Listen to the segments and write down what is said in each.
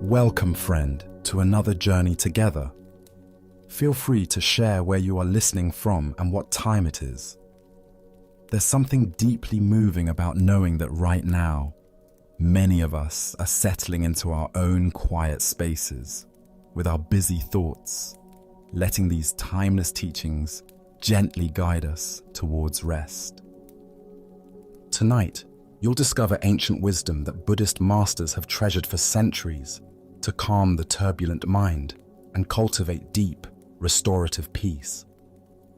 Welcome, friend, to another journey together. Feel free to share where you are listening from and what time it is. There's something deeply moving about knowing that right now, many of us are settling into our own quiet spaces with our busy thoughts, letting these timeless teachings gently guide us towards rest. Tonight, you'll discover ancient wisdom that Buddhist masters have treasured for centuries to calm the turbulent mind and cultivate deep, restorative peace.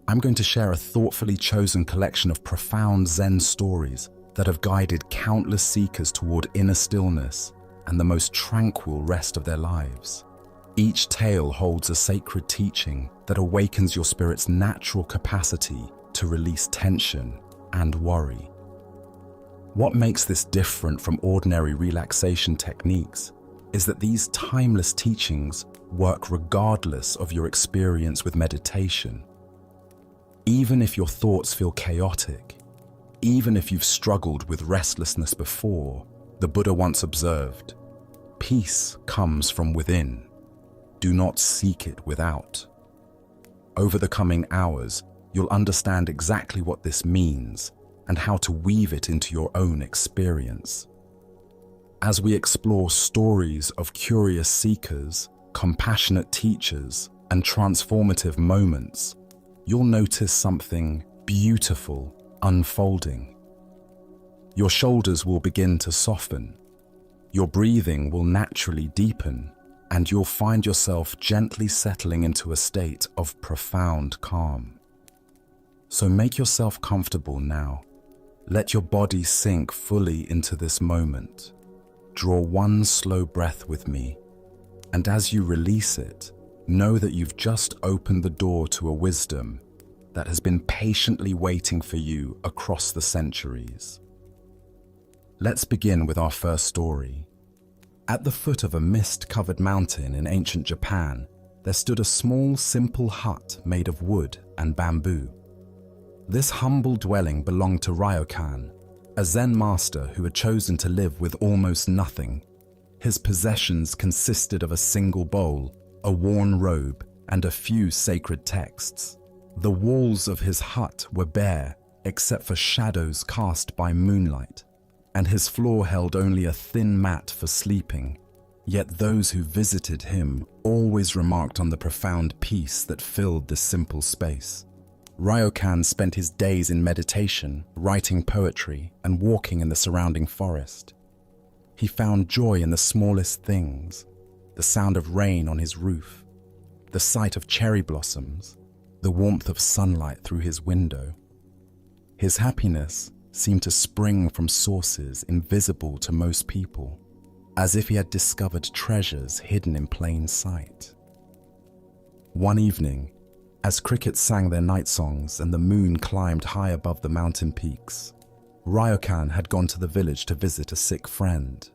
I'm going to share a thoughtfully chosen collection of profound Zen stories that have guided countless seekers toward inner stillness and the most tranquil rest of their lives. Each tale holds a sacred teaching that awakens your spirit's natural capacity to release tension and worry. What makes this different from ordinary relaxation techniques is that these timeless teachings work regardless of your experience with meditation. Even if your thoughts feel chaotic, even if you've struggled with restlessness before, the Buddha once observed, "Peace comes from within. Do not seek it without." Over the coming hours, you'll understand exactly what this means and how to weave it into your own experience. As we explore stories of curious seekers, compassionate teachers, and transformative moments, you'll notice something beautiful unfolding. Your shoulders will begin to soften, your breathing will naturally deepen, and you'll find yourself gently settling into a state of profound calm. So make yourself comfortable now. Let your body sink fully into this moment. Draw one slow breath with me, and as you release it, know that you've just opened the door to a wisdom that has been patiently waiting for you across the centuries. Let's begin with our first story. At the foot of a mist-covered mountain in ancient Japan, there stood a small, simple hut made of wood and bamboo. This humble dwelling belonged to Ryokan, a Zen master who had chosen to live with almost nothing. His possessions consisted of a single bowl, a worn robe, and a few sacred texts. The walls of his hut were bare, except for shadows cast by moonlight, and his floor held only a thin mat for sleeping. Yet those who visited him always remarked on the profound peace that filled this simple space. Ryokan spent his days in meditation, writing poetry, and walking in the surrounding forest. He found joy in the smallest things, the sound of rain on his roof, the sight of cherry blossoms, the warmth of sunlight through his window. His happiness seemed to spring from sources invisible to most people, as if he had discovered treasures hidden in plain sight. One evening, as crickets sang their night songs and the moon climbed high above the mountain peaks, Ryokan had gone to the village to visit a sick friend.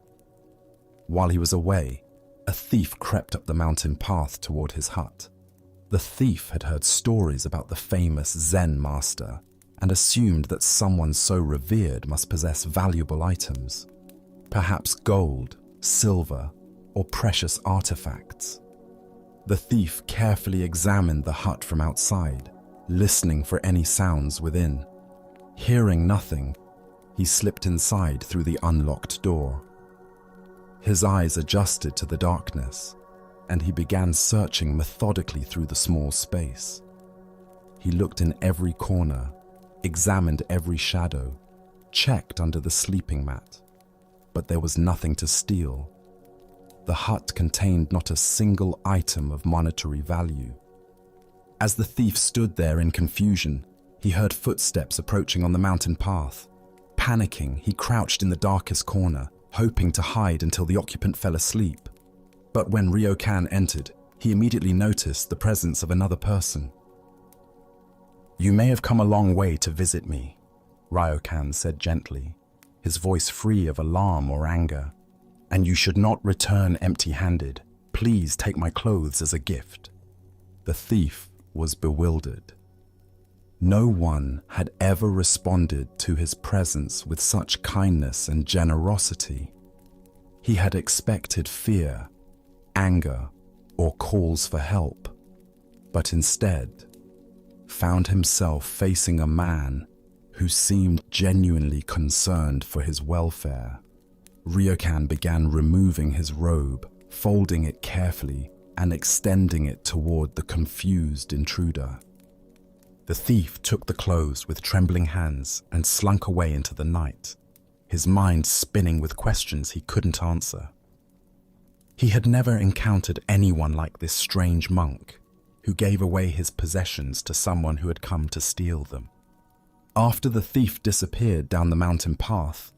While he was away, a thief crept up the mountain path toward his hut. The thief had heard stories about the famous Zen master and assumed that someone so revered must possess valuable items, perhaps gold, silver, or precious artifacts. The thief carefully examined the hut from outside, listening for any sounds within. Hearing nothing, he slipped inside through the unlocked door. His eyes adjusted to the darkness, and he began searching methodically through the small space. He looked in every corner, examined every shadow, checked under the sleeping mat, but there was nothing to steal. The hut contained not a single item of monetary value. As the thief stood there in confusion, he heard footsteps approaching on the mountain path. Panicking, he crouched in the darkest corner, hoping to hide until the occupant fell asleep. But when Ryokan entered, he immediately noticed the presence of another person. "You may have come a long way to visit me," Ryokan said gently, his voice free of alarm or anger. "And you should not return empty-handed. Please take my clothes as a gift." The thief was bewildered. No one had ever responded to his presence with such kindness and generosity. He had expected fear, anger, or calls for help, but instead found himself facing a man who seemed genuinely concerned for his welfare. Ryokan began removing his robe, folding it carefully and extending it toward the confused intruder. The thief took the clothes with trembling hands and slunk away into the night, his mind spinning with questions he couldn't answer. He had never encountered anyone like this strange monk, who gave away his possessions to someone who had come to steal them. After the thief disappeared down the mountain path,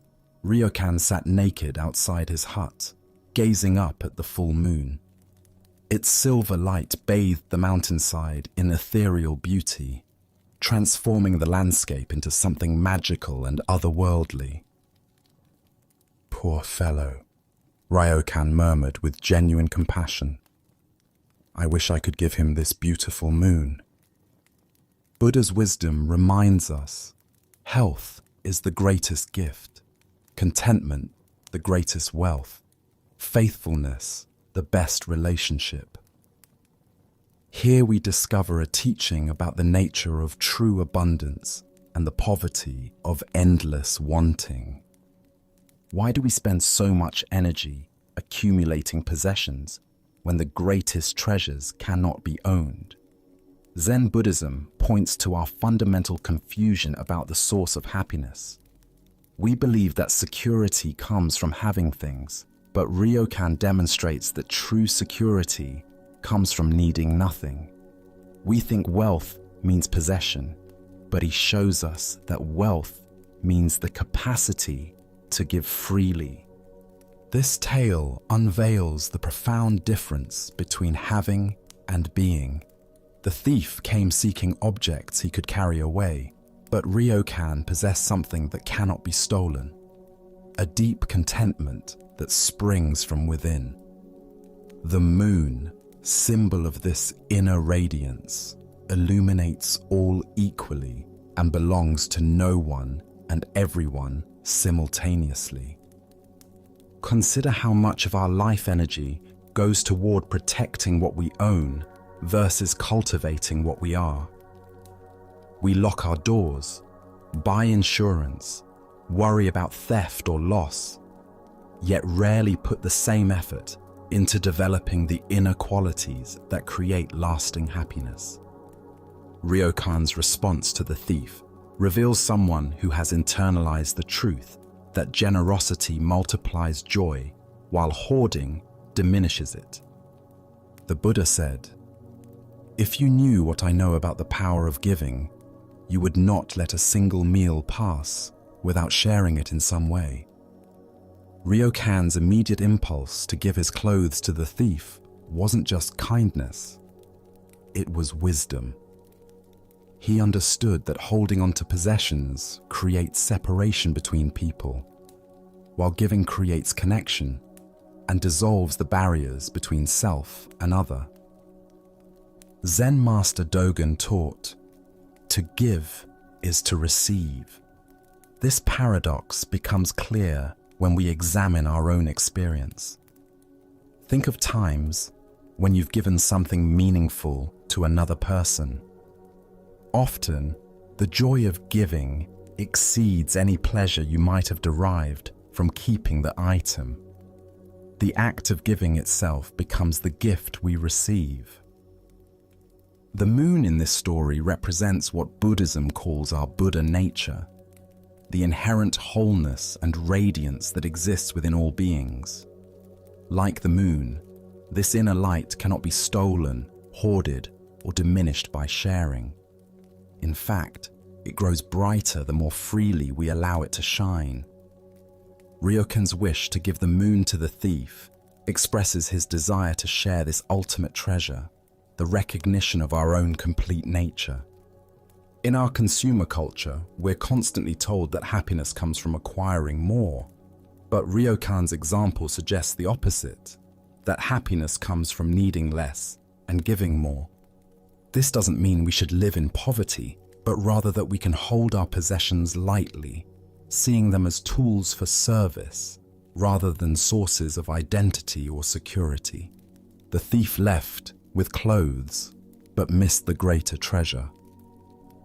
Ryokan sat naked outside his hut, gazing up at the full moon. Its silver light bathed the mountainside in ethereal beauty, transforming the landscape into something magical and otherworldly. "Poor fellow," Ryokan murmured with genuine compassion. "I wish I could give him this beautiful moon." Buddha's wisdom reminds us, health is the greatest gift, contentment the greatest wealth, faithfulness the best relationship. Here we discover a teaching about the nature of true abundance and the poverty of endless wanting. Why do we spend so much energy accumulating possessions when the greatest treasures cannot be owned? Zen Buddhism points to our fundamental confusion about the source of happiness. We believe that security comes from having things, but Ryokan demonstrates that true security comes from needing nothing. We think wealth means possession, but he shows us that wealth means the capacity to give freely. This tale unveils the profound difference between having and being. The thief came seeking objects he could carry away, but Ryokan possessed something that cannot be stolen, a deep contentment that springs from within. The moon, symbol of this inner radiance, illuminates all equally and belongs to no one and everyone simultaneously. Consider how much of our life energy goes toward protecting what we own versus cultivating what we are. We lock our doors, buy insurance, worry about theft or loss, yet rarely put the same effort into developing the inner qualities that create lasting happiness. Ryokan's response to the thief reveals someone who has internalized the truth that generosity multiplies joy while hoarding diminishes it. The Buddha said, "If you knew what I know about the power of giving, you would not let a single meal pass without sharing it in some way." Ryokan's immediate impulse to give his clothes to the thief wasn't just kindness, it was wisdom. He understood that holding on to possessions creates separation between people, while giving creates connection and dissolves the barriers between self and other. Zen master Dogen taught, "To give is to receive." This paradox becomes clear when we examine our own experience. Think of times when you've given something meaningful to another person. Often, the joy of giving exceeds any pleasure you might have derived from keeping the item. The act of giving itself becomes the gift we receive. The moon in this story represents what Buddhism calls our Buddha nature, the inherent wholeness and radiance that exists within all beings. Like the moon, this inner light cannot be stolen, hoarded, or diminished by sharing. In fact, it grows brighter the more freely we allow it to shine. Ryokan's wish to give the moon to the thief expresses his desire to share this ultimate treasure, the recognition of our own complete nature. In our consumer culture, we're constantly told that happiness comes from acquiring more, but Ryokan's example suggests the opposite, that happiness comes from needing less and giving more. This doesn't mean we should live in poverty, but rather that we can hold our possessions lightly, seeing them as tools for service rather than sources of identity or security. The thief left with clothes, but missed the greater treasure.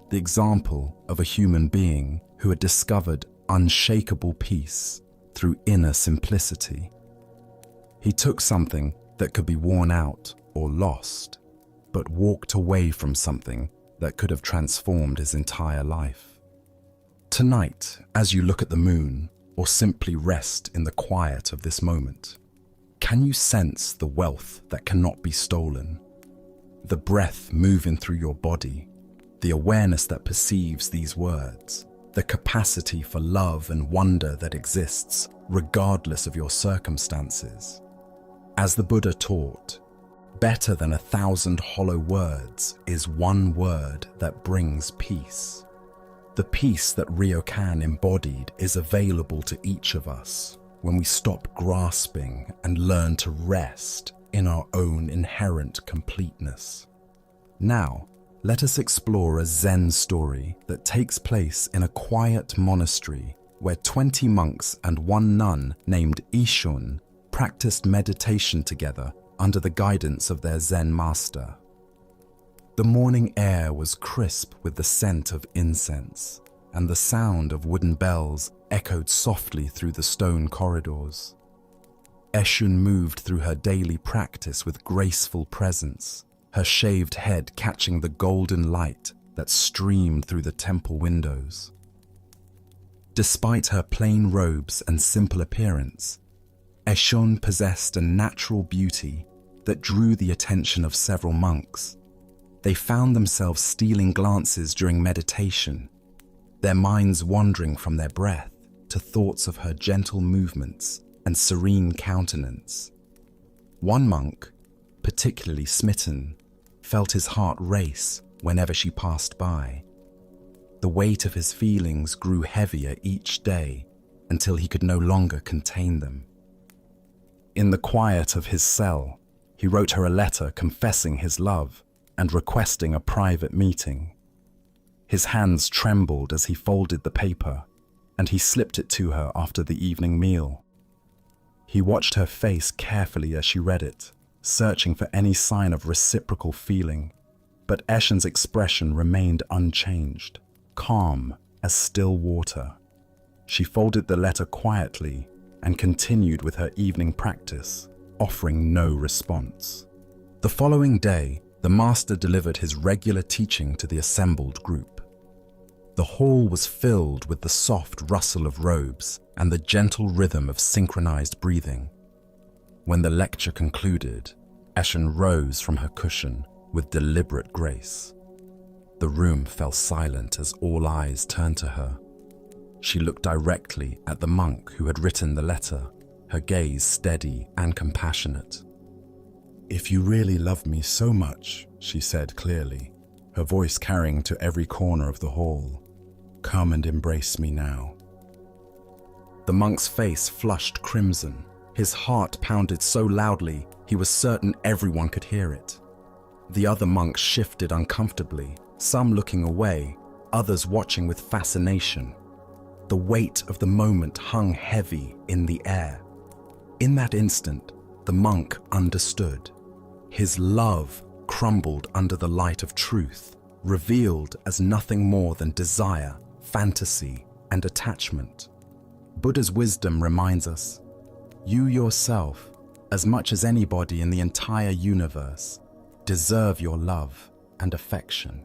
The example of a human being who had discovered unshakable peace through inner simplicity. He took something that could be worn out or lost, but walked away from something that could have transformed his entire life. Tonight, as you look at the moon, or simply rest in the quiet of this moment, can you sense the wealth that cannot be stolen? The breath moving through your body, the awareness that perceives these words, the capacity for love and wonder that exists regardless of your circumstances. As the Buddha taught, better than 1,000 hollow words is one word that brings peace. The peace that Ryokan embodied is available to each of us when we stop grasping and learn to rest in our own inherent completeness. Now, let us explore a Zen story that takes place in a quiet monastery where 20 monks and one nun named Ishun practiced meditation together under the guidance of their Zen master. The morning air was crisp with the scent of incense, and the sound of wooden bells echoed softly through the stone corridors. Eshun moved through her daily practice with graceful presence, her shaved head catching the golden light that streamed through the temple windows. Despite her plain robes and simple appearance, Eshun possessed a natural beauty that drew the attention of several monks. They found themselves stealing glances during meditation, their minds wandering from their breath to thoughts of her gentle movements and serene countenance. One monk, particularly smitten, felt his heart race whenever she passed by. The weight of his feelings grew heavier each day until he could no longer contain them. In the quiet of his cell, he wrote her a letter confessing his love and requesting a private meeting. His hands trembled as he folded the paper, and he slipped it to her after the evening meal. He watched her face carefully as she read it, searching for any sign of reciprocal feeling, but Eshun's expression remained unchanged, calm as still water. She folded the letter quietly and continued with her evening practice, offering no response. The following day, the master delivered his regular teaching to the assembled group. The hall was filled with the soft rustle of robes and the gentle rhythm of synchronized breathing. When the lecture concluded, Eshun rose from her cushion with deliberate grace. The room fell silent as all eyes turned to her. She looked directly at the monk who had written the letter, her gaze steady and compassionate. "If you really love me so much," she said clearly, her voice carrying to every corner of the hall, "come and embrace me now." The monk's face flushed crimson. His heart pounded so loudly he was certain everyone could hear it. The other monks shifted uncomfortably, some looking away, others watching with fascination. The weight of the moment hung heavy in the air. In that instant, the monk understood. His love crumbled under the light of truth, revealed as nothing more than desire, fantasy, and attachment. Buddha's wisdom reminds us, you yourself, as much as anybody in the entire universe, deserve your love and affection.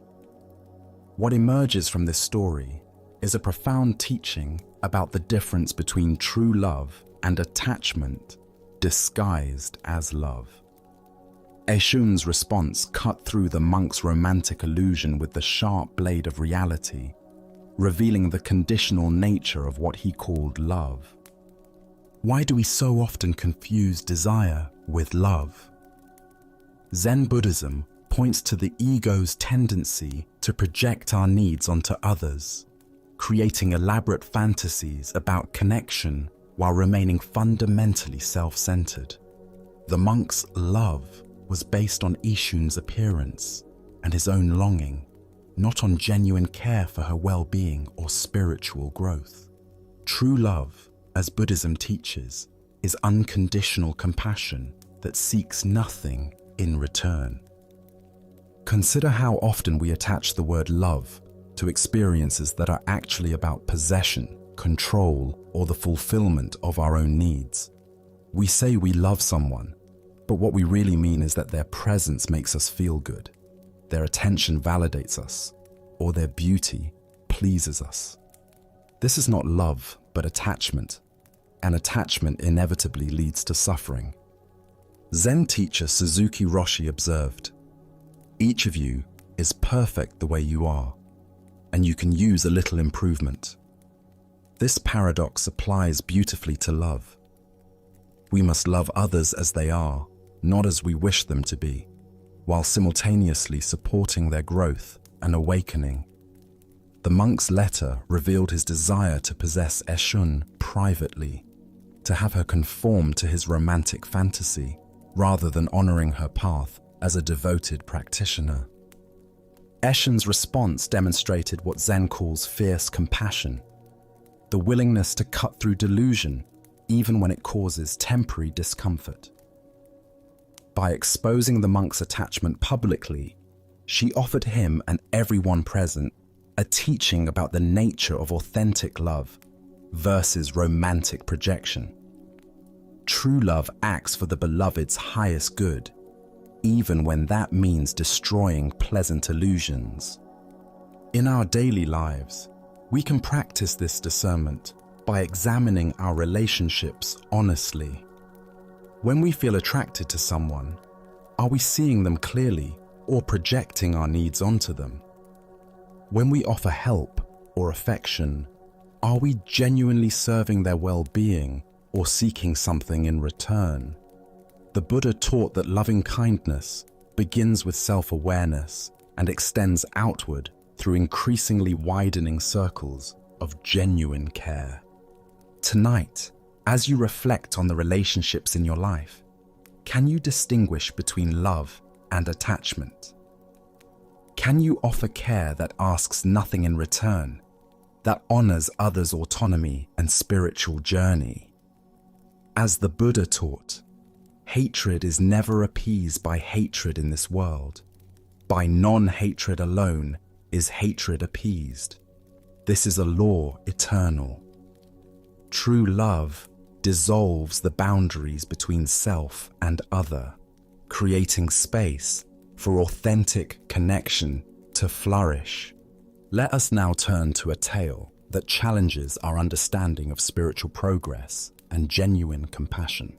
What emerges from this story is a profound teaching about the difference between true love and attachment disguised as love. Eshun's response cut through the monk's romantic illusion with the sharp blade of reality, revealing the conditional nature of what he called love. Why do we so often confuse desire with love? Zen Buddhism points to the ego's tendency to project our needs onto others, creating elaborate fantasies about connection while remaining fundamentally self-centered. The monk's love was based on Ishun's appearance and his own longing, not on genuine care for her well-being or spiritual growth. True love, as Buddhism teaches, is unconditional compassion, that seeks nothing in return. Consider how often we attach the word love to experiences that are actually about possession, control, or the fulfillment of our own needs. We say we love someone, but what we really mean is that their presence makes us feel good, their attention validates us, or their beauty pleases us. This is not love, but attachment, and attachment inevitably leads to suffering. Zen teacher Suzuki Roshi observed, "Each of you is perfect the way you are, and you can use a little improvement." This paradox applies beautifully to love. We must love others as they are, not as we wish them to be, while simultaneously supporting their growth and awakening. The monk's letter revealed his desire to possess Eshun privately, to have her conform to his romantic fantasy, rather than honoring her path as a devoted practitioner. Eshun's response demonstrated what Zen calls fierce compassion, the willingness to cut through delusion even when it causes temporary discomfort. By exposing the monk's attachment publicly, she offered him and everyone present a teaching about the nature of authentic love versus romantic projection. True love acts for the beloved's highest good, even when that means destroying pleasant illusions. In our daily lives, we can practice this discernment by examining our relationships honestly. When we feel attracted to someone, are we seeing them clearly or projecting our needs onto them? When we offer help or affection, are we genuinely serving their well-being or seeking something in return? The Buddha taught that loving kindness begins with self-awareness and extends outward through increasingly widening circles of genuine care. Tonight, as you reflect on the relationships in your life, can you distinguish between love and attachment? Can you offer care that asks nothing in return, that honors others' autonomy and spiritual journey? As the Buddha taught, hatred is never appeased by hatred in this world. By non-hatred alone is hatred appeased. This is a law eternal. True love dissolves the boundaries between self and other, creating space for authentic connection to flourish. Let us now turn to a tale that challenges our understanding of spiritual progress and genuine compassion.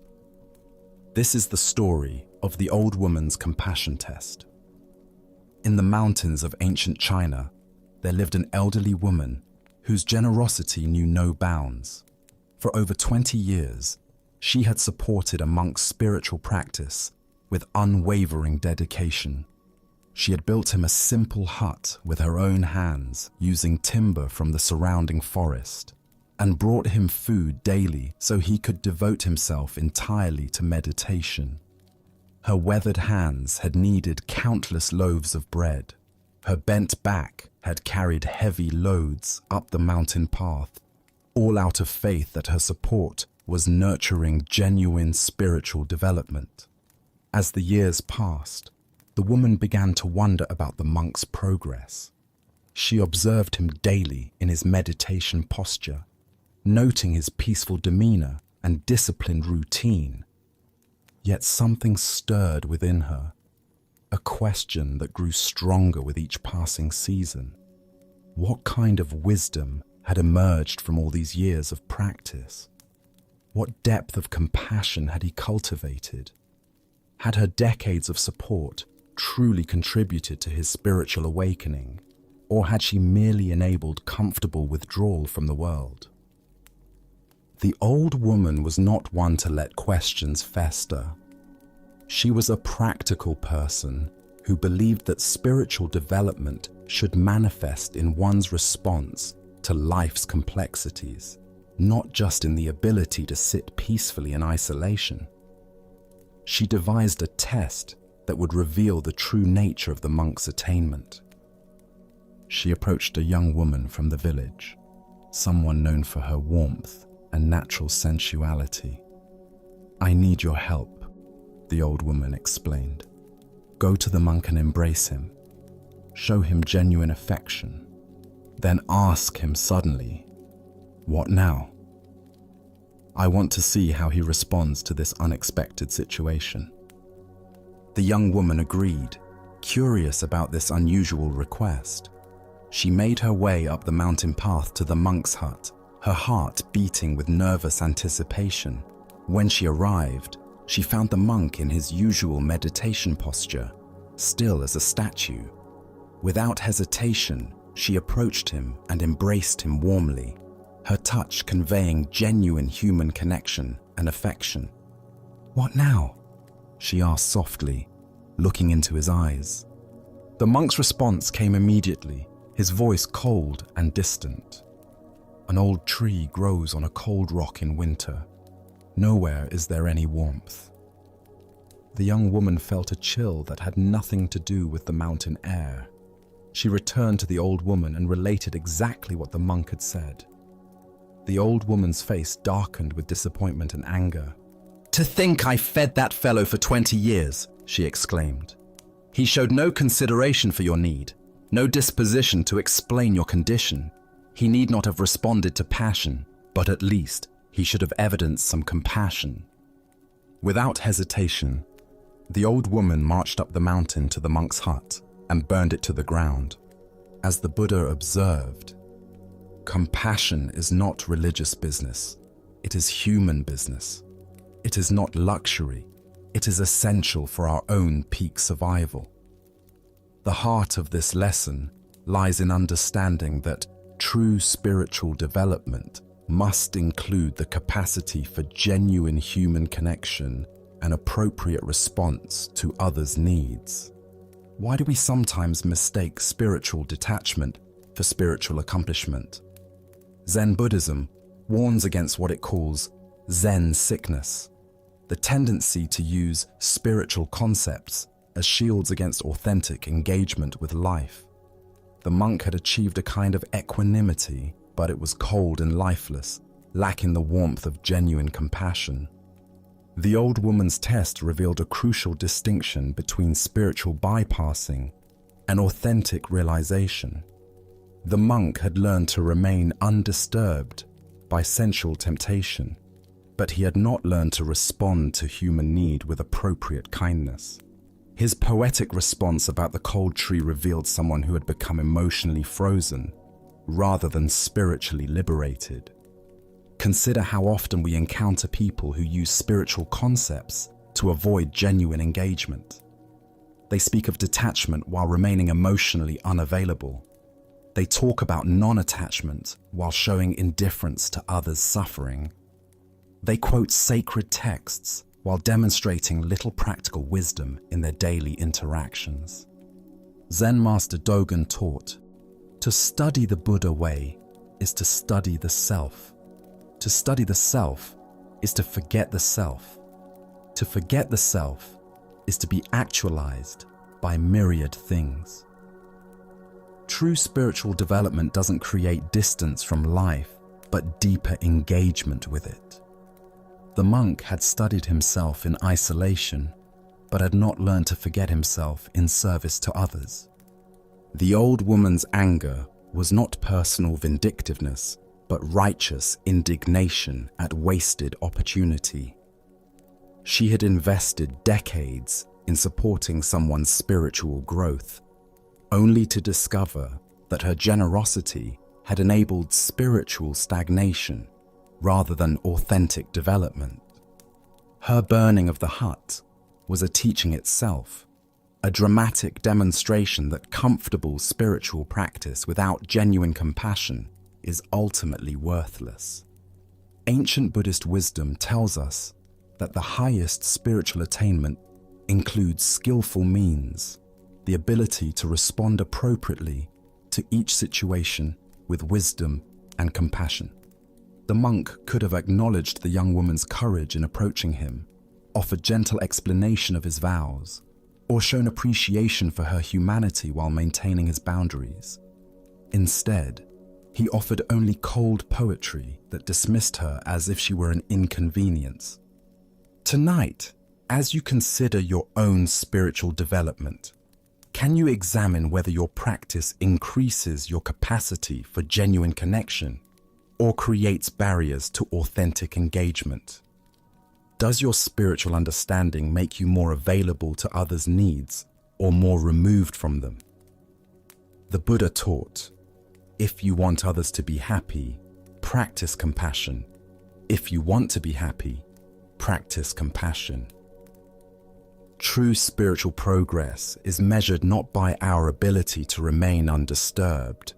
This is the story of the old woman's compassion test. In the mountains of ancient China, there lived an elderly woman whose generosity knew no bounds. For over 20 years, she had supported a monk's spiritual practice with unwavering dedication. She had built him a simple hut with her own hands using timber from the surrounding forest, and brought him food daily so he could devote himself entirely to meditation. Her weathered hands had kneaded countless loaves of bread. Her bent back had carried heavy loads up the mountain path, all out of faith that her support was nurturing genuine spiritual development. As the years passed, the woman began to wonder about the monk's progress. She observed him daily in his meditation posture, noting his peaceful demeanor and disciplined routine. Yet something stirred within her, a question that grew stronger with each passing season. What kind of wisdom had emerged from all these years of practice? What depth of compassion had he cultivated? Had her decades of support truly contributed to his spiritual awakening, or had she merely enabled comfortable withdrawal from the world? The old woman was not one to let questions fester. She was a practical person who believed that spiritual development should manifest in one's response to life's complexities, not just in the ability to sit peacefully in isolation. She devised a test that would reveal the true nature of the monk's attainment. She approached a young woman from the village, someone known for her warmth and natural sensuality. "I need your help. the old woman explained. Go to the monk and embrace him. Show him genuine affection. Then ask him suddenly, "What now?" I want to see how he responds to this unexpected situation. The young woman agreed, curious about this unusual request. She made her way up the mountain path to the monk's hut, her heart beating with nervous anticipation. When she arrived, she found the monk in his usual meditation posture, still as a statue. Without hesitation, she approached him and embraced him warmly, her touch conveying genuine human connection and affection. "What now?" she asked softly, looking into his eyes. The monk's response came immediately, his voice cold and distant. "An old tree grows on a cold rock in winter. Nowhere is there any warmth." The young woman felt a chill that had nothing to do with the mountain air. She returned to the old woman and related exactly what the monk had said. The old woman's face darkened with disappointment and anger. "To think I fed that fellow for 20 years, she exclaimed. "He showed no consideration for your need, no disposition to explain your condition. He need not have responded to passion, but at least he should have evidenced some compassion." Without hesitation, the old woman marched up the mountain to the monk's hut and burned it to the ground. As the Buddha observed, compassion is not religious business. It is human business. It is not luxury. It is essential for our own peak survival. The heart of this lesson lies in understanding that true spiritual development must include the capacity for genuine human connection and appropriate response to others' needs. Why do we sometimes mistake spiritual detachment for spiritual accomplishment? Zen Buddhism warns against what it calls Zen sickness, the tendency to use spiritual concepts as shields against authentic engagement with life. The monk had achieved a kind of equanimity, but it was cold and lifeless, lacking the warmth of genuine compassion. The old woman's test revealed a crucial distinction between spiritual bypassing and authentic realization. The monk had learned to remain undisturbed by sensual temptation, but he had not learned to respond to human need with appropriate kindness. His poetic response about the cold tree revealed someone who had become emotionally frozen rather than spiritually liberated. Consider how often we encounter people who use spiritual concepts to avoid genuine engagement. They speak of detachment while remaining emotionally unavailable. They talk about non-attachment while showing indifference to others' suffering. They quote sacred texts while demonstrating little practical wisdom in their daily interactions. Zen Master Dogen taught, to study the Buddha way is to study the self. To study the self is to forget the self. To forget the self is to be actualized by myriad things. True spiritual development doesn't create distance from life, but deeper engagement with it. The monk had studied himself in isolation, but had not learned to forget himself in service to others. The old woman's anger was not personal vindictiveness, but righteous indignation at wasted opportunity. She had invested decades in supporting someone's spiritual growth, only to discover that her generosity had enabled spiritual stagnation rather than authentic development. Her burning of the hut was a teaching itself, a dramatic demonstration that comfortable spiritual practice without genuine compassion is ultimately worthless. Ancient Buddhist wisdom tells us that the highest spiritual attainment includes skillful means, the ability to respond appropriately to each situation with wisdom and compassion. The monk could have acknowledged the young woman's courage in approaching him, offered gentle explanation of his vows, or shown appreciation for her humanity while maintaining his boundaries. Instead, he offered only cold poetry that dismissed her as if she were an inconvenience. "Tonight," As you consider your own spiritual development, can you examine whether your practice increases your capacity for genuine connection or creates barriers to authentic engagement? Does your spiritual understanding make you more available to others' needs or more removed from them? The Buddha taught, if you want others to be happy, practice compassion. If you want to be happy, practice compassion. True spiritual progress is measured not by our ability to remain undisturbed,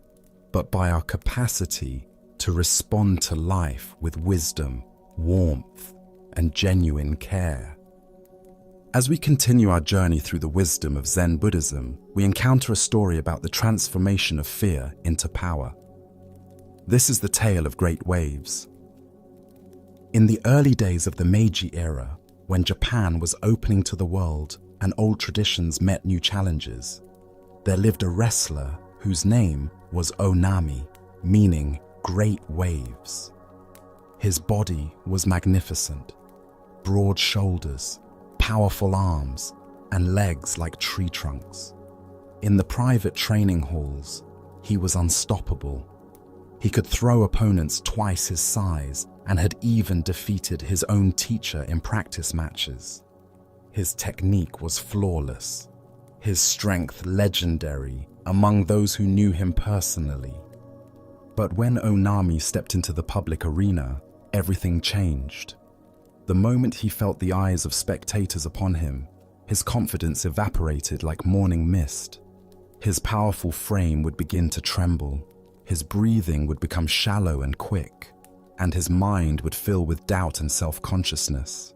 but by our capacity to respond to life with wisdom, warmth, and genuine care. As we continue our journey through the wisdom of Zen Buddhism, we encounter a story about the transformation of fear into power. This is the tale of great waves. In the early days of the Meiji era, when Japan was opening to the world and old traditions met new challenges, there lived a wrestler whose name was Onami, meaning great waves. His body was magnificent, broad shoulders, powerful arms, and legs like tree trunks. In the private training halls, he was unstoppable. He could throw opponents twice his size and had even defeated his own teacher in practice matches. His technique was flawless, his strength legendary among those who knew him personally. But when Onami stepped into the public arena, everything changed. The moment he felt the eyes of spectators upon him, his confidence evaporated like morning mist. His powerful frame would begin to tremble, his breathing would become shallow and quick, and his mind would fill with doubt and self-consciousness.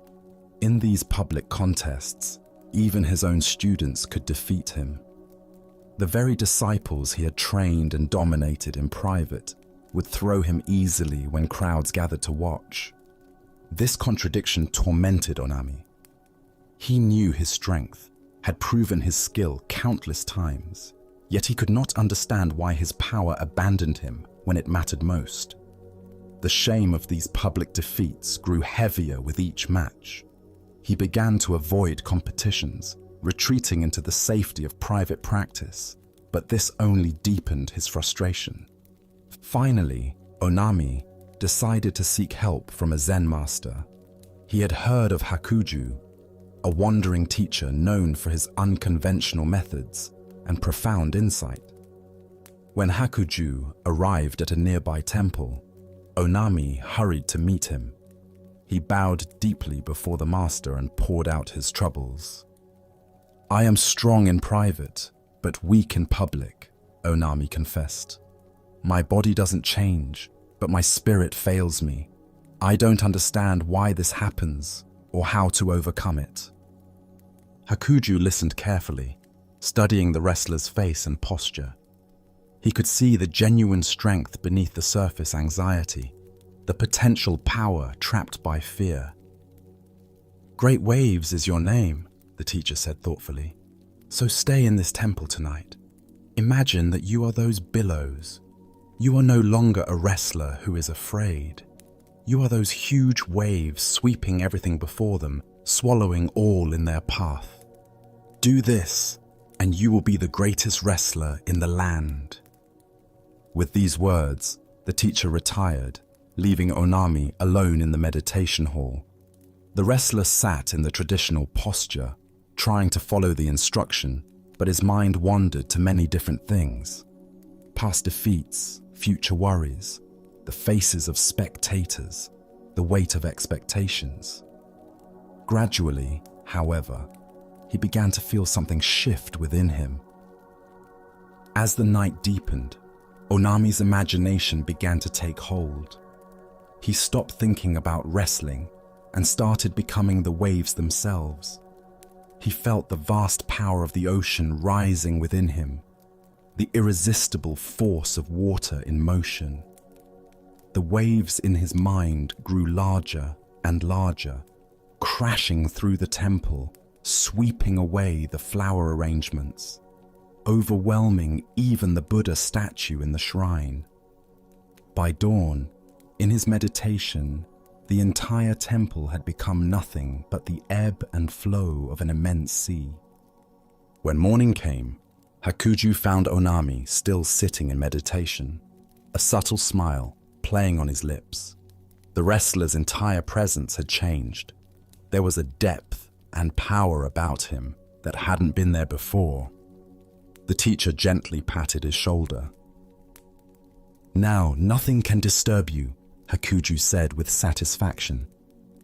In these public contests, even his own students could defeat him. The very disciples he had trained and dominated in private would throw him easily when crowds gathered to watch. This contradiction tormented Onami. He knew his strength, had proven his skill countless times, yet he could not understand why his power abandoned him when it mattered most. The shame of these public defeats grew heavier with each match. He began to avoid competitions, retreating into the safety of private practice, but this only deepened his frustration. Finally, Onami decided to seek help from a Zen master. He had heard of Hakuin, a wandering teacher known for his unconventional methods and profound insight. When Hakuin arrived at a nearby temple, Onami hurried to meet him. He bowed deeply before the master and poured out his troubles. "I am strong in private, but weak in public," Onami confessed. "My body doesn't change, but my spirit fails me. I don't understand why this happens or how to overcome it." Hakuin listened carefully, studying the wrestler's face and posture. He could see the genuine strength beneath the surface anxiety, the potential power trapped by fear. "Great Waves is your name," the teacher said thoughtfully. "So stay in this temple tonight. Imagine that you are those billows. You are no longer a wrestler who is afraid. You are those huge waves sweeping everything before them, swallowing all in their path. Do this, and you will be the greatest wrestler in the land." With these words, the teacher retired, leaving Onami alone in the meditation hall. The wrestler sat in the traditional posture, trying to follow the instruction, but his mind wandered to many different things. Past defeats, future worries, the faces of spectators, the weight of expectations. Gradually, however, he began to feel something shift within him. As the night deepened, Onami's imagination began to take hold. He stopped thinking about wrestling and started becoming the waves themselves. He felt the vast power of the ocean rising within him, the irresistible force of water in motion. The waves in his mind grew larger and larger, crashing through the temple, sweeping away the flower arrangements, overwhelming even the Buddha statue in the shrine. By dawn, in his meditation, The entire temple had become nothing but the ebb and flow of an immense sea. When morning came, Hakuin found Onami still sitting in meditation, a subtle smile playing on his lips. The wrestler's entire presence had changed. There was a depth and power about him that hadn't been there before. The teacher gently patted his shoulder. "Now nothing can disturb you," Hakuin said with satisfaction.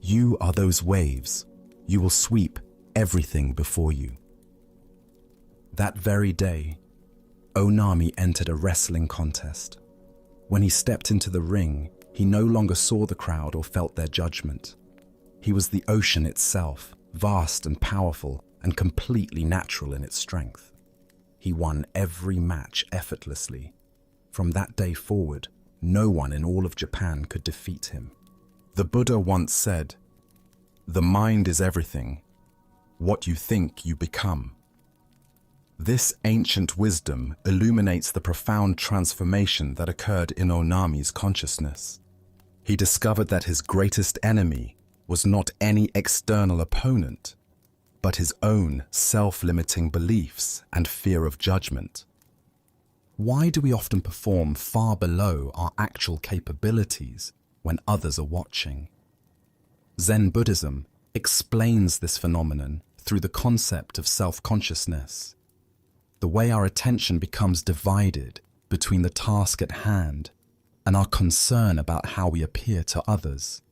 "You are those waves. You will sweep everything before you." That very day, Onami entered a wrestling contest. When he stepped into the ring, he no longer saw the crowd or felt their judgment. He was the ocean itself, vast and powerful and completely natural in its strength. He won every match effortlessly. From that day forward, no one in all of Japan could defeat him. The Buddha once said, "The mind is everything. What you think, you become." This ancient wisdom illuminates the profound transformation that occurred in Onami's consciousness. He discovered that his greatest enemy was not any external opponent, but his own self-limiting beliefs and fear of judgment. Why do we often perform far below our actual capabilities when others are watching? Zen Buddhism explains this phenomenon through the concept of self-consciousness. The way our attention becomes divided between the task at hand and our concern about how we appear to others.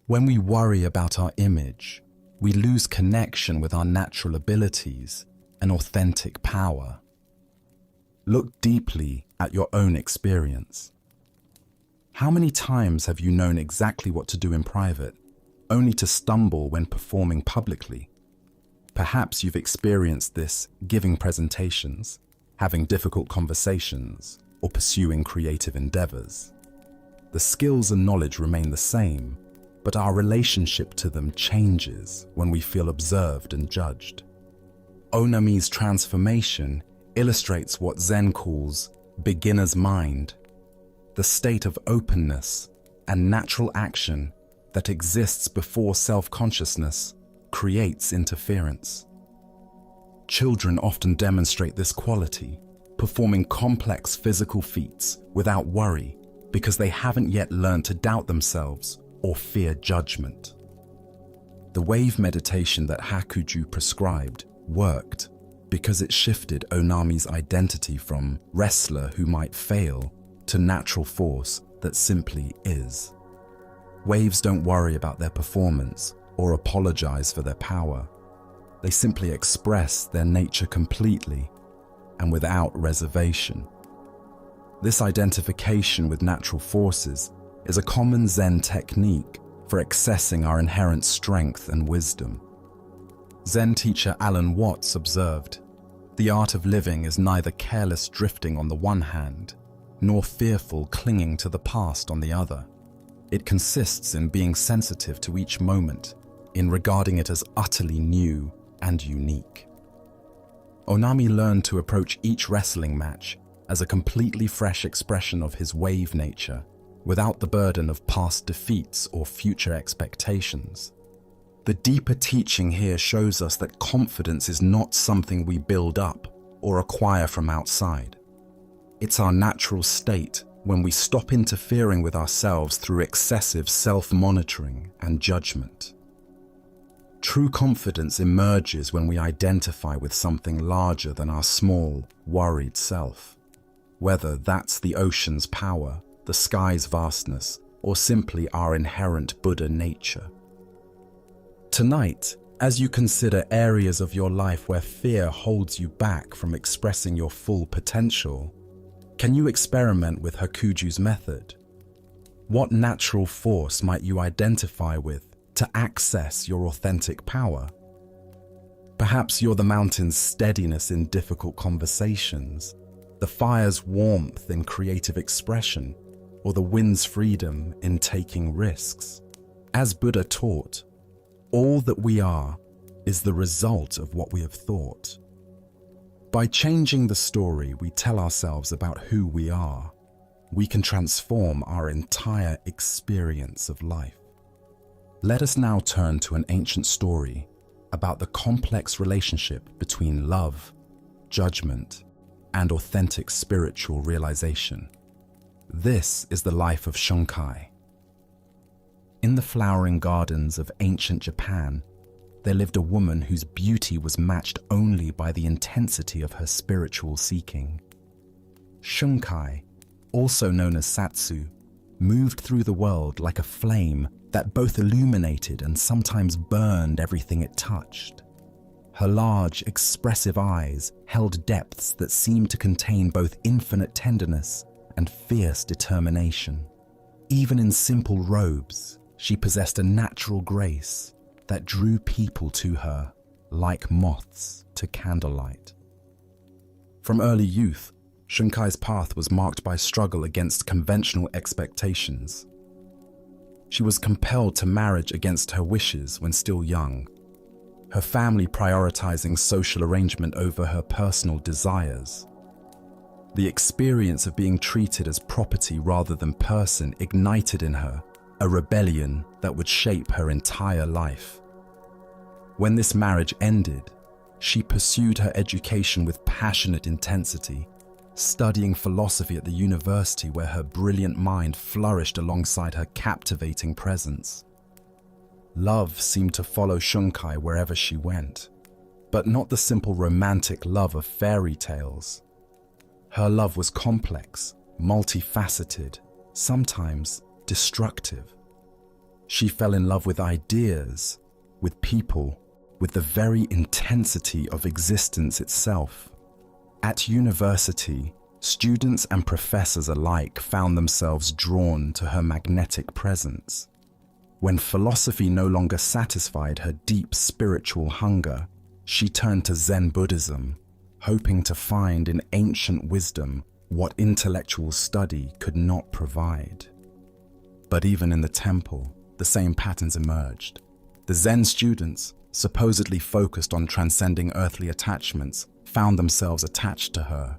When we worry about our image, we lose connection with our natural abilities and authentic power. Look deeply at your own experience. How many times have you known exactly what to do in private, only to stumble when performing publicly? Perhaps you've experienced this giving presentations, having difficult conversations, or pursuing creative endeavors. The skills and knowledge remain the same, but our relationship to them changes when we feel observed and judged. Onami's transformation illustrates what Zen calls beginner's mind, the state of openness and natural action that exists before self-consciousness creates interference. Children often demonstrate this quality, performing complex physical feats without worry because they haven't yet learned to doubt themselves or fear judgment. The wave meditation that Hakuin prescribed worked because it shifted Onami's identity from wrestler who might fail to natural force that simply is. Waves don't worry about their performance or apologize for their power. They simply express their nature completely and without reservation. This identification with natural forces is a common Zen technique for accessing our inherent strength and wisdom. Zen teacher Alan Watts observed, "The art of living is neither careless drifting on the one hand, nor fearful clinging to the past on the other. It consists in being sensitive to each moment, in regarding it as utterly new and unique." Onami learned to approach each wrestling match as a completely fresh expression of his wave nature, without the burden of past defeats or future expectations. The deeper teaching here shows us that confidence is not something we build up or acquire from outside. It's our natural state when we stop interfering with ourselves through excessive self-monitoring and judgment. True confidence emerges when we identify with something larger than our small, worried self, whether that's the ocean's power, the sky's vastness, or simply our inherent Buddha nature. Tonight, as you consider areas of your life where fear holds you back from expressing your full potential, can you experiment with Hakuin's method? What natural force might you identify with to access your authentic power? Perhaps you're the mountain's steadiness in difficult conversations, the fire's warmth in creative expression, or the wind's freedom in taking risks. As Buddha taught, all that we are is the result of what we have thought. By changing the story we tell ourselves about who we are, we can transform our entire experience of life. Let us now turn to an ancient story about the complex relationship between love, judgment, and authentic spiritual realization. This is the life of Shunkai. In the flowering gardens of ancient Japan, there lived a woman whose beauty was matched only by the intensity of her spiritual seeking. Shunkai, also known as Satsu, moved through the world like a flame that both illuminated and sometimes burned everything it touched. Her large, expressive eyes held depths that seemed to contain both infinite tenderness and fierce determination. Even in simple robes, she possessed a natural grace that drew people to her like moths to candlelight. From early youth, Shunkai's path was marked by struggle against conventional expectations. She was compelled to marriage against her wishes when still young, her family prioritizing social arrangement over her personal desires. The experience of being treated as property rather than person ignited in her a rebellion that would shape her entire life. When this marriage ended, she pursued her education with passionate intensity, studying philosophy at the university where her brilliant mind flourished alongside her captivating presence. Love seemed to follow Shunkai wherever she went, but not the simple romantic love of fairy tales. Her love was complex, multifaceted, sometimes destructive. She fell in love with ideas, with people, with the very intensity of existence itself. At university, students and professors alike found themselves drawn to her magnetic presence. When philosophy no longer satisfied her deep spiritual hunger, she turned to Zen Buddhism, hoping to find in ancient wisdom what intellectual study could not provide. But even in the temple, the same patterns emerged. The Zen students, supposedly focused on transcending earthly attachments, found themselves attached to her.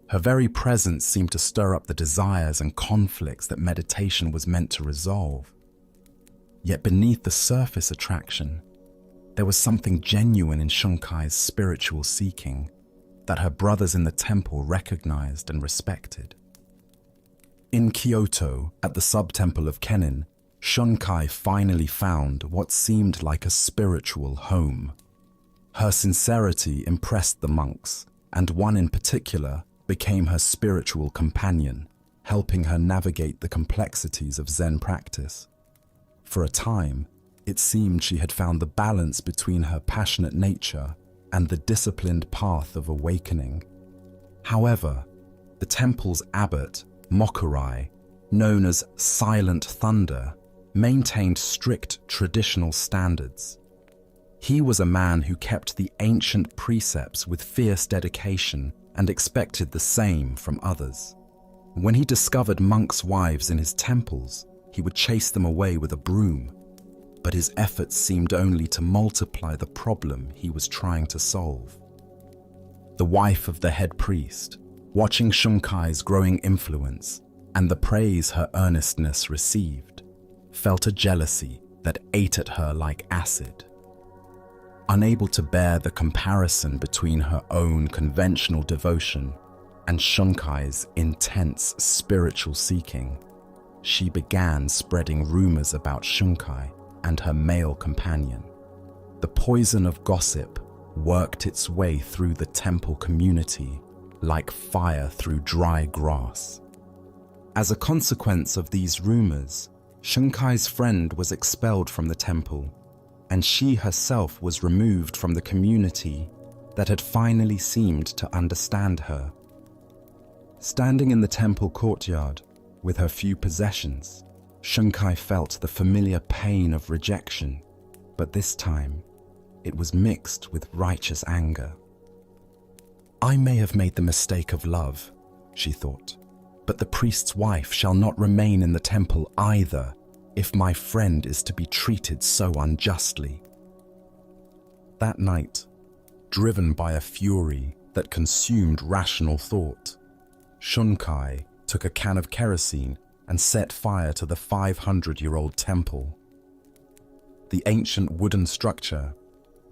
Her very presence seemed to stir up the desires and conflicts that meditation was meant to resolve. Yet beneath the surface attraction, there was something genuine in Shunkai's spiritual seeking that her brothers in the temple recognized and respected. In Kyoto, at the sub-temple of Kenin, Shunkai finally found what seemed like a spiritual home. Her sincerity impressed the monks, and one in particular became her spiritual companion, helping her navigate the complexities of Zen practice. For a time, it seemed she had found the balance between her passionate nature and the disciplined path of awakening. However, the temple's abbot, Mokurai, known as Silent Thunder, maintained strict traditional standards. He was a man who kept the ancient precepts with fierce dedication and expected the same from others. When he discovered monks' wives in his temples, he would chase them away with a broom, but his efforts seemed only to multiply the problem he was trying to solve. The wife of the head priest, watching Shunkai's growing influence and the praise her earnestness received, felt a jealousy that ate at her like acid. Unable to bear the comparison between her own conventional devotion and Shunkai's intense spiritual seeking, she began spreading rumors about Shunkai and her male companion. The poison of gossip worked its way through the temple community like fire through dry grass. As a consequence of these rumors, Shunkai's friend was expelled from the temple, and she herself was removed from the community that had finally seemed to understand her. Standing in the temple courtyard with her few possessions, Shunkai felt the familiar pain of rejection, but this time it was mixed with righteous anger. I may have made the mistake of love, she thought, but the priest's wife shall not remain in the temple either if my friend is to be treated so unjustly. That night, driven by a fury that consumed rational thought, Shunkai took a can of kerosene and set fire to the 500-year-old temple. The ancient wooden structure,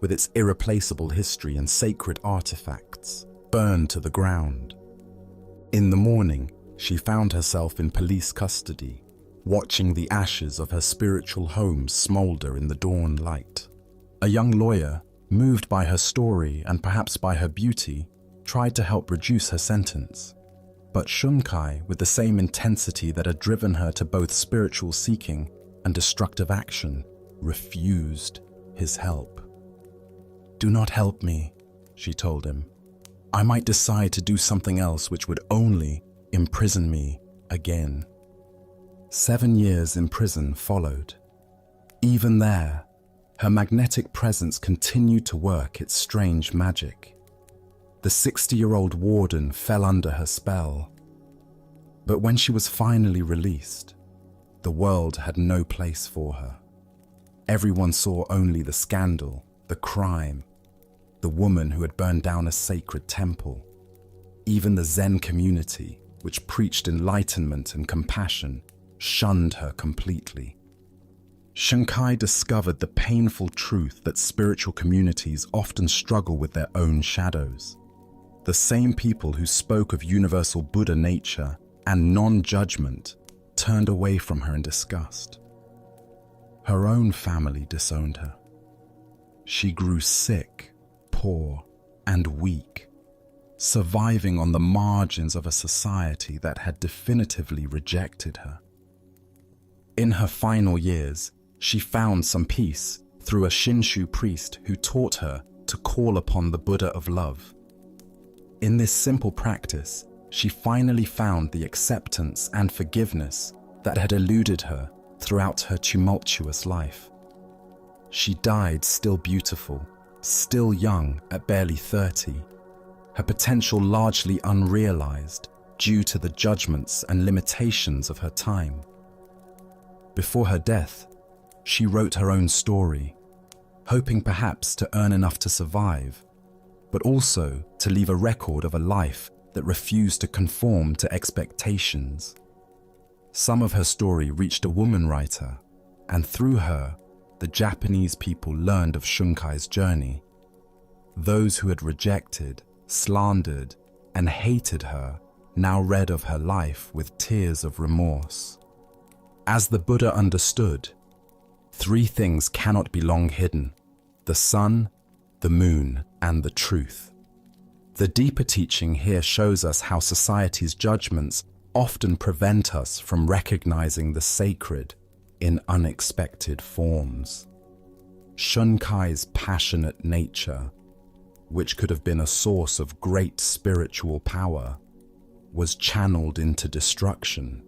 with its irreplaceable history and sacred artifacts, burned to the ground. In the morning, she found herself in police custody, watching the ashes of her spiritual home smolder in the dawn light. A young lawyer, moved by her story and perhaps by her beauty, tried to help reduce her sentence. But Shunkai, with the same intensity that had driven her to both spiritual seeking and destructive action, refused his help. "Do not help me," she told him. "I might decide to do something else which would only imprison me again." 7 years in prison followed. Even there, her magnetic presence continued to work its strange magic. The 60-year-old warden fell under her spell. But when she was finally released, the world had no place for her. Everyone saw only the scandal, the crime, the woman who had burned down a sacred temple. Even the Zen community, which preached enlightenment and compassion, shunned her completely. Shunkai discovered the painful truth that spiritual communities often struggle with their own shadows. The same people who spoke of universal Buddha nature and non-judgment turned away from her in disgust. Her own family disowned her. She grew sick, poor, and weak, surviving on the margins of a society that had definitively rejected her. In her final years, she found some peace through a Shinshu priest who taught her to call upon the Buddha of love. In this simple practice, she finally found the acceptance and forgiveness that had eluded her throughout her tumultuous life. She died still beautiful, still young at barely 30, her potential largely unrealized due to the judgments and limitations of her time. Before her death, she wrote her own story, hoping perhaps to earn enough to survive, but also to leave a record of a life that refused to conform to expectations. Some of her story reached a woman writer, and through her, the Japanese people learned of Shunkai's journey. Those who had rejected, slandered, and hated her now read of her life with tears of remorse. As the Buddha understood, 3 things cannot be long hidden: the sun, the moon, and the truth. The deeper teaching here shows us how society's judgments often prevent us from recognizing the sacred in unexpected forms. Shunkai's passionate nature, which could have been a source of great spiritual power, was channeled into destruction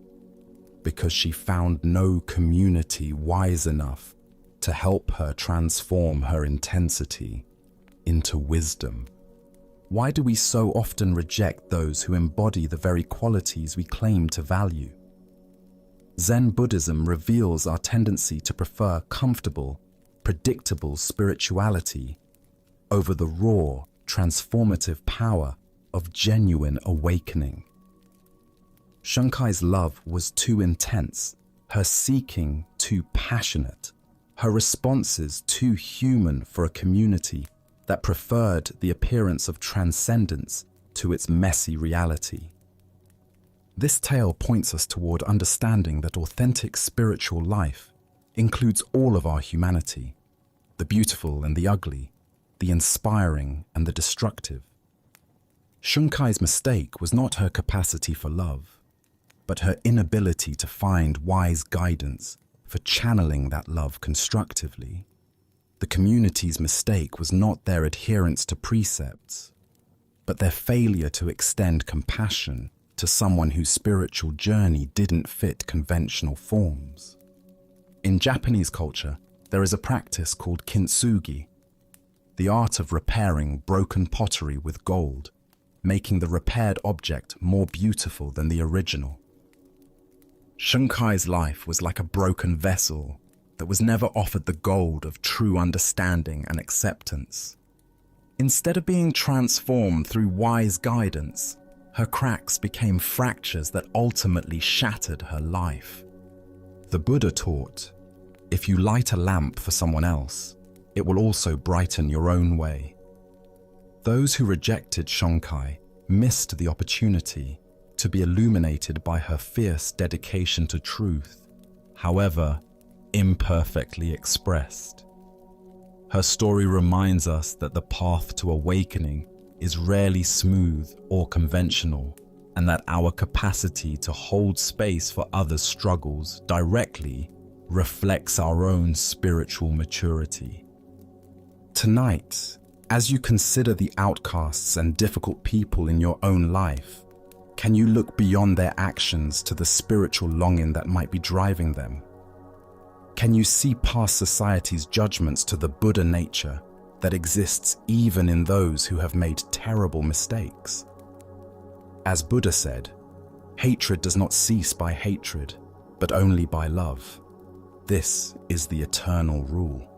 because she found no community wise enough to help her transform her intensity into wisdom. Why do we so often reject those who embody the very qualities we claim to value? Zen Buddhism reveals our tendency to prefer comfortable, predictable spirituality over the raw, transformative power of genuine awakening. Shunkai's love was too intense, her seeking too passionate, her responses too human for a community that preferred the appearance of transcendence to its messy reality. This tale points us toward understanding that authentic spiritual life includes all of our humanity, the beautiful and the ugly, the inspiring and the destructive. Shunkai's mistake was not her capacity for love, but her inability to find wise guidance for channeling that love constructively. The community's mistake was not their adherence to precepts, but their failure to extend compassion to someone whose spiritual journey didn't fit conventional forms. In Japanese culture, there is a practice called kintsugi, the art of repairing broken pottery with gold, making the repaired object more beautiful than the original. Shunkai's life was like a broken vessel that was never offered the gold of true understanding and acceptance. Instead of being transformed through wise guidance, Her cracks became fractures that ultimately shattered her life. The Buddha taught, if you light a lamp for someone else, it will also brighten your own way. Those who rejected Shunkai missed the opportunity to be illuminated by her fierce dedication to truth, however imperfectly expressed. Her story reminds us that the path to awakening is rarely smooth or conventional, and that our capacity to hold space for others' struggles directly reflects our own spiritual maturity. Tonight, as you consider the outcasts and difficult people in your own life, can you look beyond their actions to the spiritual longing that might be driving them? Can you see past society's judgments to the Buddha nature that exists even in those who have made terrible mistakes? As Buddha said, hatred does not cease by hatred, but only by love. This is the eternal rule.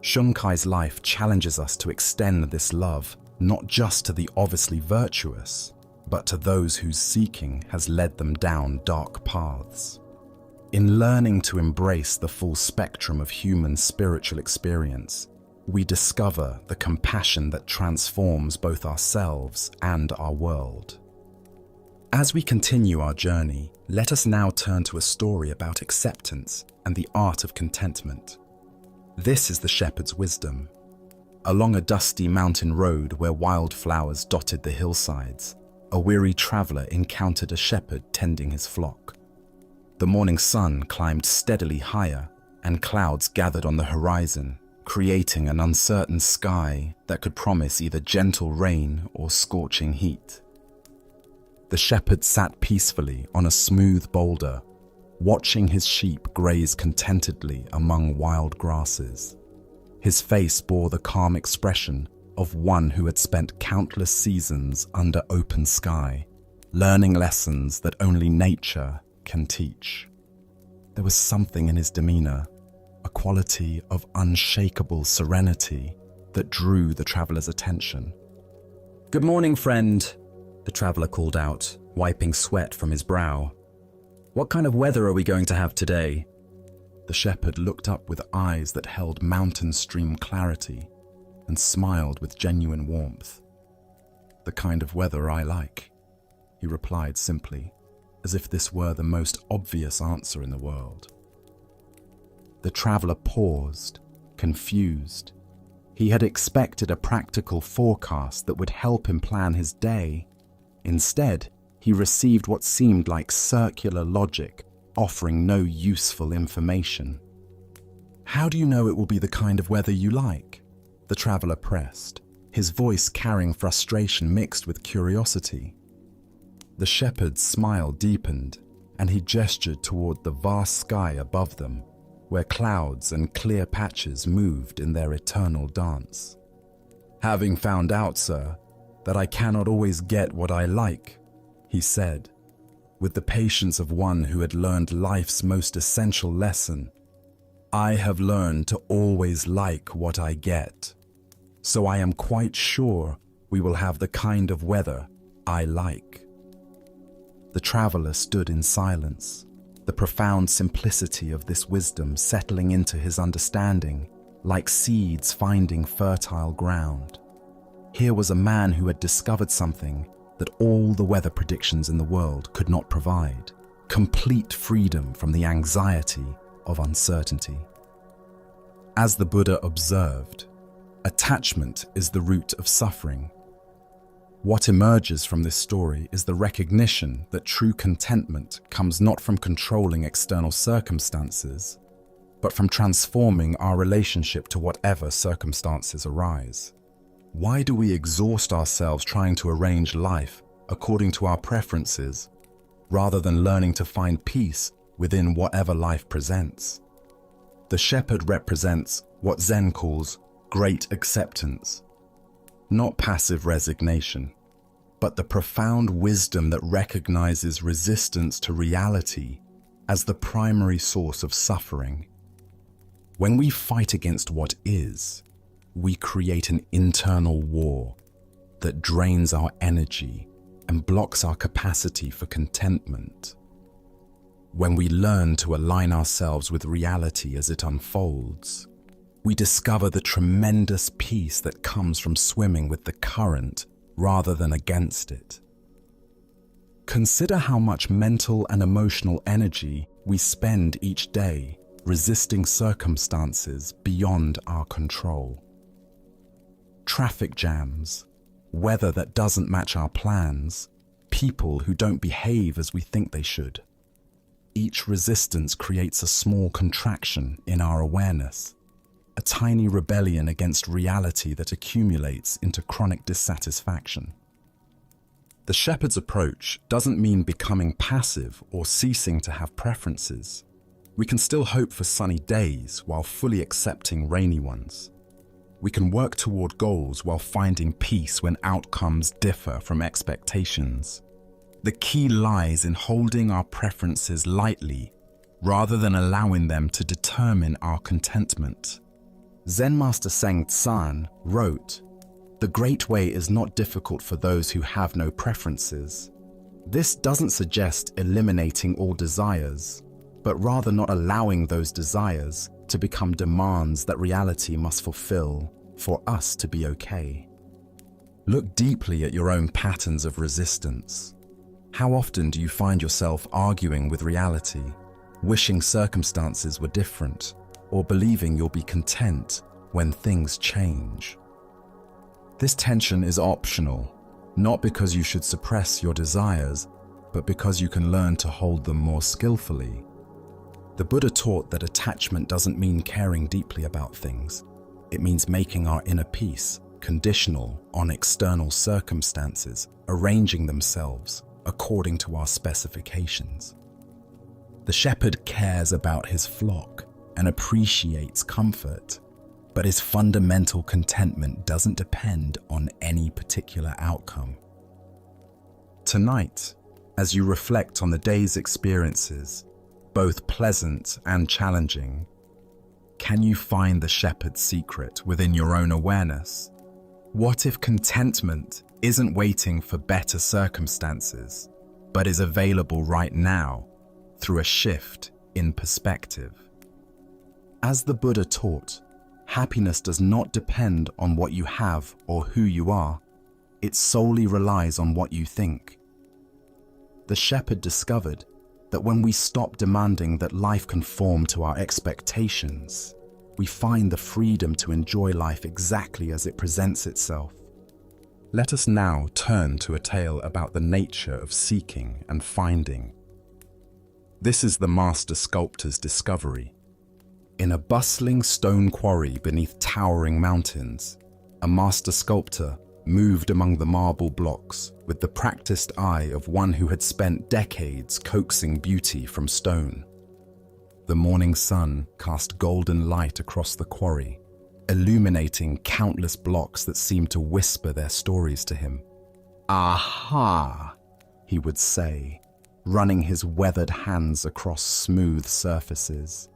Shunkai's life challenges us to extend this love not just to the obviously virtuous, but to those whose seeking has led them down dark paths. In learning to embrace the full spectrum of human spiritual experience, we discover the compassion that transforms both ourselves and our world. As we continue our journey, let us now turn to a story about acceptance and the art of contentment. This is the shepherd's wisdom. Along a dusty mountain road where wildflowers dotted the hillsides, a weary traveler encountered a shepherd tending his flock. The morning sun climbed steadily higher, and clouds gathered on the horizon, creating an uncertain sky that could promise either gentle rain or scorching heat. The shepherd sat peacefully on a smooth boulder, watching his sheep graze contentedly among wild grasses. His face bore the calm expression of one who had spent countless seasons under open sky, learning lessons that only nature can teach. There was something in his demeanor, a quality of unshakable serenity that drew the traveler's attention. "Good morning, friend," the traveler called out, wiping sweat from his brow. "What kind of weather are we going to have today?" The shepherd looked up with eyes that held mountain stream clarity and smiled with genuine warmth. "The kind of weather I like," he replied simply, as if this were the most obvious answer in the world. The traveler paused, confused. He had expected a practical forecast that would help him plan his day. Instead, he received what seemed like circular logic, offering no useful information. "How do you know it will be the kind of weather you like?" the traveler pressed, his voice carrying frustration mixed with curiosity. The shepherd's smile deepened, and he gestured toward the vast sky above them, where clouds and clear patches moved in their eternal dance. "Having found out, sir, that I cannot always get what I like," he said, with the patience of one who had learned life's most essential lesson, "I have learned to always like what I get. So I am quite sure we will have the kind of weather I like." The traveler stood in silence, the profound simplicity of this wisdom settling into his understanding, like seeds finding fertile ground. Here was a man who had discovered something that all the weather predictions in the world could not provide: complete freedom from the anxiety of uncertainty. As the Buddha observed, attachment is the root of suffering. What emerges from this story is the recognition that true contentment comes not from controlling external circumstances, but from transforming our relationship to whatever circumstances arise. Why do we exhaust ourselves trying to arrange life according to our preferences, rather than learning to find peace within whatever life presents? The shepherd represents what Zen calls great acceptance, not passive resignation, but the profound wisdom that recognizes resistance to reality as the primary source of suffering. When we fight against what is, we create an internal war that drains our energy and blocks our capacity for contentment. When we learn to align ourselves with reality as it unfolds, we discover the tremendous peace that comes from swimming with the current rather than against it. Consider how much mental and emotional energy we spend each day resisting circumstances beyond our control. Traffic jams, weather that doesn't match our plans, people who don't behave as we think they should. Each resistance creates a small contraction in our awareness, a tiny rebellion against reality that accumulates into chronic dissatisfaction. The shepherd's approach doesn't mean becoming passive or ceasing to have preferences. We can still hope for sunny days while fully accepting rainy ones. We can work toward goals while finding peace when outcomes differ from expectations. The key lies in holding our preferences lightly rather than allowing them to determine our contentment. Zen Master Seng Tsan wrote, "The great way is not difficult for those who have no preferences." This doesn't suggest eliminating all desires, but rather not allowing those desires to become demands that reality must fulfill for us to be okay. Look deeply at your own patterns of resistance. How often do you find yourself arguing with reality, wishing circumstances were different, or believing you'll be content when things change? This tension is optional, not because you should suppress your desires, but because you can learn to hold them more skillfully. The Buddha taught that attachment doesn't mean caring deeply about things. It means making our inner peace conditional on external circumstances, arranging themselves according to our specifications. The shepherd cares about his flock and appreciates comfort, but his fundamental contentment doesn't depend on any particular outcome. Tonight, as you reflect on the day's experiences, both pleasant and challenging, can you find the shepherd's secret within your own awareness? What if contentment isn't waiting for better circumstances, but is available right now through a shift in perspective? As the Buddha taught, happiness does not depend on what you have or who you are. It solely relies on what you think. The shepherd discovered that when we stop demanding that life conform to our expectations, we find the freedom to enjoy life exactly as it presents itself. Let us now turn to a tale about the nature of seeking and finding. This is the master sculptor's discovery. In a bustling stone quarry beneath towering mountains, a master sculptor moved among the marble blocks with the practiced eye of one who had spent decades coaxing beauty from stone. The morning sun cast golden light across the quarry, illuminating countless blocks that seemed to whisper their stories to him. "Aha!" he would say, running his weathered hands across smooth surfaces.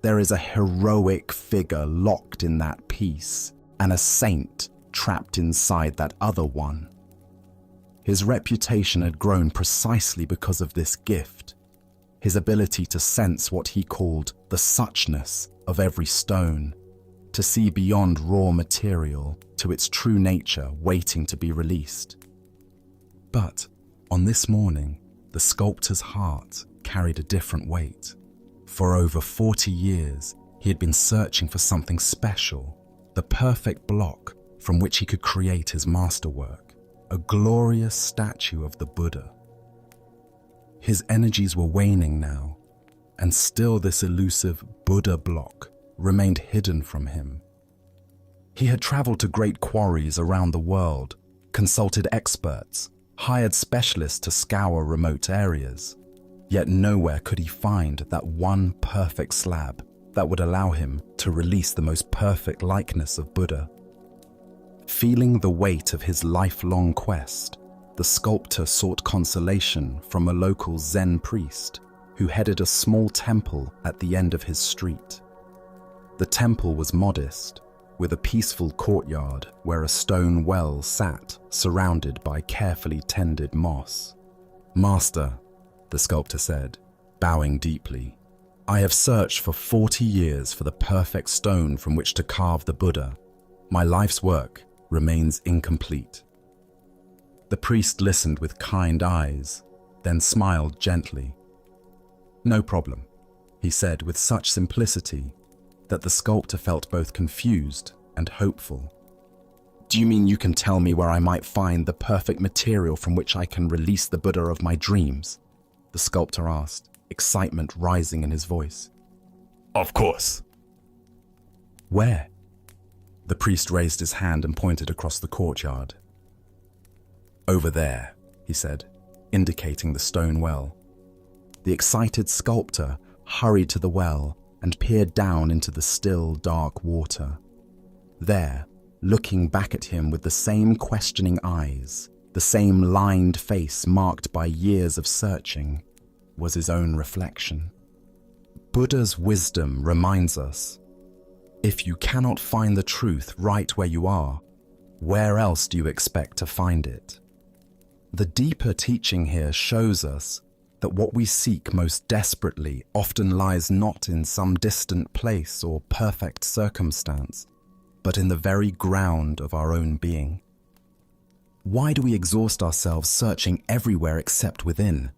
"There is a heroic figure locked in that piece, and a saint trapped inside that other one." His reputation had grown precisely because of this gift, his ability to sense what he called the suchness of every stone, to see beyond raw material to its true nature waiting to be released. But on this morning, the sculptor's heart carried a different weight. For over 40 years, he had been searching for something special, the perfect block from which he could create his masterwork, a glorious statue of the Buddha. His energies were waning now, and still this elusive Buddha block remained hidden from him. He had traveled to great quarries around the world, consulted experts, hired specialists to scour remote areas, yet nowhere could he find that one perfect slab that would allow him to release the most perfect likeness of Buddha. Feeling the weight of his lifelong quest, the sculptor sought consolation from a local Zen priest who headed a small temple at the end of his street. The temple was modest, with a peaceful courtyard where a stone well sat, surrounded by carefully tended moss. "Master," the sculptor said, bowing deeply, "I have searched for 40 years for the perfect stone from which to carve the Buddha. My life's work remains incomplete." The priest listened with kind eyes, then smiled gently. "No problem," he said with such simplicity that the sculptor felt both confused and hopeful. "Do you mean you can tell me where I might find the perfect material from which I can release the Buddha of my dreams?" the sculptor asked, excitement rising in his voice. "Of course." "Where?" The priest raised his hand and pointed across the courtyard. "Over there," he said, indicating the stone well. The excited sculptor hurried to the well and peered down into the still, dark water. There, looking back at him with the same questioning eyes, the same lined face marked by years of searching, was his own reflection. Buddha's wisdom reminds us, if you cannot find the truth right where you are, where else do you expect to find it? The deeper teaching here shows us that what we seek most desperately often lies not in some distant place or perfect circumstance, but in the very ground of our own being. Why do we exhaust ourselves searching everywhere except within?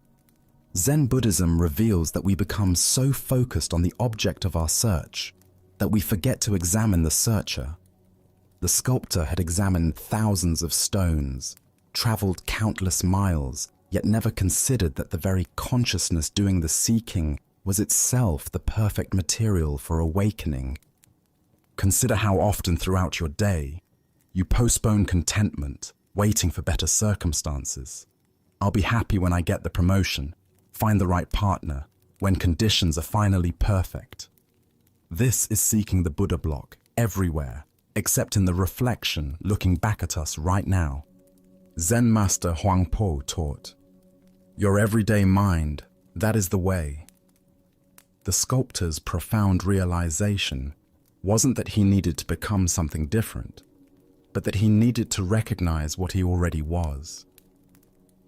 Zen Buddhism reveals that we become so focused on the object of our search that we forget to examine the searcher. The sculptor had examined thousands of stones, traveled countless miles, yet never considered that the very consciousness doing the seeking was itself the perfect material for awakening. Consider how often throughout your day you postpone contentment, waiting for better circumstances. "I'll be happy when I get the promotion, find the right partner, when conditions are finally perfect." This is seeking the Buddha block everywhere, except in the reflection looking back at us right now. Zen master Huangpo taught, "Your everyday mind, that is the way." The sculptor's profound realization wasn't that he needed to become something different, but that he needed to recognize what he already was.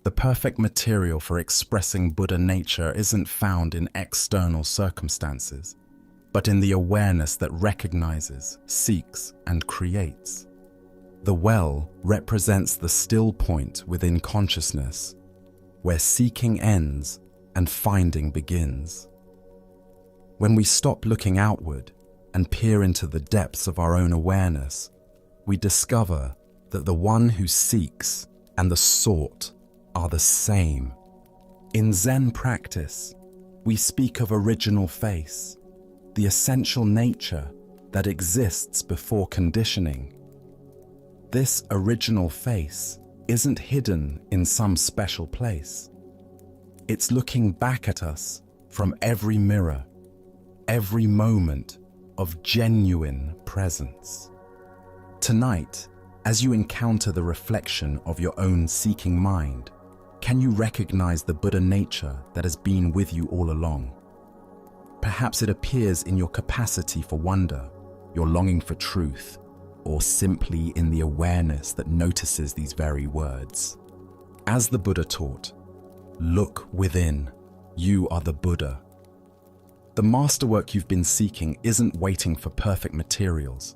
The perfect material for expressing Buddha nature isn't found in external circumstances, but in the awareness that recognizes, seeks, and creates. The well represents the still point within consciousness, where seeking ends and finding begins. When we stop looking outward and peer into the depths of our own awareness, we discover that the one who seeks and the sought are the same. In Zen practice, we speak of original face, the essential nature that exists before conditioning. This original face isn't hidden in some special place. It's looking back at us from every mirror, every moment of genuine presence. Tonight, as you encounter the reflection of your own seeking mind, can you recognize the Buddha nature that has been with you all along? Perhaps it appears in your capacity for wonder, your longing for truth, or simply in the awareness that notices these very words. As the Buddha taught, look within, you are the Buddha. The masterwork you've been seeking isn't waiting for perfect materials.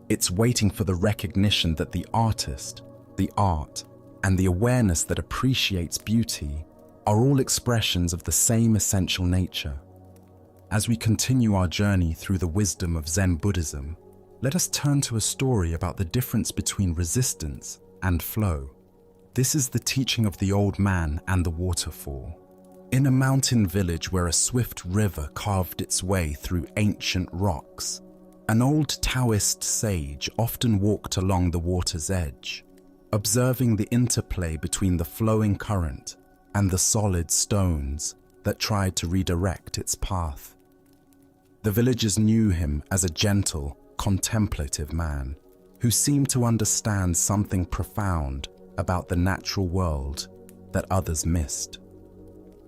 It's waiting for the recognition that the artist, the art, and the awareness that appreciates beauty are all expressions of the same essential nature. As we continue our journey through the wisdom of Zen Buddhism, let us turn to a story about the difference between resistance and flow. This is the teaching of the old man and the waterfall. In a mountain village where a swift river carved its way through ancient rocks, an old Taoist sage often walked along the water's edge, observing the interplay between the flowing current and the solid stones that tried to redirect its path. The villagers knew him as a gentle, contemplative man who seemed to understand something profound about the natural world that others missed.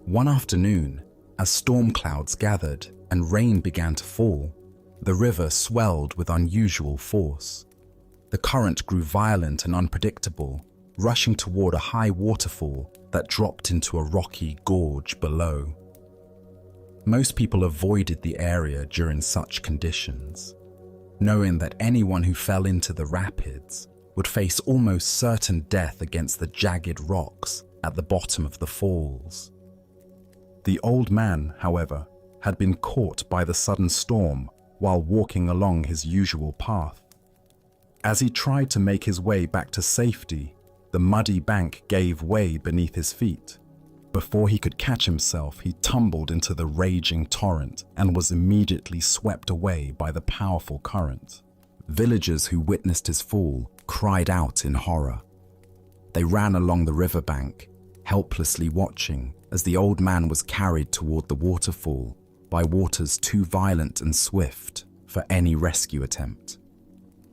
One afternoon, as storm clouds gathered and rain began to fall, The river swelled with unusual force. The current grew violent and unpredictable, rushing toward a high waterfall that dropped into a rocky gorge below. Most people avoided the area during such conditions, knowing that anyone who fell into the rapids would face almost certain death against the jagged rocks at the bottom of the falls. The old man, however, had been caught by the sudden storm while walking along his usual path. As he tried to make his way back to safety, the muddy bank gave way beneath his feet. Before he could catch himself, he tumbled into the raging torrent and was immediately swept away by the powerful current. Villagers who witnessed his fall cried out in horror. They ran along the riverbank, helplessly watching as the old man was carried toward the waterfall by waters too violent and swift for any rescue attempt.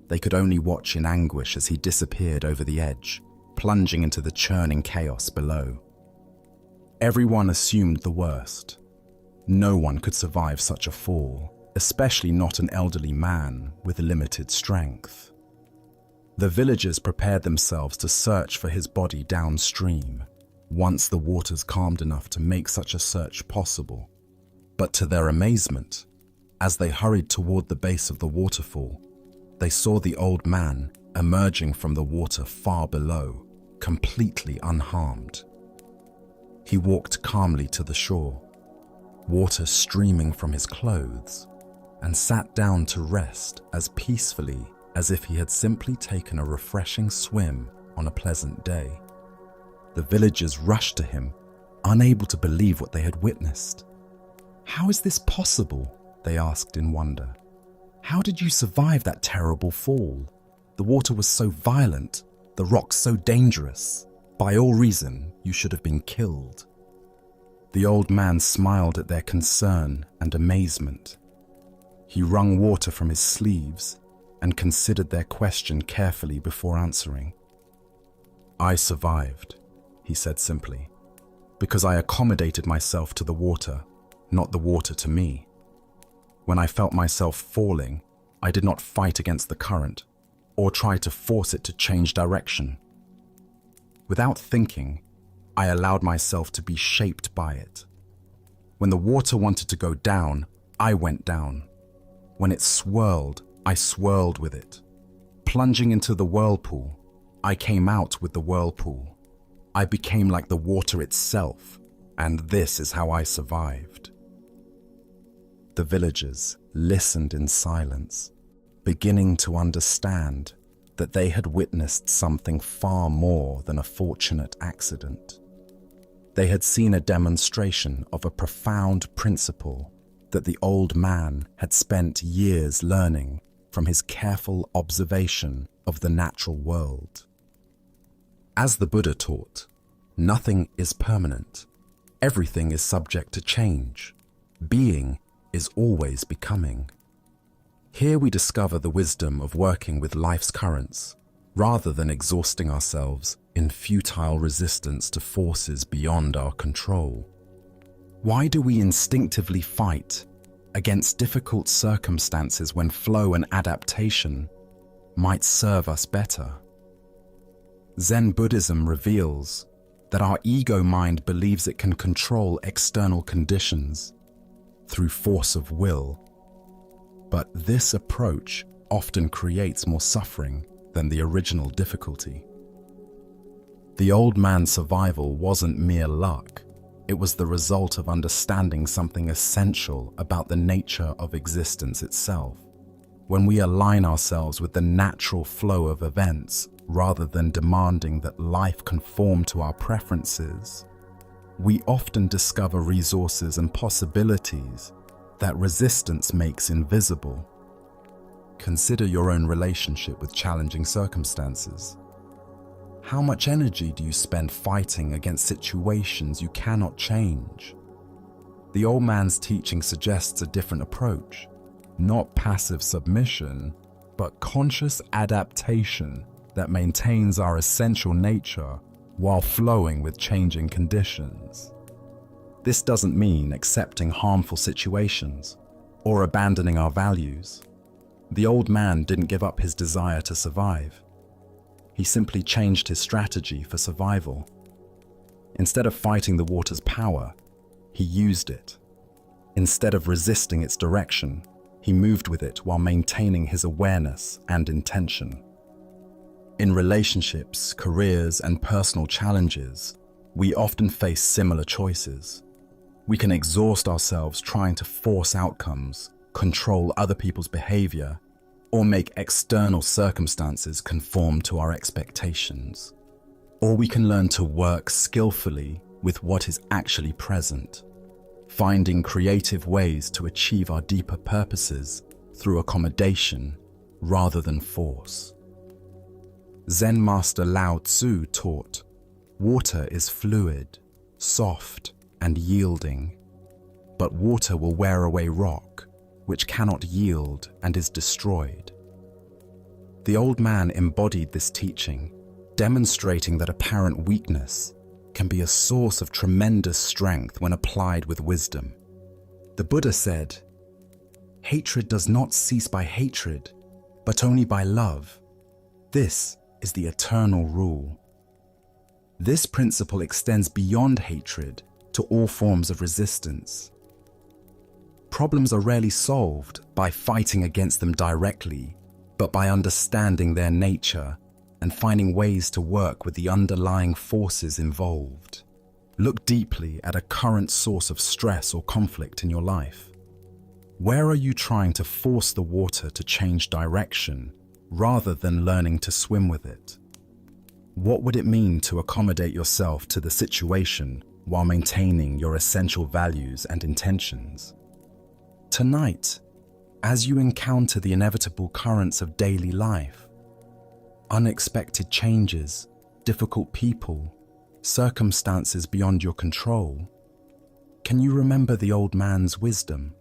They could only watch in anguish as he disappeared over the edge, plunging into the churning chaos below. Everyone assumed the worst. No one could survive such a fall, especially not an elderly man with limited strength. The villagers prepared themselves to search for his body downstream, once the waters calmed enough to make such a search possible. But to their amazement, as they hurried toward the base of the waterfall, they saw the old man emerging from the water far below, completely unharmed. He walked calmly to the shore, water streaming from his clothes, and sat down to rest as peacefully as if he had simply taken a refreshing swim on a pleasant day. The villagers rushed to him, unable to believe what they had witnessed. "How is this possible?" they asked in wonder. "How did you survive that terrible fall? The water was so violent, the rocks so dangerous. By all reason, you should have been killed." The old man smiled at their concern and amazement. He wrung water from his sleeves and considered their question carefully before answering. "I survived," he said simply, "because I accommodated myself to the water, not the water to me. When I felt myself falling, I did not fight against the current or try to force it to change direction. Without thinking, I allowed myself to be shaped by it. When the water wanted to go down, I went down. When it swirled, I swirled with it. Plunging into the whirlpool, I came out with the whirlpool. I became like the water itself, and this is how I survived." The villagers listened in silence, beginning to understand that they had witnessed something far more than a fortunate accident. They had seen a demonstration of a profound principle that the old man had spent years learning from his careful observation of the natural world. As the Buddha taught, nothing is permanent. Everything is subject to change. Being is always becoming. Here we discover the wisdom of working with life's currents, rather than exhausting ourselves in futile resistance to forces beyond our control. Why do we instinctively fight against difficult circumstances when flow and adaptation might serve us better? Zen Buddhism reveals that our ego mind believes it can control external conditions through force of will. But this approach often creates more suffering than the original difficulty. The old man's survival wasn't mere luck. It was the result of understanding something essential about the nature of existence itself. When we align ourselves with the natural flow of events, rather than demanding that life conform to our preferences, we often discover resources and possibilities that resistance makes invisible. Consider your own relationship with challenging circumstances. How much energy do you spend fighting against situations you cannot change? The old man's teaching suggests a different approach, not passive submission, but conscious adaptation that maintains our essential nature while flowing with changing conditions. This doesn't mean accepting harmful situations. or abandoning our values. The old man didn't give up his desire to survive. He simply changed his strategy for survival. Instead of fighting the water's power, he used it. Instead of resisting its direction, he moved with it while maintaining his awareness and intention. In relationships, careers, and personal challenges, we often face similar choices. We can exhaust ourselves trying to force outcomes, control other people's behavior, or make external circumstances conform to our expectations. Or we can learn to work skillfully with what is actually present, finding creative ways to achieve our deeper purposes through accommodation rather than force. Zen master Lao Tzu taught, "Water is fluid, soft, and yielding, but water will wear away rock, which cannot yield and is destroyed." The old man embodied this teaching, demonstrating that apparent weakness can be a source of tremendous strength when applied with wisdom. The Buddha said, "Hatred does not cease by hatred, but only by love. This is the eternal rule." This principle extends beyond hatred to all forms of resistance. Problems are rarely solved by fighting against them directly, but by understanding their nature and finding ways to work with the underlying forces involved. Look deeply at a current source of stress or conflict in your life. Where are you trying to force the water to change direction rather than learning to swim with it? What would it mean to accommodate yourself to the situation while maintaining your essential values and intentions? Tonight, as you encounter the inevitable currents of daily life, unexpected changes, difficult people, circumstances beyond your control, can you remember the old man's wisdom?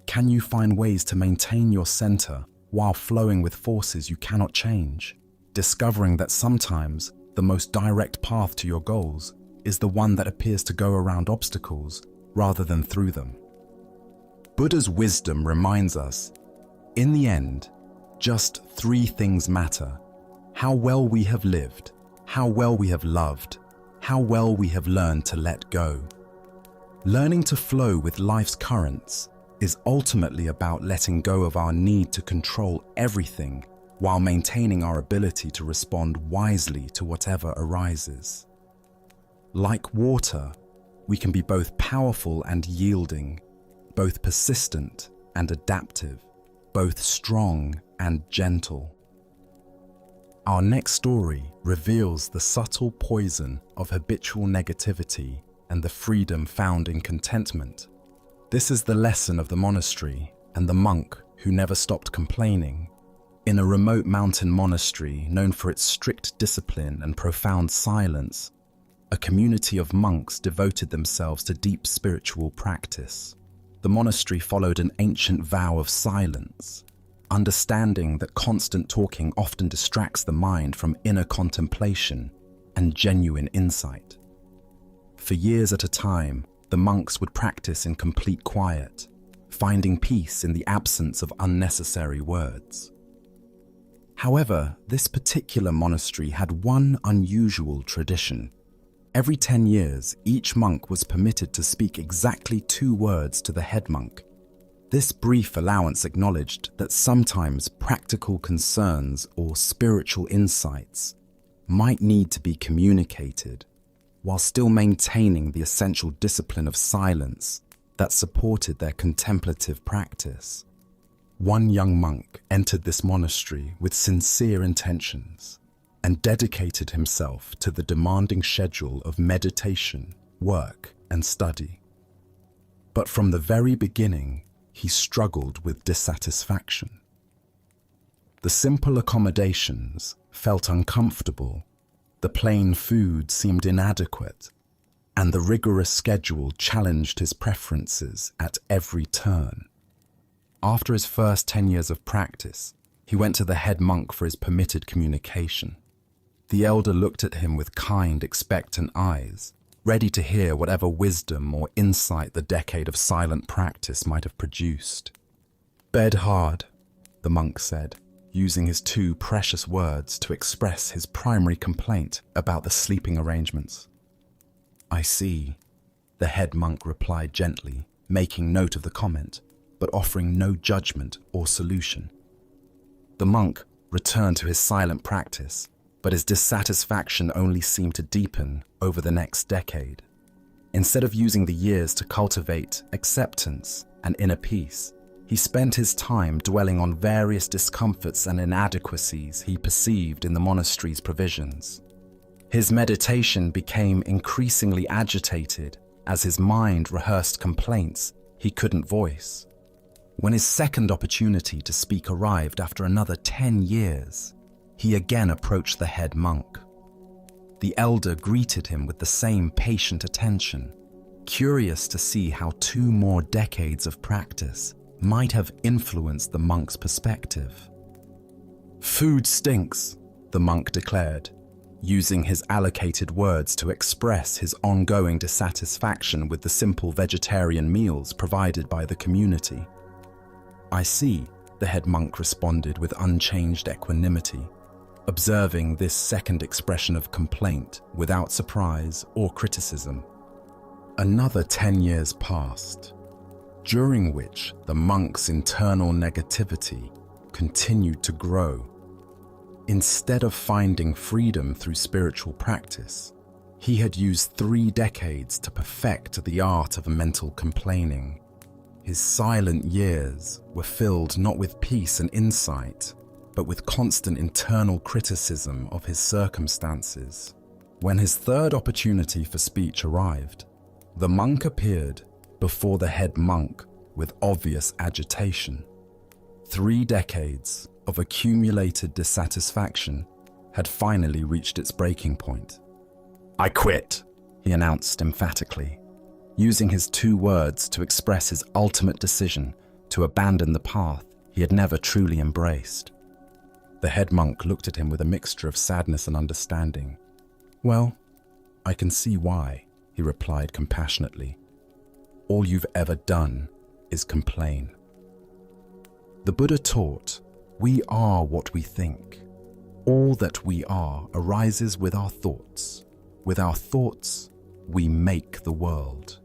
Can you find ways to maintain your center while flowing with forces you cannot change, discovering that sometimes the most direct path to your goals is the one that appears to go around obstacles rather than through them? Buddha's wisdom reminds us, in the end, just three things matter: how well we have lived, how well we have loved, how well we have learned to let go. Learning to flow with life's currents is ultimately about letting go of our need to control everything while maintaining our ability to respond wisely to whatever arises. Like water, we can be both powerful and yielding, both persistent and adaptive, both strong and gentle. Our next story reveals the subtle poison of habitual negativity and the freedom found in contentment. This is the lesson of the monastery and the monk who never stopped complaining. In a remote mountain monastery known for its strict discipline and profound silence, a community of monks devoted themselves to deep spiritual practice. The monastery followed an ancient vow of silence, understanding that constant talking often distracts the mind from inner contemplation and genuine insight. For years at a time, the monks would practice in complete quiet, finding peace in the absence of unnecessary words. However, this particular monastery had one unusual tradition. Every 10 years, each monk was permitted to speak exactly 2 words to the head monk. This brief allowance acknowledged that sometimes practical concerns or spiritual insights might need to be communicated, while still maintaining the essential discipline of silence that supported their contemplative practice. One young monk entered this monastery with sincere intentions and dedicated himself to the demanding schedule of meditation, work, and study. But from the very beginning, he struggled with dissatisfaction. The simple accommodations felt uncomfortable, the plain food seemed inadequate, and the rigorous schedule challenged his preferences at every turn. After his first 10 years of practice, he went to the head monk for his permitted communication. The elder looked at him with kind, expectant eyes, ready to hear whatever wisdom or insight the decade of silent practice might have produced. "Bed hard," the monk said, using his two precious words to express his primary complaint about the sleeping arrangements. "I see," the head monk replied gently, making note of the comment, but offering no judgment or solution. The monk returned to his silent practice, but his dissatisfaction only seemed to deepen over the next decade. Instead of using the years to cultivate acceptance and inner peace, he spent his time dwelling on various discomforts and inadequacies he perceived in the monastery's provisions. His meditation became increasingly agitated as his mind rehearsed complaints he couldn't voice. When his second opportunity to speak arrived after another 10 years, he again approached the head monk. The elder greeted him with the same patient attention, curious to see how 2 more decades of practice might have influenced the monk's perspective. "Food stinks," the monk declared, using his allocated words to express his ongoing dissatisfaction with the simple vegetarian meals provided by the community. "I see," the head monk responded with unchanged equanimity, observing this second expression of complaint without surprise or criticism. Another 10 years passed, during which the monk's internal negativity continued to grow. Instead of finding freedom through spiritual practice, he had used 3 decades to perfect the art of mental complaining. His silent years were filled not with peace and insight, but with constant internal criticism of his circumstances. When his third opportunity for speech arrived, the monk appeared before the head monk with obvious agitation. 3 decades of accumulated dissatisfaction had finally reached its breaking point. "I quit," he announced emphatically, using his 2 words to express his ultimate decision to abandon the path he had never truly embraced. The head monk looked at him with a mixture of sadness and understanding. "Well, I can see why," he replied compassionately. "All you've ever done is complain." The Buddha taught, "We are what we think. All that we are arises with our thoughts. With our thoughts, we make the world."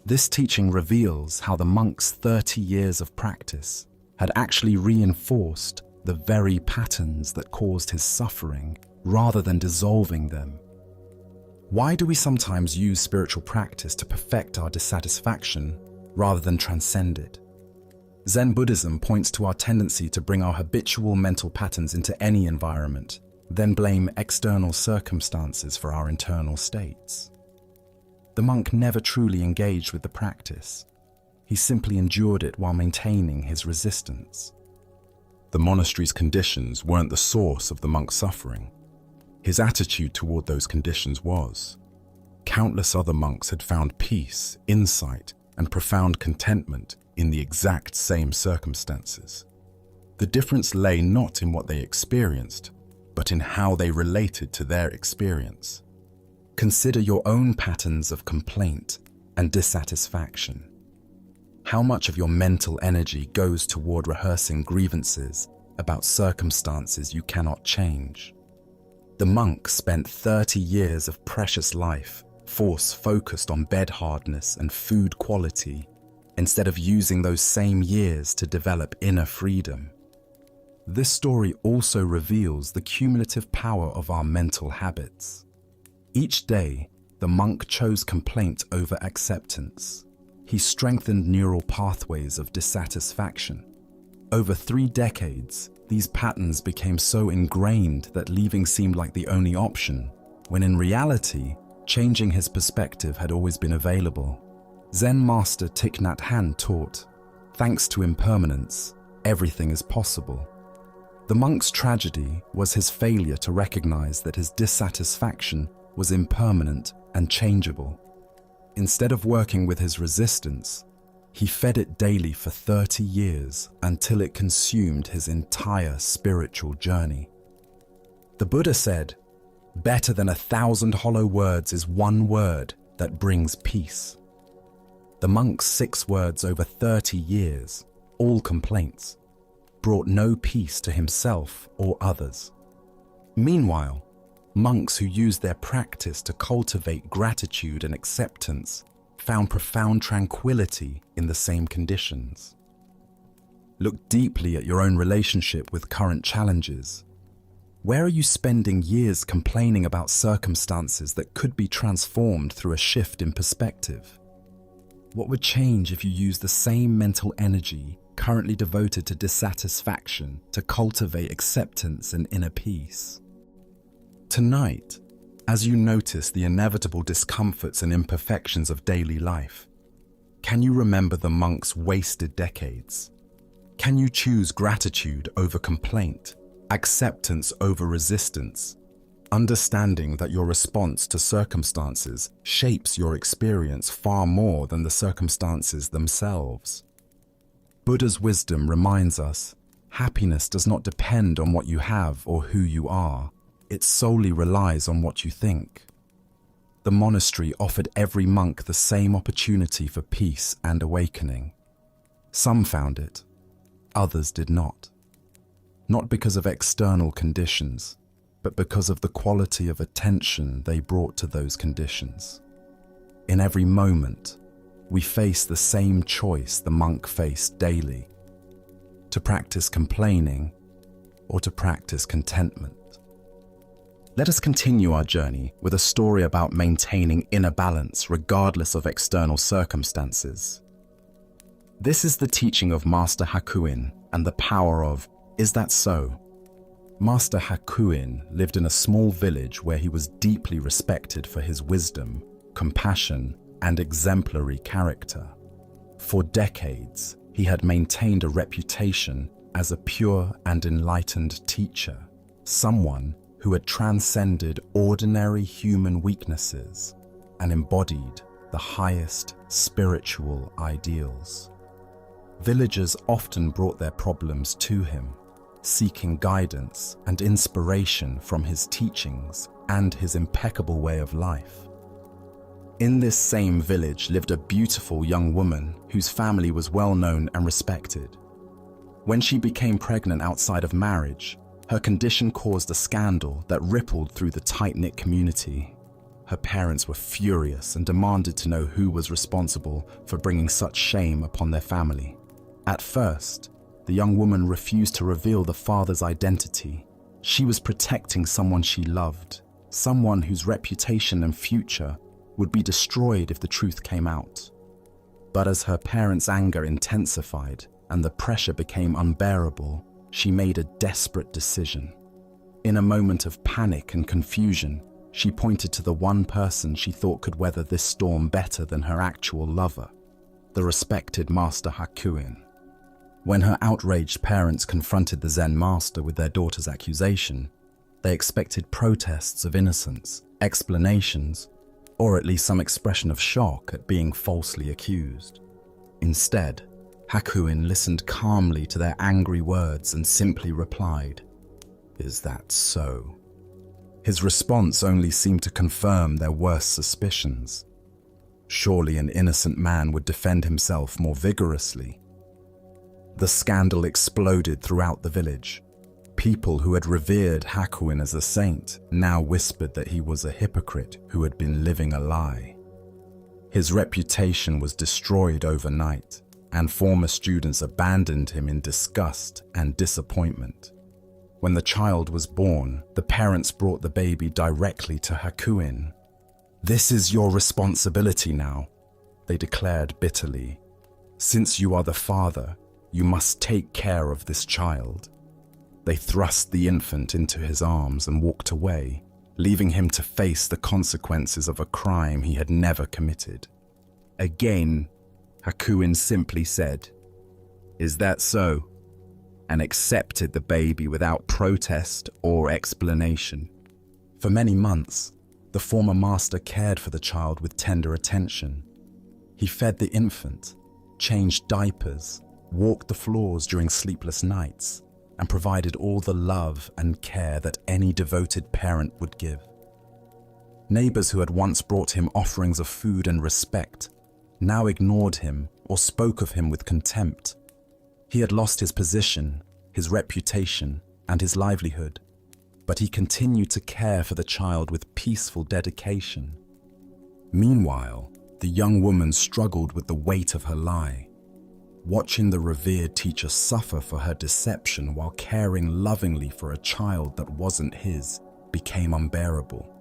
This teaching reveals how the monk's 30 years of practice had actually reinforced the very patterns that caused his suffering rather than dissolving them. Why do we sometimes use spiritual practice to perfect our dissatisfaction rather than transcend it? Zen Buddhism points to our tendency to bring our habitual mental patterns into any environment, then blame external circumstances for our internal states. The monk never truly engaged with the practice. He simply endured it while maintaining his resistance. The monastery's conditions weren't the source of the monk's suffering. His attitude toward those conditions was. Countless other monks had found peace, insight, and profound contentment in the exact same circumstances. The difference lay not in what they experienced, but in how they related to their experience. Consider your own patterns of complaint and dissatisfaction. How much of your mental energy goes toward rehearsing grievances about circumstances you cannot change? The monk spent 30 years of precious life focused on bed hardness and food quality, instead of using those same years to develop inner freedom. This story also reveals the cumulative power of our mental habits. Each day, the monk chose complaint over acceptance. He strengthened neural pathways of dissatisfaction. Over 3 decades, these patterns became so ingrained that leaving seemed like the only option, when in reality, changing his perspective had always been available. Zen master Thich Nhat Hanh taught, "Thanks to impermanence, everything is possible." The monk's tragedy was his failure to recognize that his dissatisfaction was impermanent and changeable. Instead of working with his resistance, he fed it daily for 30 years until it consumed his entire spiritual journey. The Buddha said, Better than 1,000 hollow words is one word that brings peace. The monk's 6 words over 30 years, all complaints, brought no peace to himself or others. Meanwhile, monks who used their practice to cultivate gratitude and acceptance found profound tranquility in the same conditions. Look deeply at your own relationship with current challenges. Where are you spending years complaining about circumstances that could be transformed through a shift in perspective? What would change if you used the same mental energy currently devoted to dissatisfaction to cultivate acceptance and inner peace? Tonight, as you notice the inevitable discomforts and imperfections of daily life, can you remember the monk's wasted decades? Can you choose gratitude over complaint, acceptance over resistance, understanding that your response to circumstances shapes your experience far more than the circumstances themselves? Buddha's wisdom reminds us, happiness does not depend on what you have or who you are. It solely relies on what you think. The monastery offered every monk the same opportunity for peace and awakening. Some found it, others did not. Not because of external conditions, but because of the quality of attention they brought to those conditions. In every moment, we face the same choice the monk faced daily: to practice complaining or to practice contentment. Let us continue our journey with a story about maintaining inner balance regardless of external circumstances. This is the teaching of Master Hakuin and the power of "Is that so?" Master Hakuin lived in a small village where he was deeply respected for his wisdom, compassion, and exemplary character. For decades, he had maintained a reputation as a pure and enlightened teacher, someone who had transcended ordinary human weaknesses and embodied the highest spiritual ideals. Villagers often brought their problems to him, seeking guidance and inspiration from his teachings and his impeccable way of life. In this same village lived a beautiful young woman whose family was well known and respected. When she became pregnant outside of marriage, her condition caused a scandal that rippled through the tight-knit community. Her parents were furious and demanded to know who was responsible for bringing such shame upon their family. At first, the young woman refused to reveal the father's identity. She was protecting someone she loved, someone whose reputation and future would be destroyed if the truth came out. But as her parents' anger intensified and the pressure became unbearable, she made a desperate decision. In a moment of panic and confusion, she pointed to the one person she thought could weather this storm better than her actual lover, the respected Master Hakuin. When her outraged parents confronted the Zen master with their daughter's accusation, they expected protests of innocence, explanations, or at least some expression of shock at being falsely accused. Instead, Hakuin listened calmly to their angry words and simply replied, "Is that so?" His response only seemed to confirm their worst suspicions. Surely an innocent man would defend himself more vigorously. The scandal exploded throughout the village. People who had revered Hakuin as a saint now whispered that he was a hypocrite who had been living a lie. His reputation was destroyed overnight, and former students abandoned him in disgust and disappointment. When the child was born, the parents brought the baby directly to Hakuin. "This is your responsibility now," they declared bitterly. "Since you are the father, you must take care of this child." They thrust the infant into his arms and walked away, leaving him to face the consequences of a crime he had never committed. Again, Hakuin simply said, "Is that so?" and accepted the baby without protest or explanation. For many months, the former master cared for the child with tender attention. He fed the infant, changed diapers, walked the floors during sleepless nights, and provided all the love and care that any devoted parent would give. Neighbors who had once brought him offerings of food and respect now ignored him or spoke of him with contempt. He had lost his position, his reputation, and his livelihood, but he continued to care for the child with peaceful dedication. Meanwhile, the young woman struggled with the weight of her lie. Watching the revered teacher suffer for her deception while caring lovingly for a child that wasn't his became unbearable.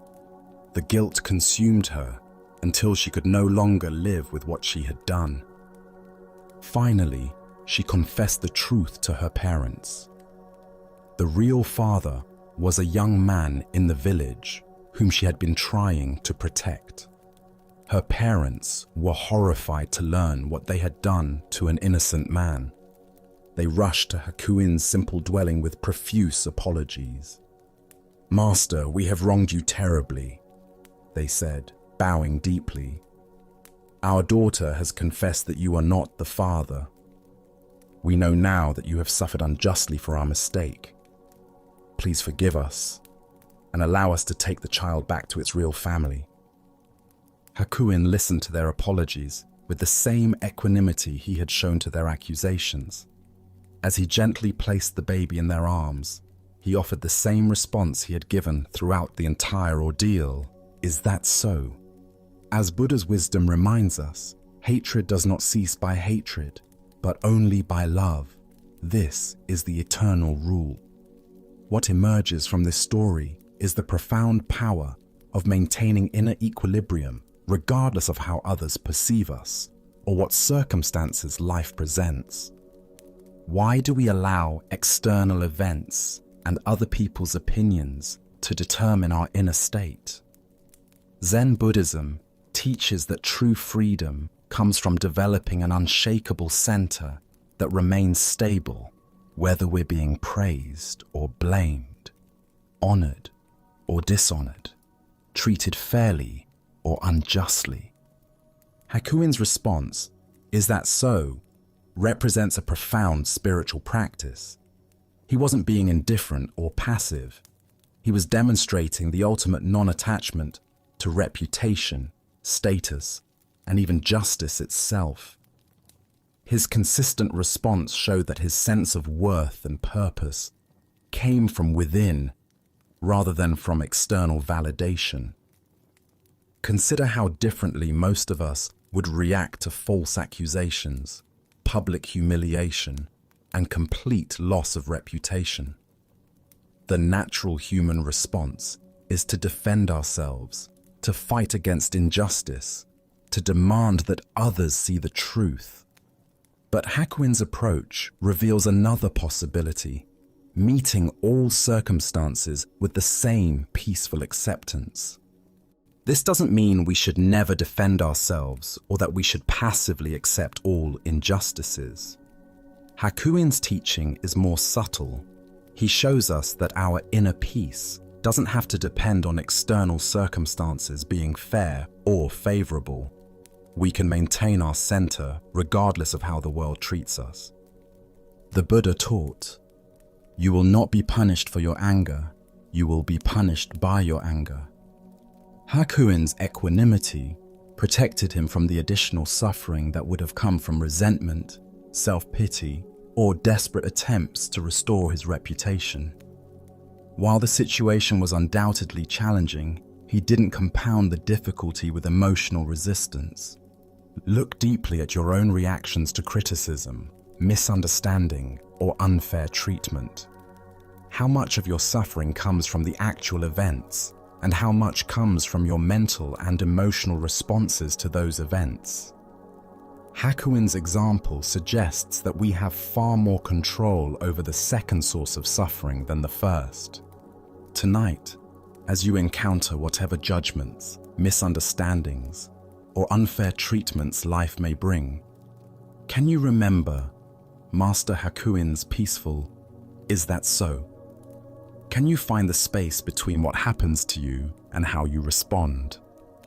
The guilt consumed her until she could no longer live with what she had done. Finally, she confessed the truth to her parents. The real father was a young man in the village whom she had been trying to protect. Her parents were horrified to learn what they had done to an innocent man. They rushed to Hakuin's simple dwelling with profuse apologies. "Master, we have wronged you terribly," they said, bowing deeply. "Our daughter has confessed that you are not the father. We know now that you have suffered unjustly for our mistake. Please forgive us and allow us to take the child back to its real family." Hakuin listened to their apologies with the same equanimity he had shown to their accusations. As he gently placed the baby in their arms, he offered the same response he had given throughout the entire ordeal. "Is that so?" As Buddha's wisdom reminds us, hatred does not cease by hatred, but only by love. This is the eternal rule. What emerges from this story is the profound power of maintaining inner equilibrium regardless of how others perceive us or what circumstances life presents. Why do we allow external events and other people's opinions to determine our inner state? Zen Buddhism teaches that true freedom comes from developing an unshakable center that remains stable, whether we're being praised or blamed, honored or dishonored, treated fairly or unjustly. Hakuin's response, "Is that so?" represents a profound spiritual practice. He wasn't being indifferent or passive. He was demonstrating the ultimate non-attachment to reputation, status, and even justice itself. His consistent response showed that his sense of worth and purpose came from within rather than from external validation. Consider how differently most of us would react to false accusations, public humiliation, and complete loss of reputation. The natural human response is to defend ourselves, to fight against injustice, to demand that others see the truth. But Hakuin's approach reveals another possibility, meeting all circumstances with the same peaceful acceptance. This doesn't mean we should never defend ourselves or that we should passively accept all injustices. Hakuin's teaching is more subtle. He shows us that our inner peace doesn't have to depend on external circumstances being fair or favorable. We can maintain our center regardless of how the world treats us. The Buddha taught, "You will not be punished for your anger, you will be punished by your anger." Hakuin's equanimity protected him from the additional suffering that would have come from resentment, self-pity, or desperate attempts to restore his reputation. While the situation was undoubtedly challenging, he didn't compound the difficulty with emotional resistance. Look deeply at your own reactions to criticism, misunderstanding, or unfair treatment. How much of your suffering comes from the actual events, and how much comes from your mental and emotional responses to those events? Hakuin's example suggests that we have far more control over the second source of suffering than the first. Tonight, as you encounter whatever judgments, misunderstandings, or unfair treatments life may bring, can you remember Master Hakuin's peaceful, "Is that so?" Can you find the space between what happens to you and how you respond,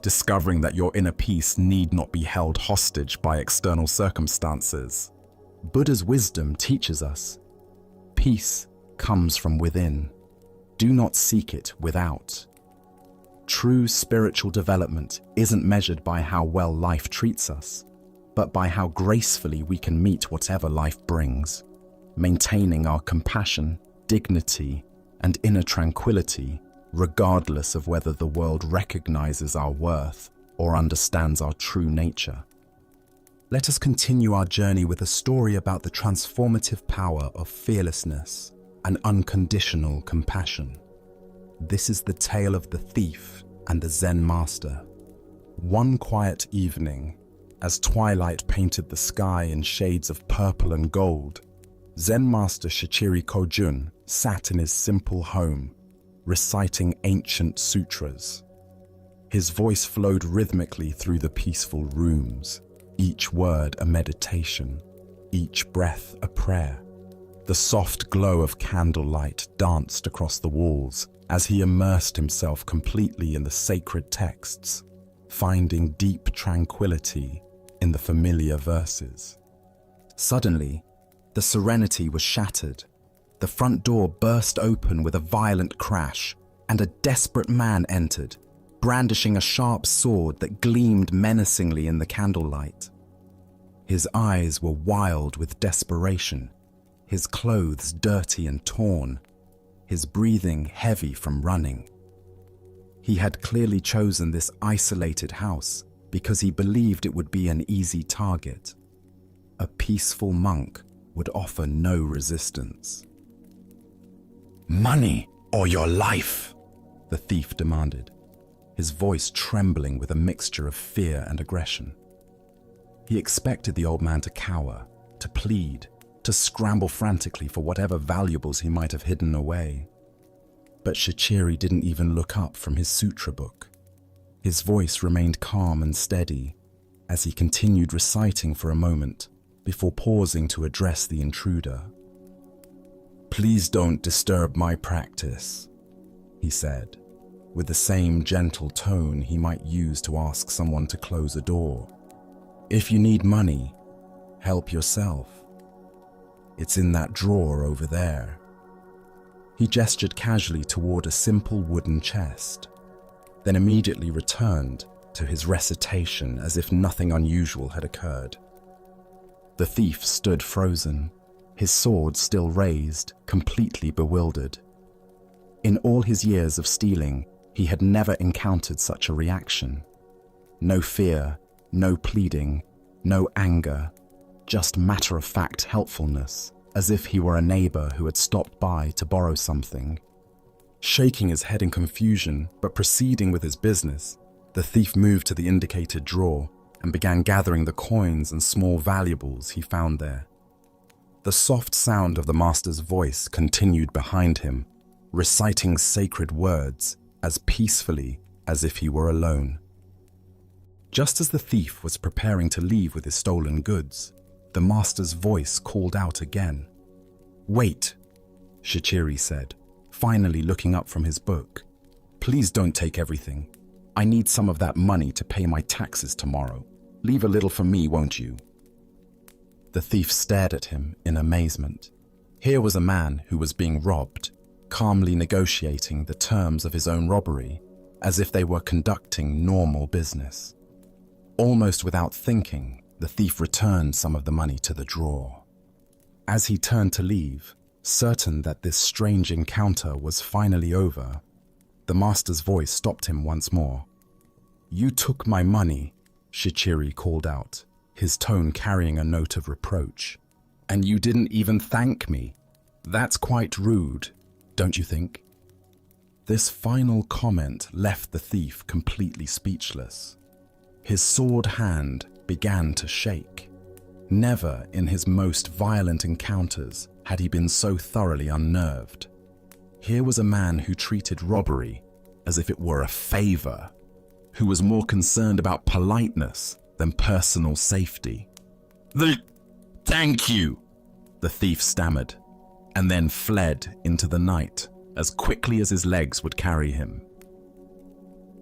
discovering that your inner peace need not be held hostage by external circumstances? Buddha's wisdom teaches us, peace comes from within. Do not seek it without. True spiritual development isn't measured by how well life treats us, but by how gracefully we can meet whatever life brings, maintaining our compassion, dignity, and inner tranquility, regardless of whether the world recognizes our worth or understands our true nature. Let us continue our journey with a story about the transformative power of fearlessness and unconditional compassion. This is the tale of the thief and the Zen master. One quiet evening, as twilight painted the sky in shades of purple and gold, Zen master Shichiri Kojun sat in his simple home, reciting ancient sutras. His voice flowed rhythmically through the peaceful rooms, each word a meditation, each breath a prayer. The soft glow of candlelight danced across the walls as he immersed himself completely in the sacred texts, finding deep tranquility in the familiar verses. Suddenly, the serenity was shattered. The front door burst open with a violent crash, and a desperate man entered, brandishing a sharp sword that gleamed menacingly in the candlelight. His eyes were wild with desperation, his clothes dirty and torn, his breathing heavy from running. He had clearly chosen this isolated house because he believed it would be an easy target. A peaceful monk would offer no resistance. "Money or your life?" the thief demanded, his voice trembling with a mixture of fear and aggression. He expected the old man to cower, to plead, to scramble frantically for whatever valuables he might have hidden away. But Shichiri didn't even look up from his sutra book. His voice remained calm and steady as he continued reciting for a moment before pausing to address the intruder. "Please don't disturb my practice," he said, with the same gentle tone he might use to ask someone to close a door. "If you need money, help yourself. It's in that drawer over there." He gestured casually toward a simple wooden chest, then immediately returned to his recitation as if nothing unusual had occurred. The thief stood frozen, his sword still raised, completely bewildered. In all his years of stealing, he had never encountered such a reaction. No fear, no pleading, no anger, just matter-of-fact helpfulness, as if he were a neighbor who had stopped by to borrow something. Shaking his head in confusion, but proceeding with his business, the thief moved to the indicated drawer and began gathering the coins and small valuables he found there. The soft sound of the master's voice continued behind him, reciting sacred words as peacefully as if he were alone. Just as the thief was preparing to leave with his stolen goods, the master's voice called out again. "Wait," Shichiri said, finally looking up from his book. "Please don't take everything. I need some of that money to pay my taxes tomorrow. Leave a little for me, won't you?" The thief stared at him in amazement. Here was a man who was being robbed, calmly negotiating the terms of his own robbery, as if they were conducting normal business. Almost without thinking, the thief returned some of the money to the drawer. As he turned to leave, certain that this strange encounter was finally over, the master's voice stopped him once more. "You took my money," Shichiri called out, his tone carrying a note of reproach. "And you didn't even thank me. That's quite rude, don't you think?" This final comment left the thief completely speechless. His sword hand began to shake. Never in his most violent encounters had he been so thoroughly unnerved. Here was a man who treated robbery as if it were a favor, who was more concerned about politeness than personal safety. Thank you," the thief stammered, and then fled into the night as quickly as his legs would carry him.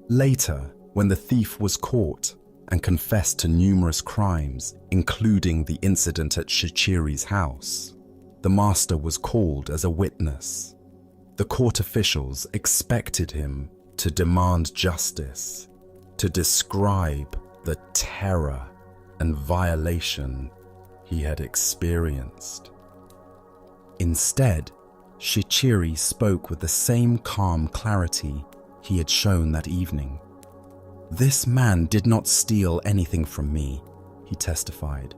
Later, when the thief was caught and confessed to numerous crimes, including the incident at Shichiri's house, the master was called as a witness. The court officials expected him to demand justice, to describe the terror and violation he had experienced. Instead, Shichiri spoke with the same calm clarity he had shown that evening. "This man did not steal anything from me," he testified.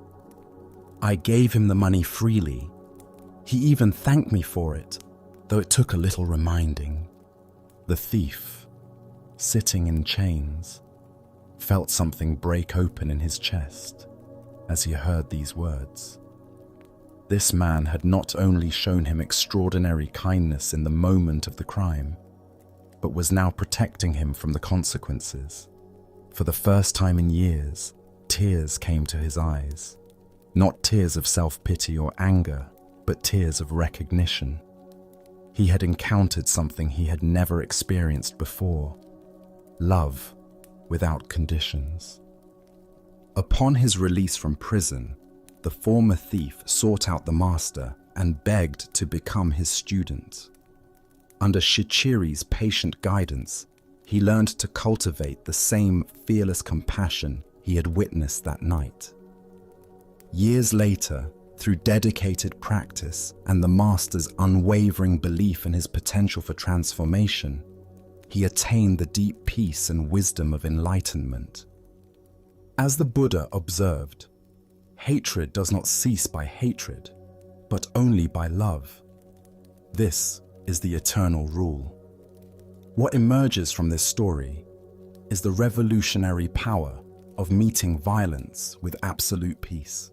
"I gave him the money freely. He even thanked me for it, though it took a little reminding." The thief, sitting in chains, felt something break open in his chest as he heard these words. This man had not only shown him extraordinary kindness in the moment of the crime, but was now protecting him from the consequences. For the first time in years, tears came to his eyes. Not tears of self-pity or anger, but tears of recognition. He had encountered something he had never experienced before: love without conditions. Upon his release from prison, the former thief sought out the master and begged to become his student. Under Shichiri's patient guidance, he learned to cultivate the same fearless compassion he had witnessed that night. Years later, through dedicated practice and the master's unwavering belief in his potential for transformation, he attained the deep peace and wisdom of enlightenment. As the Buddha observed, hatred does not cease by hatred, but only by love. This is the eternal rule. What emerges from this story is the revolutionary power of meeting violence with absolute peace,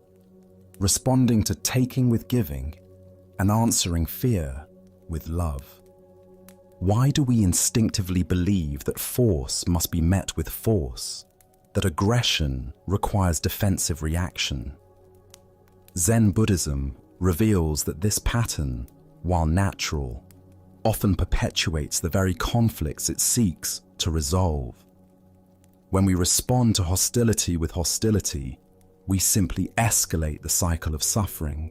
responding to taking with giving, and answering fear with love. Why do we instinctively believe that force must be met with force, that aggression requires defensive reaction? Zen Buddhism reveals that this pattern, while natural, often perpetuates the very conflicts it seeks to resolve. When we respond to hostility with hostility, we simply escalate the cycle of suffering.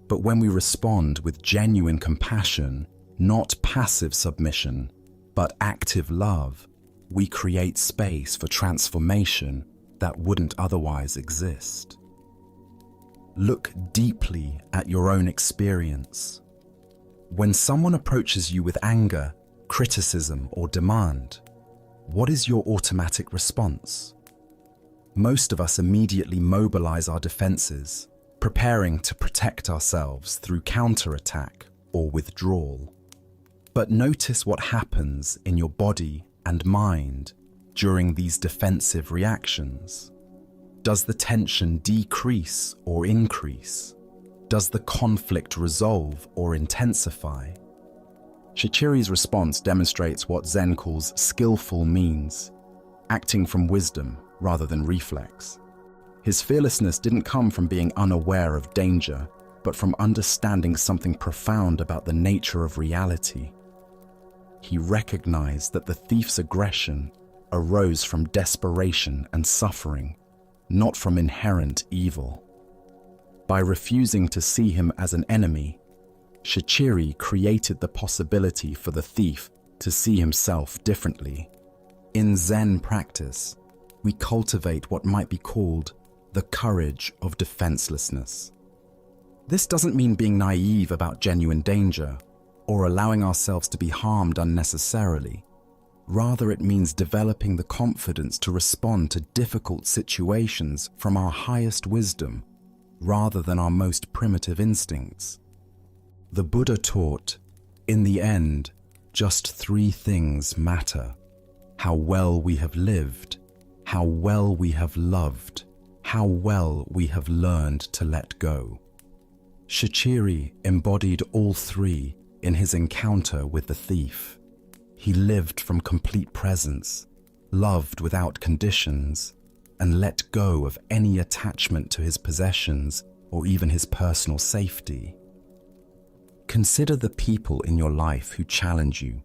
But when we respond with genuine compassion, not passive submission, but active love, we create space for transformation that wouldn't otherwise exist. Look deeply at your own experience. When someone approaches you with anger, criticism, or demand, what is your automatic response? Most of us immediately mobilize our defenses, preparing to protect ourselves through counterattack or withdrawal. But notice what happens in your body and mind during these defensive reactions. Does the tension decrease or increase? Does the conflict resolve or intensify? Shichiri's response demonstrates what Zen calls skillful means, acting from wisdom rather than reflex. His fearlessness didn't come from being unaware of danger, but from understanding something profound about the nature of reality. He recognized that the thief's aggression arose from desperation and suffering, not from inherent evil. By refusing to see him as an enemy, Shichiri created the possibility for the thief to see himself differently. In Zen practice, we cultivate what might be called the courage of defenselessness. This doesn't mean being naive about genuine danger or allowing ourselves to be harmed unnecessarily. Rather, it means developing the confidence to respond to difficult situations from our highest wisdom rather than our most primitive instincts. The Buddha taught, in the end, just three things matter: how well we have lived, how well we have loved, how well we have learned to let go. Shichiri embodied all three in his encounter with the thief. He lived from complete presence, loved without conditions, and let go of any attachment to his possessions or even his personal safety. Consider the people in your life who challenge you: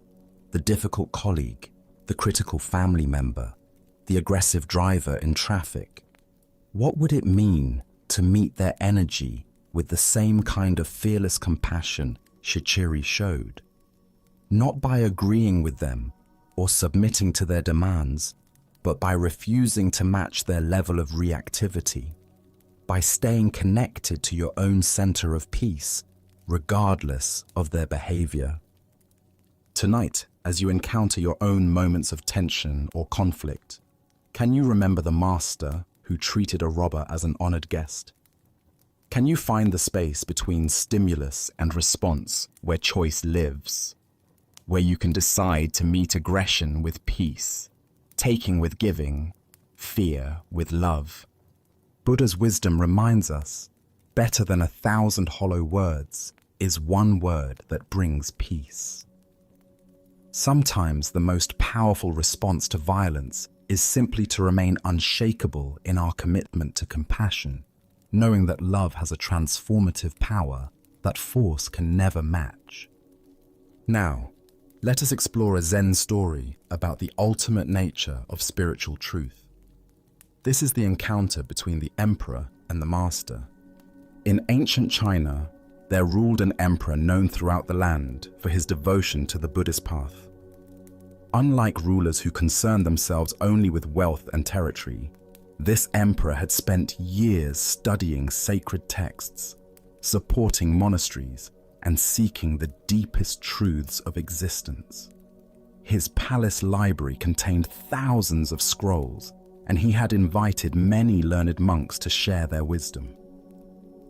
the difficult colleague, the critical family member, the aggressive driver in traffic. What would it mean to meet their energy with the same kind of fearless compassion Shichiri showed? Not by agreeing with them, or submitting to their demands, but by refusing to match their level of reactivity, by staying connected to your own center of peace, regardless of their behavior. Tonight, as you encounter your own moments of tension or conflict, can you remember the master who treated a robber as an honored guest? Can you find the space between stimulus and response where choice lives, where you can decide to meet aggression with peace, taking with giving, fear with love? Buddha's wisdom reminds us, better than 1,000 hollow words is one word that brings peace. Sometimes the most powerful response to violence is simply to remain unshakable in our commitment to compassion, knowing that love has a transformative power that force can never match. Now, let us explore a Zen story about the ultimate nature of spiritual truth. This is the encounter between the emperor and the master. In ancient China, there ruled an emperor known throughout the land for his devotion to the Buddhist path. Unlike rulers who concerned themselves only with wealth and territory, this emperor had spent years studying sacred texts, supporting monasteries, and seeking the deepest truths of existence. His palace library contained thousands of scrolls, and he had invited many learned monks to share their wisdom.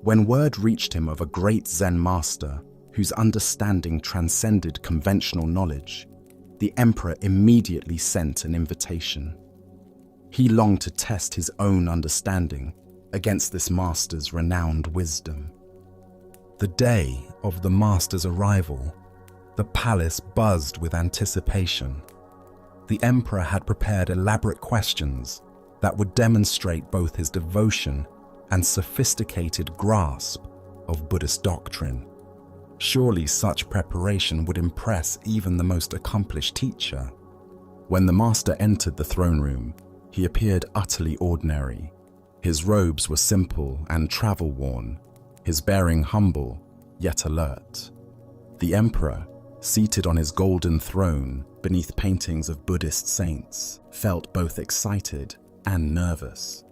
When word reached him of a great Zen master whose understanding transcended conventional knowledge, the emperor immediately sent an invitation. He longed to test his own understanding against this master's renowned wisdom. The day of the master's arrival, the palace buzzed with anticipation. The emperor had prepared elaborate questions that would demonstrate both his devotion and sophisticated grasp of Buddhist doctrine. Surely such preparation would impress even the most accomplished teacher. When the master entered the throne room, he appeared utterly ordinary. His robes were simple and travel-worn, his bearing humble, yet alert. The emperor, seated on his golden throne beneath paintings of Buddhist saints, felt both excited and nervous.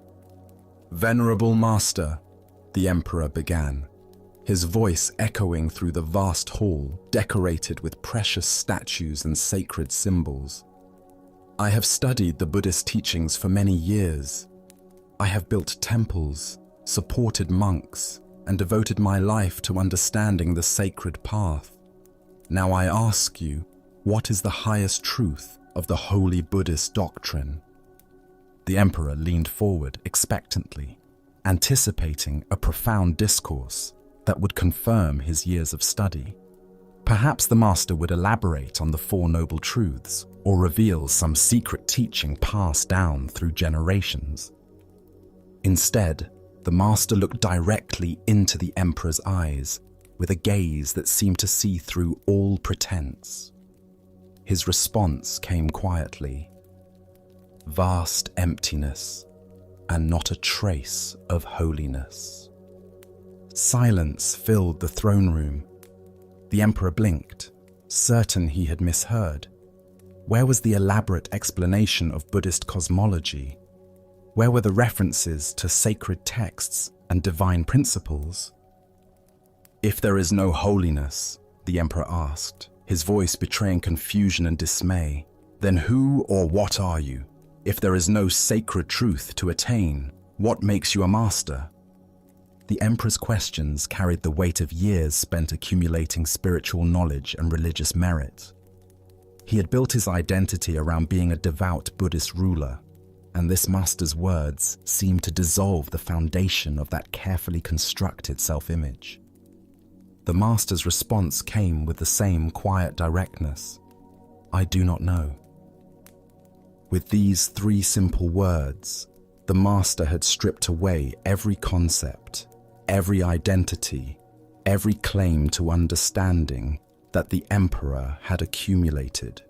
"Venerable master," the emperor began, his voice echoing through the vast hall decorated with precious statues and sacred symbols. "I have studied the Buddhist teachings for many years. I have built temples, supported monks, and devoted my life to understanding the sacred path. Now I ask you, what is the highest truth of the holy Buddhist doctrine?" The emperor leaned forward expectantly, anticipating a profound discourse that would confirm his years of study. Perhaps the master would elaborate on the Four Noble Truths or reveal some secret teaching passed down through generations. Instead, the master looked directly into the emperor's eyes with a gaze that seemed to see through all pretense. His response came quietly. Vast emptiness, and not a trace of holiness. Silence filled the throne room. The emperor blinked, certain he had misheard. Where was the elaborate explanation of Buddhist cosmology? Where were the references to sacred texts and divine principles? "If there is no holiness," the emperor asked, his voice betraying confusion and dismay, "then who or what are you? If there is no sacred truth to attain, what makes you a master?" The emperor's questions carried the weight of years spent accumulating spiritual knowledge and religious merit. He had built his identity around being a devout Buddhist ruler, and this master's words seemed to dissolve the foundation of that carefully constructed self-image. The master's response came with the same quiet directness. "I do not know." With these three simple words, the master had stripped away every concept, every identity, every claim to understanding that the emperor had accumulated.